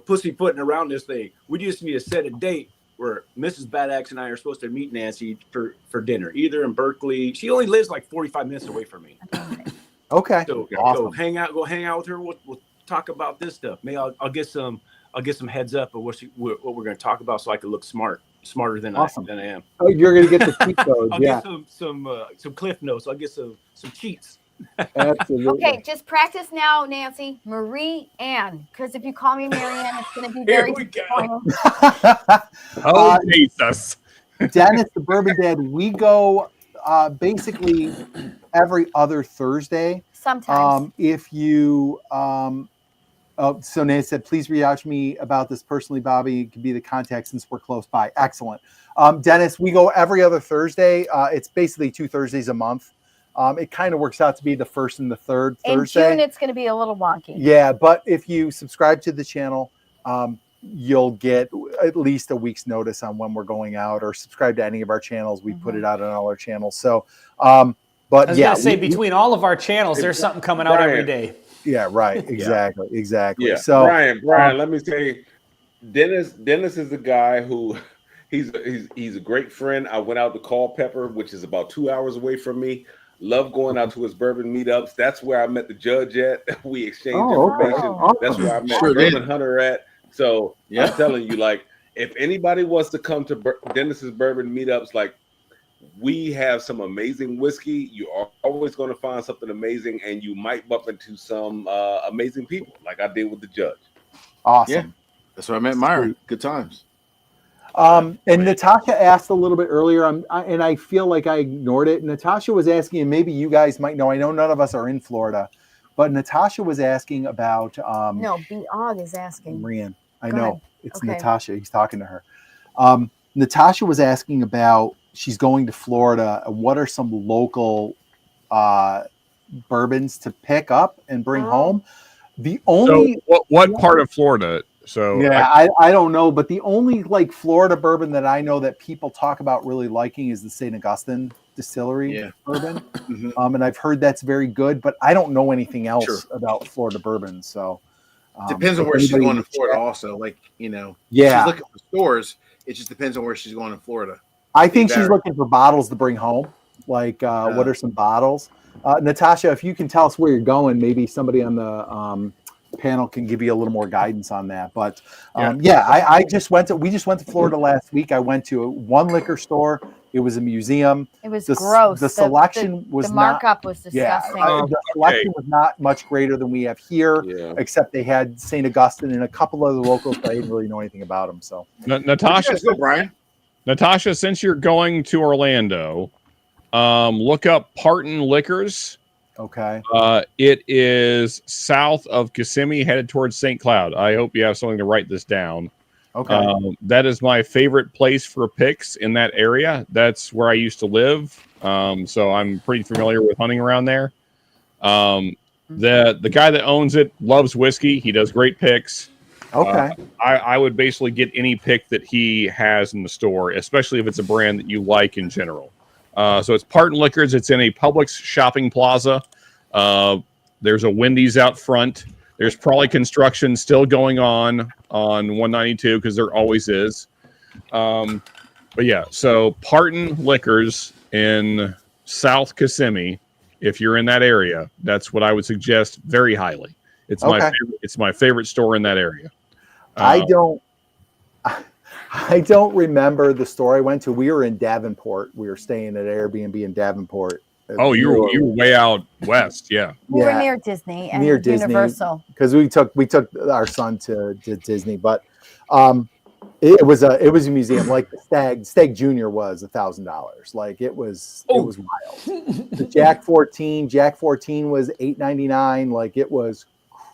pussyfooting around this thing. We just need to set a date where Mrs. Badax and I are supposed to meet Nancy for dinner, either in Berkeley. She only lives like 45 minutes away from me. Okay. So awesome. Go hang out with her. We'll talk about this stuff. Maybe I'll get some heads up of what we're going to talk about, so I can look smarter than I am. Oh, you're going to get the cheat codes. I'll get some cliff notes. I'll get some cheats. Absolutely. Okay, just practice now, Nancy. Marie Ann, because if you call me Marianne, it's going to be very disappointing. Oh, Jesus. Dennis, the Bourbon Dad, we go basically every other Thursday. Sometimes. If you, so Nancy said, please reach out to me about this personally, Bobby. It could be the contact since we're close by. Excellent. Dennis, we go every other Thursday. It's basically 2 Thursdays a month. It kind of works out to be the first and the third Thursday. In June, it's going to be a little wonky. Yeah, but if you subscribe to the channel, you'll get at least a week's notice on when we're going out, or subscribe to any of our channels. We put it out on all our channels. So, but I was gonna say between all of our channels, there's something coming out every day. Yeah, right. Exactly. Exactly. Yeah. So Brian, let me say, Dennis is a guy who he's a great friend. I went out to Culpeper, which is about 2 hours away from me. Love going out to his bourbon meetups. That's where I met the judge at. We exchanged information. Awesome. That's where I met Bourbon Hunter at. So I'm telling you, like, if anybody wants to come to Dennis's bourbon meetups, like, we have some amazing whiskey. You are always going to find something amazing, and you might bump into some amazing people, like I did with the judge. Awesome. Yeah. That's where I met Myron. Good times. And Natasha asked a little bit earlier, and I feel like I ignored it. Natasha was asking, and maybe you guys might know, I know none of us are in Florida, but Natasha was asking about. No, B-Og is asking. Marianne, I Go know. ahead. It's Okay. Natasha. He's talking to her. Natasha was asking about, she's going to Florida, and what are some local bourbons to pick up and bring home? The only. So what part of Florida? So yeah, I don't know, but the only like Florida bourbon that I know that people talk about really liking is the St. Augustine Distillery bourbon. And I've heard that's very good, but I don't know anything else about Florida bourbon. So depends on where she's going to Florida also. Like, you know, she's looking for stores. It just depends on where she's going in Florida. I think she's looking for bottles to bring home. Like, what are some bottles? Natasha, if you can tell us where you're going, maybe somebody on the panel can give you a little more guidance on that. But we just went to Florida last week. I went to one liquor store. It was a museum. It was gross. The selection was the markup was disgusting. The selection was not much greater than we have here, except they had St. Augustine and a couple of the locals, but I didn't really know anything about them. So Natasha, Brian. Natasha, since you're going to Orlando, look up Parton Liquors. Okay. It is south of Kissimmee, headed towards St. Cloud. I hope you have something to write this down. Okay. That is my favorite place for picks in that area. That's where I used to live. So I'm pretty familiar with hunting around there. The guy that owns it loves whiskey. He does great picks. Okay. I would basically get any pick that he has in the store, especially if it's a brand that you like in general. So it's Parton Liquors. It's in a Publix shopping plaza. There's a Wendy's out front. There's probably construction still going on 192 because there always is. But yeah, so Parton Liquors in South Kissimmee. If you're in that area, that's what I would suggest very highly. It's my favorite store in that area. I don't remember the store I went to. We were in Davenport. We were staying at Airbnb in Davenport. Oh, you were way out west, yeah. We were near Disney and near Disney, Universal because we took our son to Disney, but it was a museum. Like the Stag Junior was $1,000. Like it was wild. The Jack 14 was $8.99. Like it was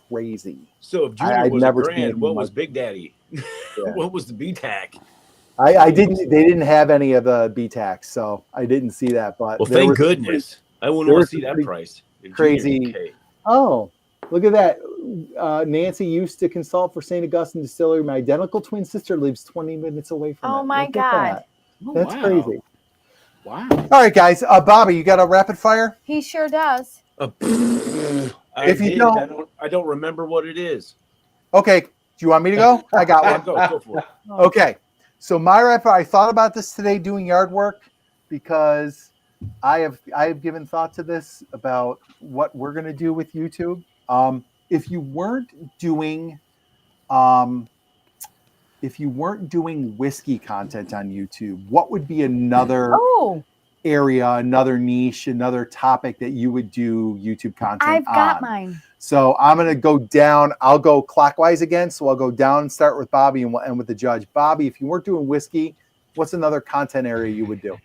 crazy. So if Junior was never a brand, what was Big Daddy? What was the BTAC? They didn't have any of the BTACs, so I didn't see that. But thank goodness. I wouldn't want to see that price. Crazy. Oh, look at that. Nancy used to consult for St. Augustine Distillery. My identical twin sister lives 20 minutes away from it. Oh my God. That's crazy. Wow. All right, guys. Bobby, you got a rapid fire? He sure does. If you don't, I don't remember what it is. Okay. Do you want me to go? I got one. Go for it. Okay. So my rapid fire, I thought about this today doing yard work because I have given thought to this about what we're going to do with YouTube. If you weren't doing whiskey content on YouTube, what would be another area, another niche, another topic that you would do YouTube content I've got mine. So I'm going to go down. I'll go clockwise again. So I'll go down and start with Bobby and we'll end with the judge. Bobby, if you weren't doing whiskey, what's another content area you would do?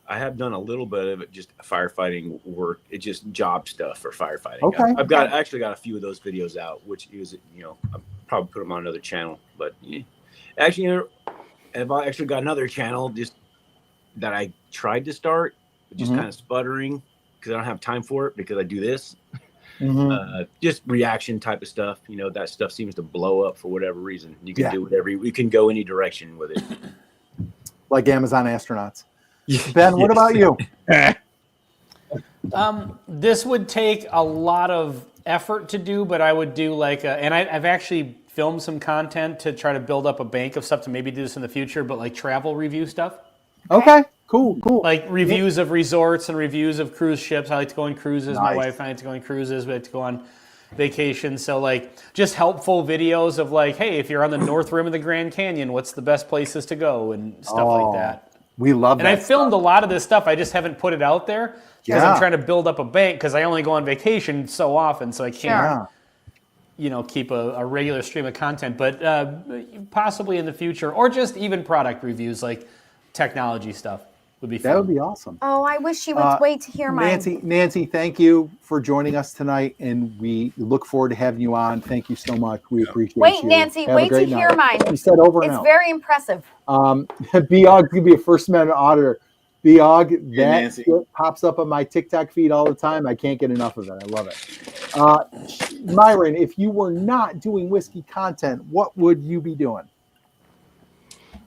I have done a little bit of it, just firefighting work. It's just job stuff for firefighting. Okay. I've actually got a few of those videos out, which is, I'll probably put them on another channel. But actually, I've actually got another channel just that I tried to start, but just kind of sputtering because I don't have time for it because I do this. just reaction type of stuff. You know, that stuff seems to blow up for whatever reason. You can do whatever you can go any direction with it. Like Amazon astronauts. Ben, what about you? This would take a lot of effort to do, but I would do like and I've actually filmed some content to try to build up a bank of stuff to maybe do this in the future, but like travel review stuff. Okay, cool. Like reviews of resorts and reviews of cruise ships. I like to go on cruises. My wife and I like to go on cruises. We like to go on vacation. So like just helpful videos of like, hey, if you're on the north rim of the Grand Canyon, what's the best places to go and stuff like that. We love that. And I filmed a lot of this stuff. I just haven't put it out there because I'm trying to build up a bank because I only go on vacation so often, so I can't, keep a regular stream of content. But possibly in the future, or just even product reviews like technology stuff would be fun. That would be awesome. Oh, I wish she would wait to hear mine. Nancy, thank you for joining us tonight, and we look forward to having you on. Thank you so much. We appreciate you. Wait, Nancy, wait to hear mine. You said over and It's out. very impressive. Biog could be a First Amendment auditor. Biog, that shit pops up on my TikTok feed all the time. I can't get enough of it. I love it. Myron, if you were not doing whiskey content, what would you be doing?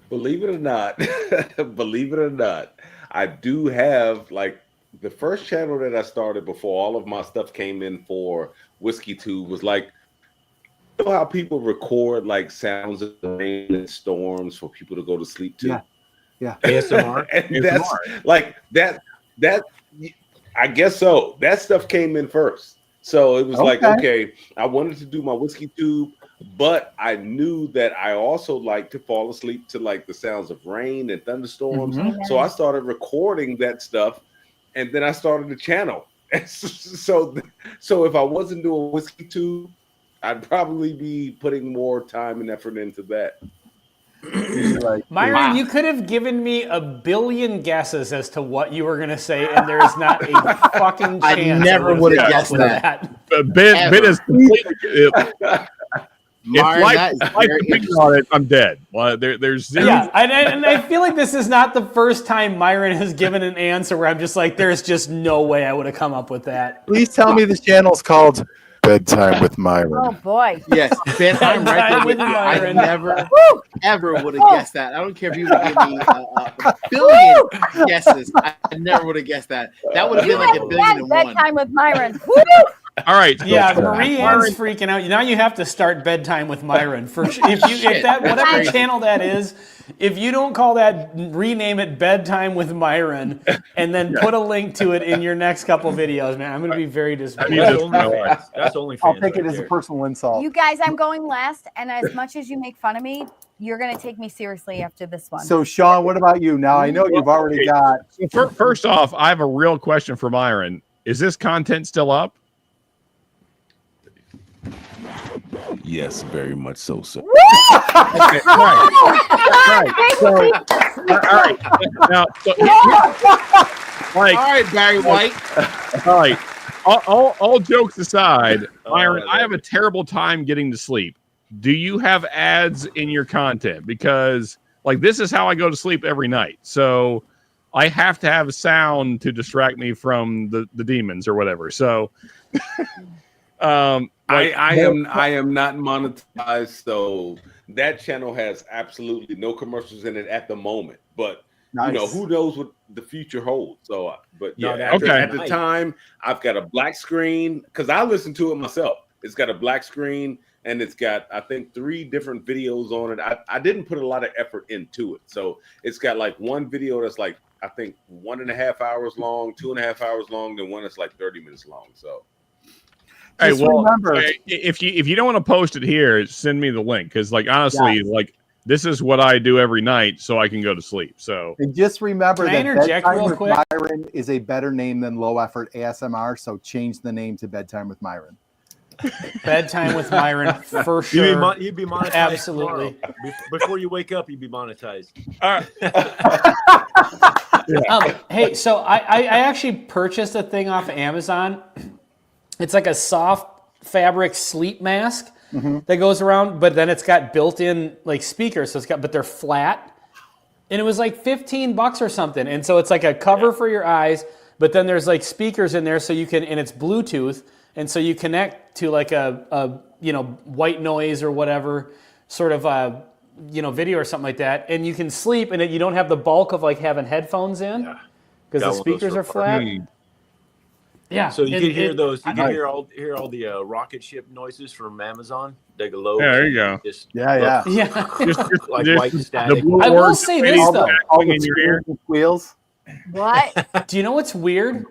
Believe it or not, I do have like the first channel that I started before all of my stuff came in for Whskey Tube was like, you know how people record like sounds of rain and storms for people to go to sleep to? Yeah. ASMR. And that's like that I guess so. That stuff came in first. So it was like, okay, I wanted to do my Whskey Tube, but I knew that I also like to fall asleep to like the sounds of rain and thunderstorms. So I started recording that stuff, and then I started a channel. So if I wasn't doing Whskey Tube, I'd probably be putting more time and effort into that. Myron, you could have given me a billion guesses as to what you were going to say, and there is not a fucking chance. I never would have guessed that. Ben is completely. Myron, on it, I'm dead. Well, there's zero. Yeah, and I feel like this is not the first time Myron has given an answer where I'm just like, there's just no way I would have come up with that. Please tell me the channel's called Bedtime with Myron. Oh boy. Yes, Ben, I'm right there with you. I never, ever would have guessed that. I don't care if you would give me a billion guesses. I never would have guessed that. That would have been like a billion and one. Bedtime with Myron. All right. Yeah, Marie Ann's freaking out. Now you have to start Bedtime with Myron. If that whatever channel that is, if you don't call that, rename it Bedtime with Myron, and then put a link to it in your next couple videos, man, I'm going to be very disappointed. That's only. I'll take it as a personal insult. You guys, I'm going last, and as much as you make fun of me, you're going to take me seriously after this one. So, Sean, what about you? Now, I know you've already got. First off, I have a real question for Myron. Is this content still up? Yes, very much so, sir. Okay, right. So, all right. Now, all right, Barry White. All right. All jokes aside, Myron, I have a terrible time getting to sleep. Do you have ads in your content? Because like this is how I go to sleep every night. So I have to have a sound to distract me from the demons or whatever. So I am not monetized, so that channel has absolutely no commercials in it at the moment. But you know, who knows what the future holds? So, but yeah, at the time, I've got a black screen because I listen to it myself. It's got a black screen and it's got, I think, 3 different videos on it. I didn't put a lot of effort into it, so it's got like one video that's like I think 1.5 hours long, 2.5 hours long, then one that's like 30 minutes long. So. Hey, well, remember, if you don't want to post it here, send me the link because, like, honestly, like this is what I do every night, so I can go to sleep. So, and just remember that Bedtime with quick? Myron is a better name than Low Effort ASMR. So change the name to Bedtime with Myron. Bedtime with Myron for sure. You'd be monetized. Absolutely. Before you wake up, you'd be monetized. Hey, so I actually purchased a thing off of Amazon. It's like a soft fabric sleep mask that goes around, but then it's got built-in like speakers. So but they're flat, and it was like $15 or something. And so it's like a cover for your eyes, but then there's like speakers in there, so you can, and it's Bluetooth, And so you connect to like a white noise or whatever sort of video or something like that, and you can sleep, and you don't have the bulk of like having headphones in because the speakers are flat. Yeah. So you can hear those. You can hear all the rocket ship noises from Amazon. They go low. Yeah, there you go. Just Yeah. like white static. I will say this though. All the in your ear. Wheels. What? Do you know what's weird?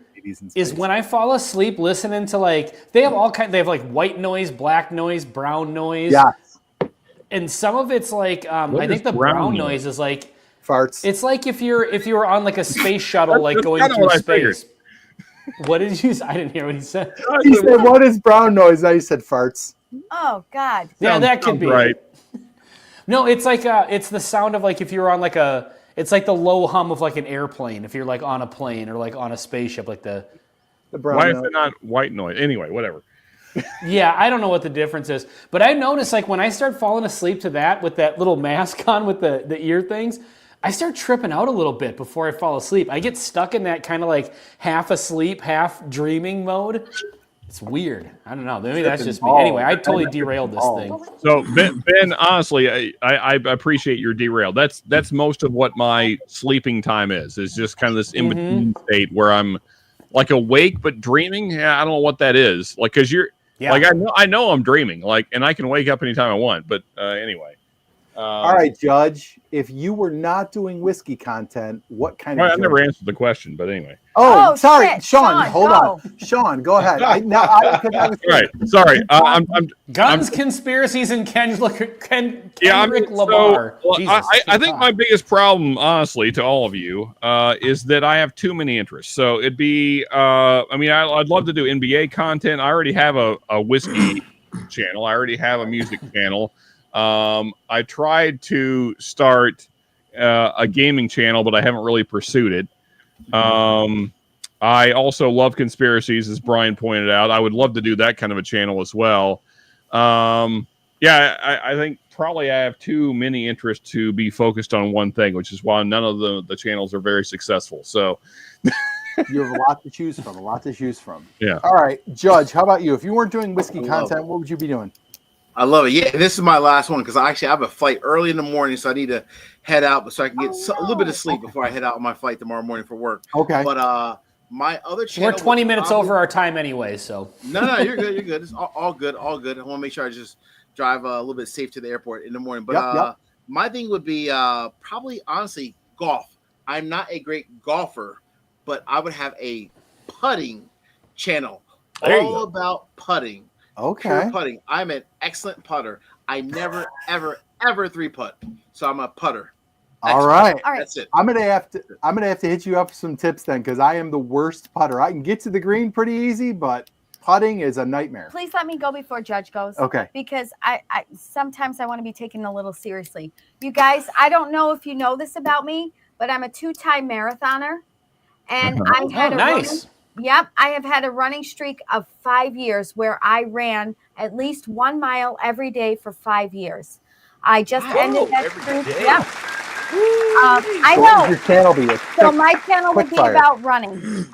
Is when I fall asleep listening to like they have like white noise, black noise, brown noise. Yeah. And some of it's like I think the brown noise is like farts. It's like if you were on like a space shuttle like going through space. What did you say? I didn't hear what he said. He said, "What is brown noise?" Now you said farts. Oh God. Yeah, that could be right. No, it's like it's the sound of like if you were on like it's like the low hum of like an airplane if you're like on a plane or like on a spaceship like the brown Why noise. is it not white noise? Anyway, whatever. Yeah, I don't know what the difference is, but I noticed like when I start falling asleep to that with that little mask on with the ear things, I start tripping out a little bit before I fall asleep. I get stuck in that kind of like half asleep, half dreaming mode. It's weird. I don't know. Maybe that's just me. Anyway, I totally derailed this thing. So Ben, honestly, I appreciate your derail. That's most of what my sleeping time is just kind of this in between state where I'm like awake but dreaming. Yeah, I don't know what that is. Like because you're like I know I'm dreaming. Like and I can wake up anytime I want. But anyway. All right, Judge. If you were not doing whiskey content, what kind of? I never answered the question, but anyway. Oh, sorry, shit. Sean. Hold on, Sean. Go ahead. Right. Sorry. I'm Guns, conspiracies, and Kendrick Lamar. I think my biggest problem, honestly, to all of you, is that I have too many interests. So it'd be, I'd love to do NBA content. I already have a whiskey channel. I already have a music channel. I tried to start a gaming channel, but I haven't really pursued it. I also love conspiracies, as Brian pointed out. I would love to do that kind of a channel as well. I think probably I have too many interests to be focused on one thing, which is why none of the channels are very successful. So you have a lot to choose from. Yeah. All right, Judge, how about you? If you weren't doing whiskey content, what would you be doing? I love it. Yeah, this is my last one because I have a flight early in the morning, so I need to head out so I can get a little bit of sleep before I head out on my flight tomorrow morning for work. Okay. But my other channel. We're 20 minutes over our time anyway, so. No, you're good. You're good. It's all good. All good. I want to make sure I just drive a little bit safe to the airport in the morning. But my thing would be probably, honestly, golf. I'm not a great golfer, but I would have a putting channel all about putting. Okay. Pure putting. I'm an excellent putter. I never, ever 3-putt. So I'm a putter. All right. That's it. I'm gonna have to hit you up for some tips then, because I am the worst putter. I can get to the green pretty easy, but putting is a nightmare. Please let me go before Judge goes. Okay. Because I sometimes I want to be taken a little seriously. You guys, I don't know if you know this about me, but I'm a 2-time marathoner, and I've had I have had a running streak of 5 years where I ran at least 1 mile every day for 5 years. I just ended that streak. Yep. I know. Your channel be so my channel would be about running,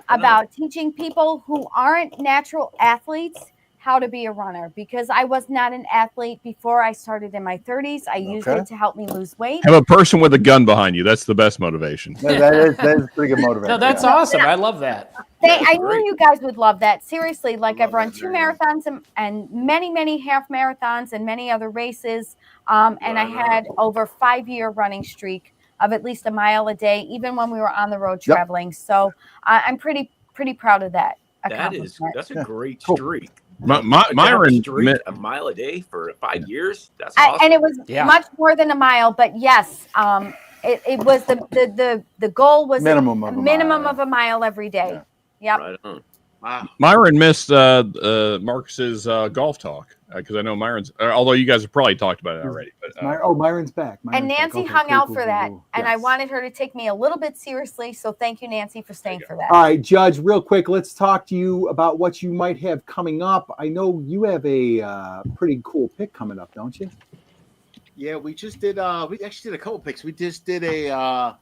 about teaching people who aren't natural athletes how to be a runner, because I was not an athlete before I started in my 30s. I used it to help me lose weight. Have a person with a gun behind you. That's the best motivation. No, that is pretty good motivation. No, that's awesome. I love that. I knew you guys would love that. Seriously, like I've run 2 marathons and many, many half marathons and many other races. And I had over 5-year running streak of at least 1 mile a day, even when we were on the road traveling. So I'm pretty proud of that. That's a great streak. Myron streak 1 mile a day for 5 years. That's awesome. And it was much more than 1 mile, but yes, it was the goal was minimum of a mile every day. Yeah. Yep. Right on. Wow. Myron missed Marcus's golf talk because I know Myron's. Although you guys have probably talked about it already. But Myron's back. And Nancy hung out for that, and I wanted her to take me a little bit seriously. So thank you, Nancy, for staying for that. All right, Judge. Real quick, let's talk to you about what you might have coming up. I know you have a pretty cool pick coming up, don't you? Yeah, we just did. We actually did a couple picks. We just did a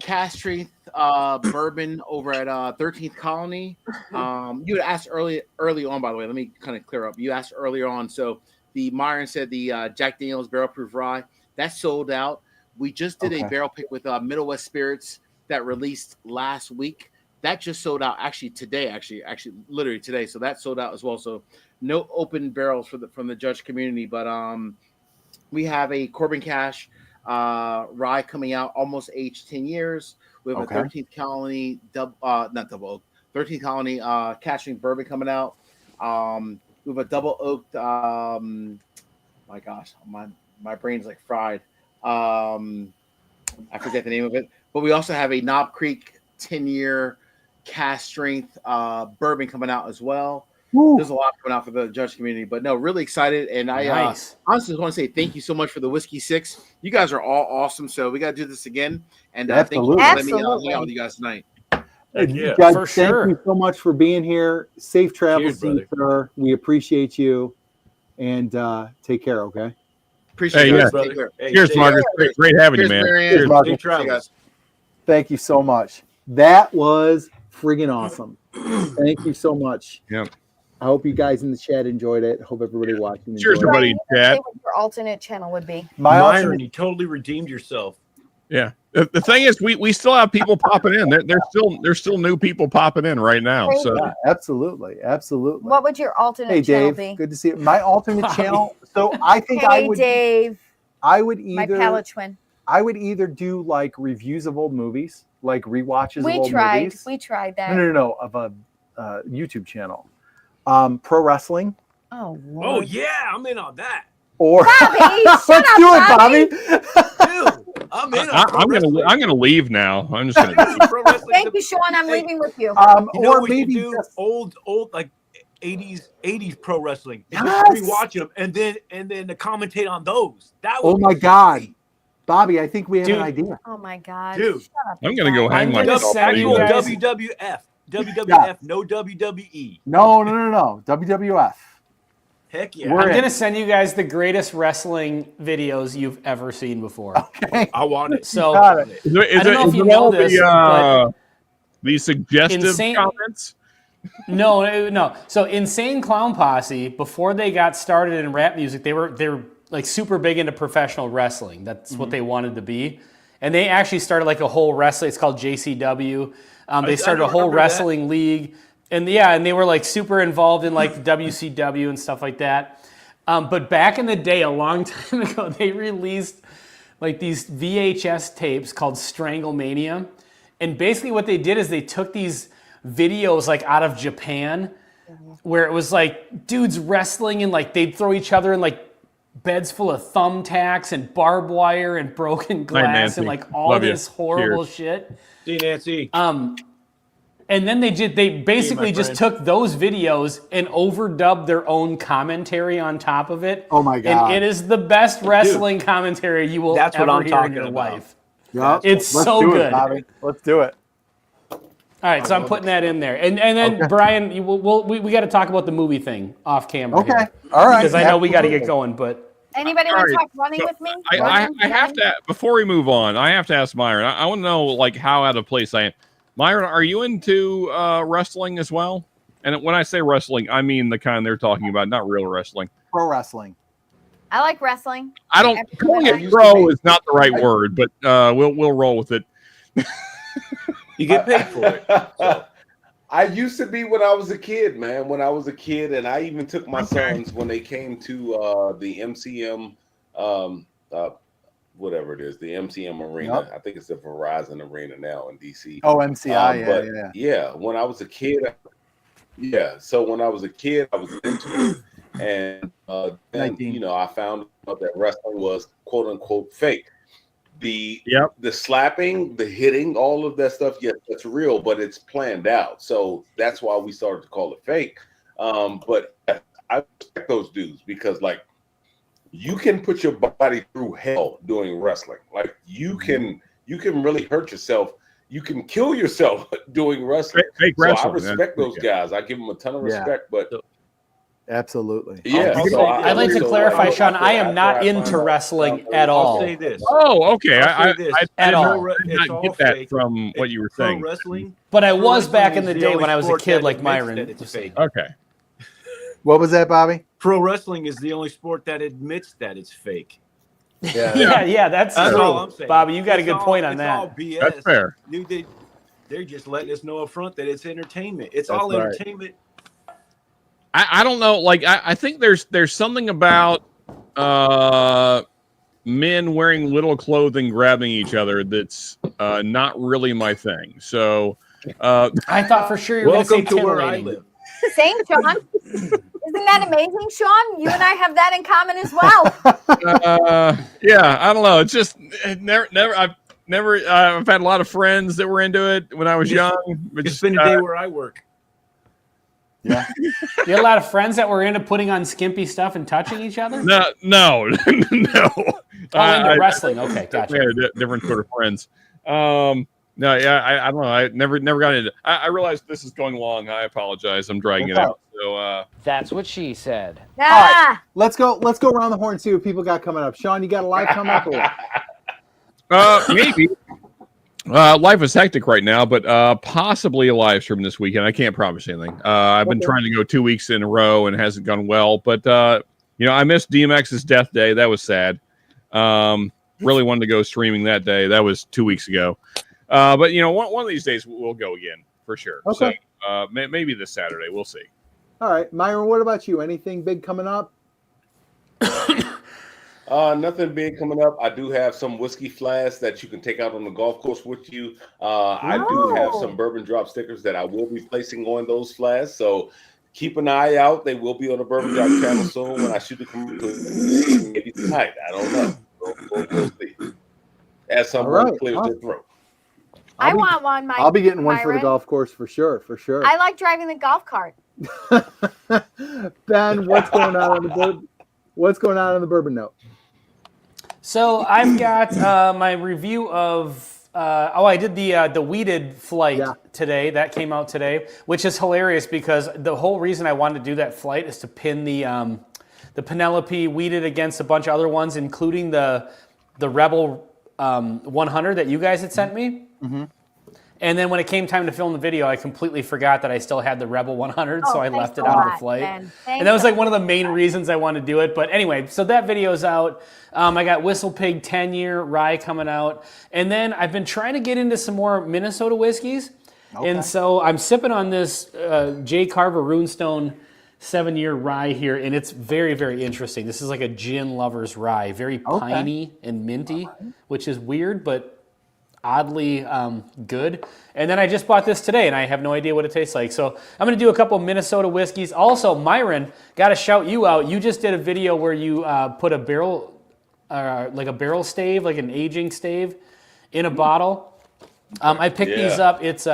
cast strength bourbon over at 13th Colony. You had asked early on, by the way. Let me kind of clear up. You asked earlier on. So the Myron said the Jack Daniel's Barrel Proof Rye that sold out. We just did a barrel pick with Middle West Spirits that released last week. That just sold out actually today. Actually, literally today. So that sold out as well. So no open barrels from the Judge community, but we have a Corbin Cash rye coming out, almost aged 10 years. We have a 13th Colony, not double oak, 13th Colony cash strength bourbon coming out. We have a double oaked, my gosh, my brain's like fried. I forget the name of it. But we also have a Knob Creek 10-year cast strength bourbon coming out as well. Woo. There's a lot coming out for the Judge community, but no, really excited. And I honestly want to say thank you so much for the Whiskey 6. You guys are all awesome. So we got to do this again. And thank you for letting me hang out with you guys tonight. Yeah, Judge, thank you so much for being here. Safe travels, sir. We appreciate you. And take care, okay? Appreciate it, guys. Cheers, Marcus. Great having you, man. Cheers, Marcus. Thank you so much. That was friggin' awesome. Thank you so much. Yeah. I hope you guys in the chat enjoyed it. Hope everybody watching. Cheers, everybody in chat. What your alternate channel would be? Myron, you totally redeemed yourself. Yeah. The thing is, we still have people popping in. There's still new people popping in right now. So yeah, absolutely. What would your alternate channel be? Good to see you. My alternate channel. So I think I would. Dave. I would either. My palate twin. I would either do like reviews of old movies, like rewatches of old movies. We tried that. No, of a YouTube channel. Pro wrestling. Oh, Lord. Oh yeah, I'm in on that. Or Bobby, let's do it, Bobby. Dude, I'm in on I'm gonna leave now. I'm just gonna. Thank you, Sean. I'm leaving with you. Or maybe just old like 80s pro wrestling. And yes. just rewatch them and then to commentate on those. That would oh my God. Bobby, I think we have an idea. Oh my God. Dude. Shut up, I'm gonna go hang myself. Actual WWF. WWF, no WWE. No. WWF. Heck yeah. I'm going to send you guys the greatest wrestling videos you've ever seen before. Okay. I want it. So, I don't know if you know this, but the suggestive comments? No. So Insane Clown Posse, before they got started in rap music, they were like super big into professional wrestling. That's what they wanted to be. And they actually started like a whole wrestling, it's called JCW. They started a whole wrestling league. And they were like super involved in like the WCW and stuff like that. But back in the day, a long time ago, they released like these VHS tapes called Stranglemania. And basically what they did is they took these videos like out of Japan where it was like dudes wrestling and like they'd throw each other in like beds full of thumbtacks and barbed wire and broken glass and like all Love this you. horrible Cheers. shit. See, Nancy. And then they basically just took those videos and overdubbed their own commentary on top of it. Oh my God. And it is the best wrestling commentary you will ever hear in your life. Yep. It's Let's so do good. It, Bobby. Let's do it. All right, so I'm putting that in there. And then, Brian, we got to talk about the movie thing off camera. Okay. Here. All right. Because I know we got to get going, but. Anybody want to talk running with me? I have to, before we move on, I have to ask Myron. I want to know like how out of place I am. Myron, are you into wrestling as well? And when I say wrestling, I mean the kind they're talking about, not real wrestling. Pro wrestling. I like wrestling. I don't. Calling it pro is not the right word, but we'll roll with it. You get paid for it. So. I used to be when I was a kid, man. When I was a kid, and I even took my sons when they came to the MCM, whatever it is, the MCM Arena. Yep. I think it's the Verizon Arena now in DC. Oh, MCI, yeah. When I was a kid, So when I was a kid, I was into it, and then I found out that wrestling was quote unquote fake. The slapping, the hitting, all of that stuff, yes, that's real, but it's planned out. So that's why we started to call it fake. But I respect those dudes because, like, you can put your body through hell doing wrestling. Like, you can really hurt yourself. You can kill yourself doing wrestling. Fake so wrestling. I respect those guys. I give them a ton of respect. But Absolutely. Yeah. I'd like to clarify, Sean. I am not into wrestling at all. I'll say this. Oh, okay. I'll say this. I At all. did It's not all get that fake. from what you were Pro saying. wrestling. But I Pro was wrestling back in is the the day only when I was a sport kid that like admits Myron. that it's fake. Okay. What was that, Bobby? Pro wrestling is the only sport that admits that it's fake. Yeah, that's That's true. all I'm saying. Bobby, you got a It's good all- point on it's that. all BS. That's fair. Dude, they're just letting us know up front that it's entertainment. It's That's all right. entertainment. I don't know. Like I think there's something about men wearing little clothing grabbing each other that's not really my thing. So I thought for sure you were going to say Welcome to where I titillating. live. Same, Sean. Isn't that amazing, Sean? You and I have that in common as well. yeah, I don't know. It's just I've had a lot of friends that were into it when I was young. But Just spend a day where I work. Yeah. You had a lot of friends that were into putting on skimpy stuff and touching each other? no. Oh, into wrestling. Okay, gotcha. Yeah, different sort of friends. No, yeah, I don't know. I never got into. I realize this is going long. I apologize. I'm dragging it out. So That's what she said. Ah, Let's go around the horn and see what people got coming up. Sean, you got a live coming up or what? maybe. Life is hectic right now, but possibly a live stream this weekend. I can't promise anything. I've been trying to go 2 weeks in a row and it hasn't gone well. But I missed DMX's death day. That was sad. Really wanted to go streaming that day. That was 2 weeks ago. But one of these days we'll go again for sure. Okay. So maybe this Saturday. We'll see. All right, Myron, what about you? Anything big coming up? Nothing big coming up. I do have some whiskey flasks that you can take out on the golf course with you. I do have some bourbon drop stickers that I will be placing on those flasks. So keep an eye out. They will be on the Bourbon Drop channel soon when I shoot the commercial. Maybe tonight. I don't know. We'll see. As someone clears their throat. I want one, Mike. I'll be getting one for the Myron. golf course for sure. I like driving the golf cart. Ben, what's going on the bourbon note? So I've got my review of I did the weeded flight today. That came out today, which is hilarious because the whole reason I wanted to do that flight is to pin the Penelope weeded against a bunch of other ones, including the Rebel 100 that you guys had sent me. Mm-hmm. And then when it came time to film the video, I completely forgot that I still had the Rebel 100, so I left it out of the flight. And that was like one of the main reasons I wanted to do it. But anyway, so that video's out. I got Whistle Pig 10-year rye coming out. And then I've been trying to get into some more Minnesota whiskeys. Okay. And so I'm sipping on this J. Carver Runestone 7-year rye here, and it's very, very interesting. This is like a gin lover's rye, very piney and minty, which is weird, but oddly good. And then I just bought this today, and I have no idea what it tastes like. So I'm going to do a couple Minnesota whiskeys. Also, Myron, got to shout you out. You just did a video where you put a barrel, like a barrel stave, like an aging stave, in a bottle. I picked these up. It's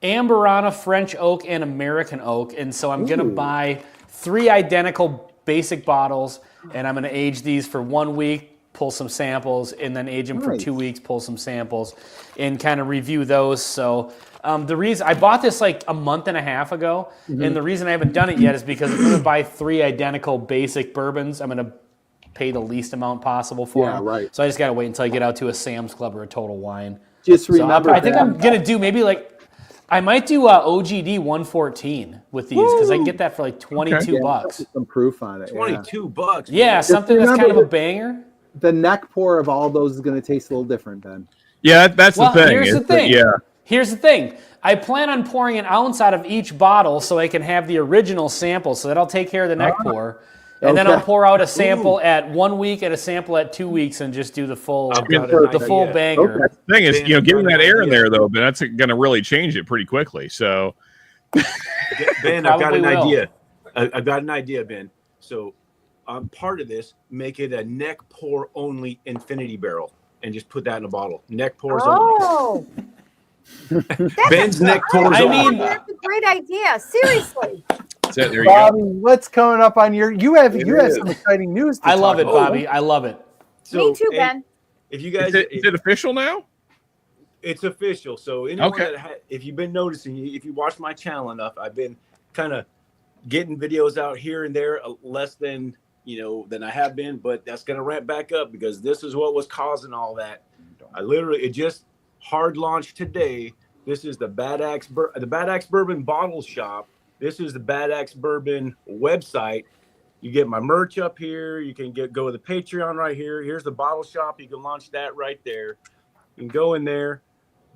Amberana, French oak, and American oak. And so I'm going to buy 3 identical basic bottles, and I'm going to age these for 1 week, pull some samples, and then age them for 2 weeks, pull some samples, and kind of review those. So the reason I bought this like a month and a half ago, and the reason I haven't done it yet is because I'm going to buy 3 identical basic bourbons. I'm going to pay the least amount possible for them. Right. So I just got to wait until I get out to a Sam's Club or a Total Wine. Just remember, I think I'm going to do maybe like, I might do OGD 114 with these because I can get that for like $22. Some proof on it. $22. Yeah, something that's kind of a banger. The neck pour of all those is going to taste a little different, Ben. Yeah, that's the thing. Here's the thing. Here's the thing. I plan on pouring an ounce out of each bottle so I can have the original sample. So that'll take care of the neck pour. And then I'll pour out a sample at 1 week and a sample at 2 weeks and just do the full banger. The thing is, getting that air in there though, but that's going to really change it pretty quickly. So, Ben, I've got an idea. I've got an idea, Ben. So, part of this, make it a neck pour only infinity barrel, and just put that in a bottle. Neck pours only. Ben's neck pours only. That's a great idea. Seriously. There you Bobby, go. what's coming up on your? You have some exciting news. I love it, Bobby. I love it. Me too, Ben. If you guys, is it official now? It's official. So anyone that if you've been noticing, if you watch my channel enough, I've been kind of getting videos out here and there, less than than I have been, but that's going to ramp back up because this is what was causing all that. It just hard launched today. This is the Bad Axe Bourbon bottle shop. This is the Bad Axe Bourbon website. You get my merch up here. You can go to the Patreon right here. Here's the bottle shop. You can launch that right there. You can go in there,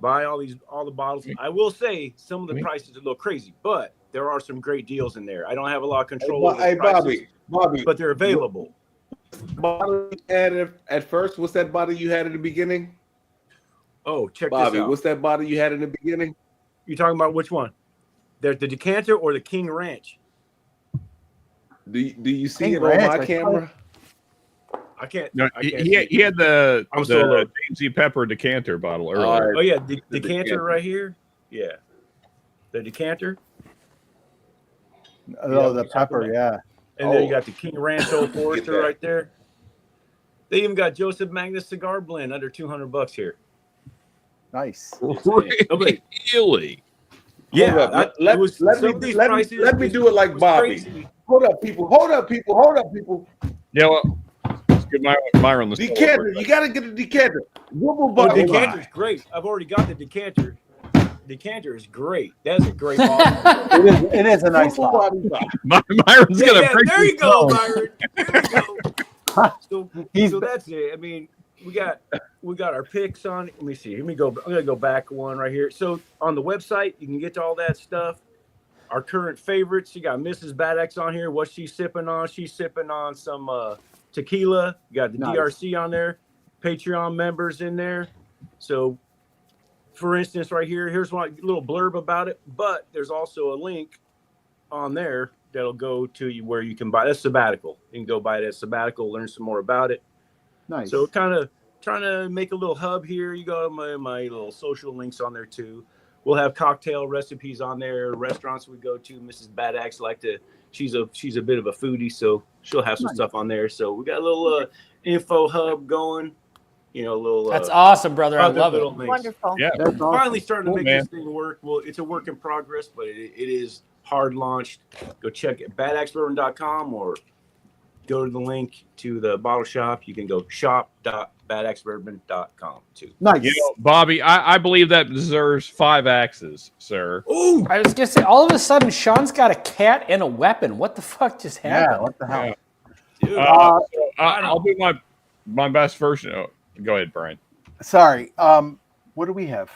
buy all the bottles. I will say some of the prices are a little crazy, but there are some great deals in there. I don't have a lot of control over the prices, Bobby, but they're available. Bottle you had at first? What's that bottle you had in the beginning? Oh, check Bobby, this out. what's that bottle you had in the beginning? You talking about which one? The decanter or the King Ranch? Do you see King it Ranch, on my camera? I can't. No, I can't he had the solo. James E. Pepper decanter bottle earlier. Oh yeah, the decanter right here. Yeah, the decanter. Oh, the pepper, yeah. And then you got the King Ranch Old Forester right there. They even got Joseph Magnus cigar blend under $200 here. Nice. Really? Yeah, let me do it like Bobby. Crazy. Hold up, people. Yeah, well, let's get Myron the Decanter. You got to get a decanter. The decanter's great. I've already got the decanter. Decanter is great. That's a great bottle. It is a nice bottle. Myron's gonna break there you his go, nose. Myron. There you go. So that's it. I mean, we got our picks on. Let me see. I'm gonna go back one right here. So on the website, you can get to all that stuff. Our current favorites. You got Mrs. Bad Axe on here. What's she sipping on? She's sipping on some tequila. You got the DRC on there. Patreon members in there. So, for instance, right here, here's one little blurb about it. But there's also a link on there that'll go to you where you can buy. That's Sabbatical. You can go buy it at Sabbatical, learn some more about it. Nice. So kind of trying to make a little hub here. You got my little social links on there too. We'll have cocktail recipes on there. Restaurants we go to. Mrs. Bad Axe she's a bit of a foodie, so she'll have some stuff on there. So we got a little info hub going. A little. That's awesome, brother. I love it. Wonderful. Yeah, That's awesome. Finally starting to make man. this thing work. Well, it's a work in progress, but it is hard launched. Go check it, badaxebourbon.com, or go to the link to the bottle shop. You can go shop.badaxebourbon.com too. Nice. Bobby, I believe that deserves 5 axes, sir. Oh, I was gonna say, all of a sudden, Sean's got a cat and a weapon. What the fuck just happened? Yeah, what the hell? dude. I'll do my best first. Oh, go ahead, Brian. Sorry. What do we have?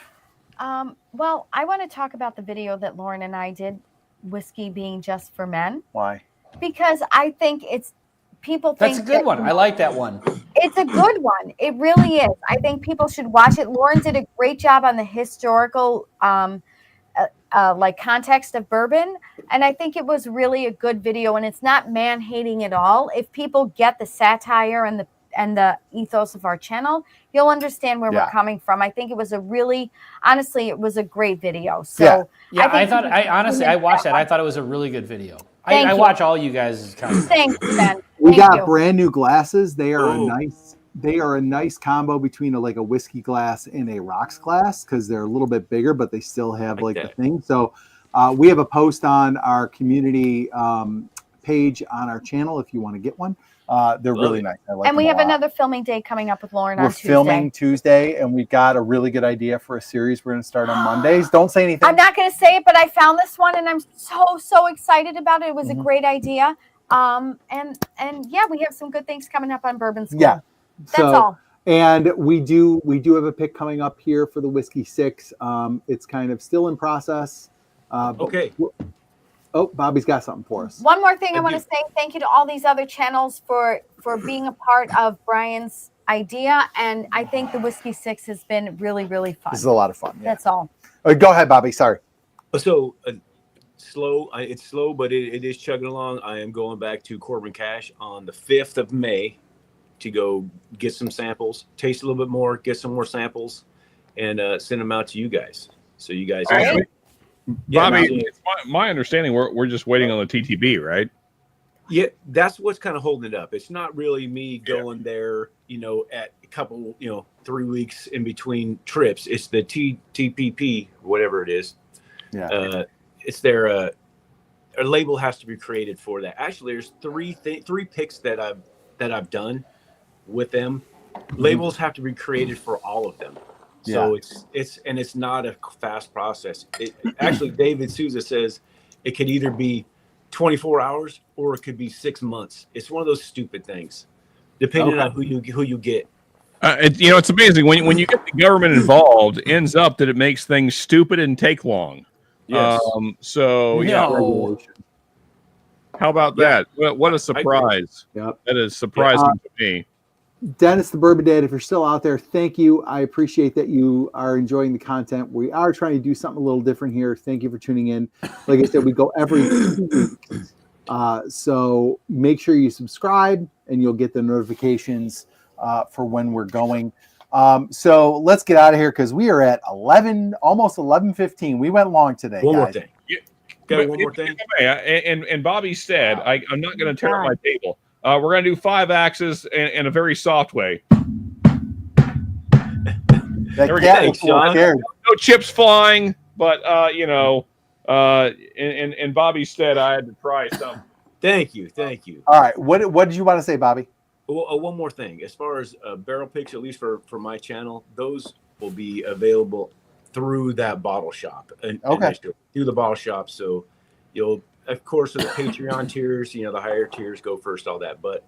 Well, I want to talk about the video that Lauren and I did, Whiskey being just for men, Why? because I think people think That's a good one. I like that one. It's a good one. It really is. I think people should watch it. Lauren did a great job on the historical context of bourbon, and I think it was really a good video, and it's not man hating at all. If people get the satire and the ethos of our channel, you'll understand where we're coming from. I think it was honestly, it was a great video. So I watched that. I thought it was a really good video. I watch all you guys' content. Thanks, Ben. We Thank got you. brand new glasses. They are a nice combo between a whiskey glass and a rocks glass, because they're a little bit bigger, but they still have the thing. So we have a post on our community page on our channel if you want to get one. They're really nice. I like And we them have a lot. another filming day coming up with Lauren We're on Tuesday. filming Tuesday, and we've got a really good idea for a series we're going to start on Mondays. Don't say anything. I'm not going to say it, but I found this one, and I'm so excited about it. It was a great idea. And yeah, we have some good things coming up on Bourbon School. Yeah. That's all. And we do have a pick coming up here for the Whskey 6. It's kind of still in process. Okay. Oh, Bobby's got something for us. One more thing I want to say, thank you to all these other channels for being a part of Brian's idea. And I think the Whskey 6 has been really, really fun. This is a lot of fun. Yeah. That's all. Go ahead, Bobby. Sorry. So slow. It's slow, but it is chugging along. I am going back to Corbin Cash on the 5th of May to go get some samples, taste a little bit more, get some more samples, and send them out to you guys. So you guys. Bobby, it's my understanding we're just waiting on the TTB, right? Yeah, that's what's kind of holding it up. It's not really me going there, at a couple, 3 weeks in between trips. It's the TPP, whatever it is. Yeah. It's their a label has to be created for that. Actually, there's three picks that I've done with them. Labels have to be created for all of them. So it's not a fast process. Actually, David Souza says it could either be 24 hours or it could be 6 months. It's one of those stupid things, depending on who you get. It's amazing when you get the government involved. It ends up that it makes things stupid and take long. Yes. How about that? What a surprise! Yep. That is surprising to me. Dennis the Bourbon Dad, if you're still out there, thank you. I appreciate that you are enjoying the content. We are trying to do something a little different here. Thank you for tuning in. Like I said, we go every 2 weeks. So make sure you subscribe and you'll get the notifications for when we're going. So let's get out of here because we are at 11, almost 11:15. We went long today. One guys. more thing. Got one more thing. And Bobby said, I'm not going to tear up my table. We're going to do 5 axes in a very soft way. That cat was scared. No chips flying, but and Bobby said I had to try something. Thank you. All right, what did you want to say, Bobby? Well, one more thing. As far as barrel picks, at least for my channel, those will be available through that bottle shop. Through the bottle shop. So you'll, of course, the Patreon tiers, the higher tiers go first, all that. But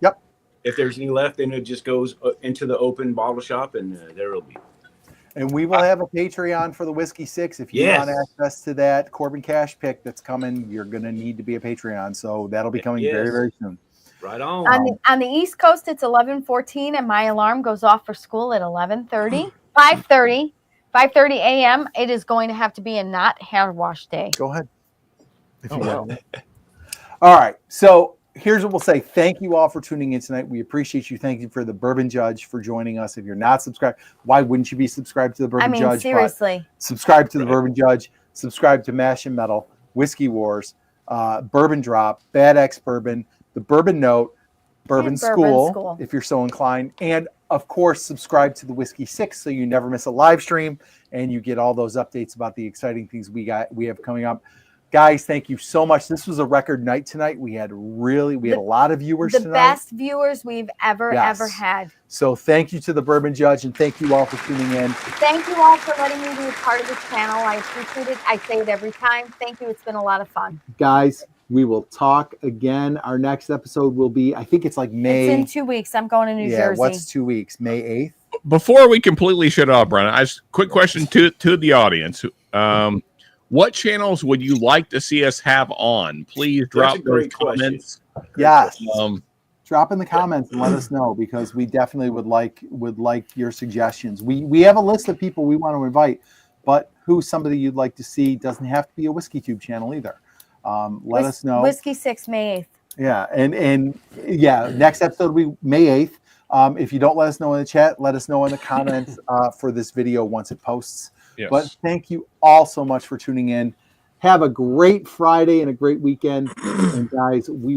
if there's any left, then it just goes into the open bottle shop, and there will be. And we will have a Patreon for the Whskey 6. If you want access to that Corbin Cash pick that's coming, you're going to need to be a Patreon. So that'll be coming very, very soon. Right on. On the East Coast, it's 11:14, and my alarm goes off for school at 5:30 a.m. It is going to have to be a not hair wash day. Go ahead. All right. So here's what we'll say. Thank you all for tuning in tonight. We appreciate you. Thank you for the Bourbon Judge for joining us. If you're not subscribed, why wouldn't you be subscribed to the Bourbon Judge? Seriously. Subscribe to the Bourbon Judge. Subscribe to Mash and Metal, Whiskey Wars, Bourbon Drop, Bad X Bourbon, the Bourbon Note, Bourbon School, if you're so inclined. And, of course, subscribe to the Whskey 6 so you never miss a live stream and you get all those updates about the exciting things we have coming up. Guys, thank you so much. This was a record night tonight. We had a lot of viewers tonight. The best viewers we've ever had. So thank you to the Bourbon Judge, and thank you all for tuning in. Thank you all for letting me be a part of this channel. I appreciate it. I say it every time. Thank you. It's been a lot of fun. Guys, we will talk again. Our next episode will be, I think it's like May. It's in 2 weeks. I'm going to New Jersey. What's 2 weeks? May 8th? Before we completely shut off, Brian, quick question to the audience. What channels would you like to see us have on? Please drop those comments. Yes. Drop in the comments and let us know, because we definitely would like your suggestions. We have a list of people we want to invite, but who's somebody you'd like to see? Doesn't have to be a Whiskey Tube channel either. Let us know. Whskey 6, May 8th. Yeah, and next episode will be May 8th. If you don't let us know in the chat, let us know in the comments for this video once it posts. Yes. But thank you all so much for tuning in. Have a great Friday and a great weekend. And guys, we will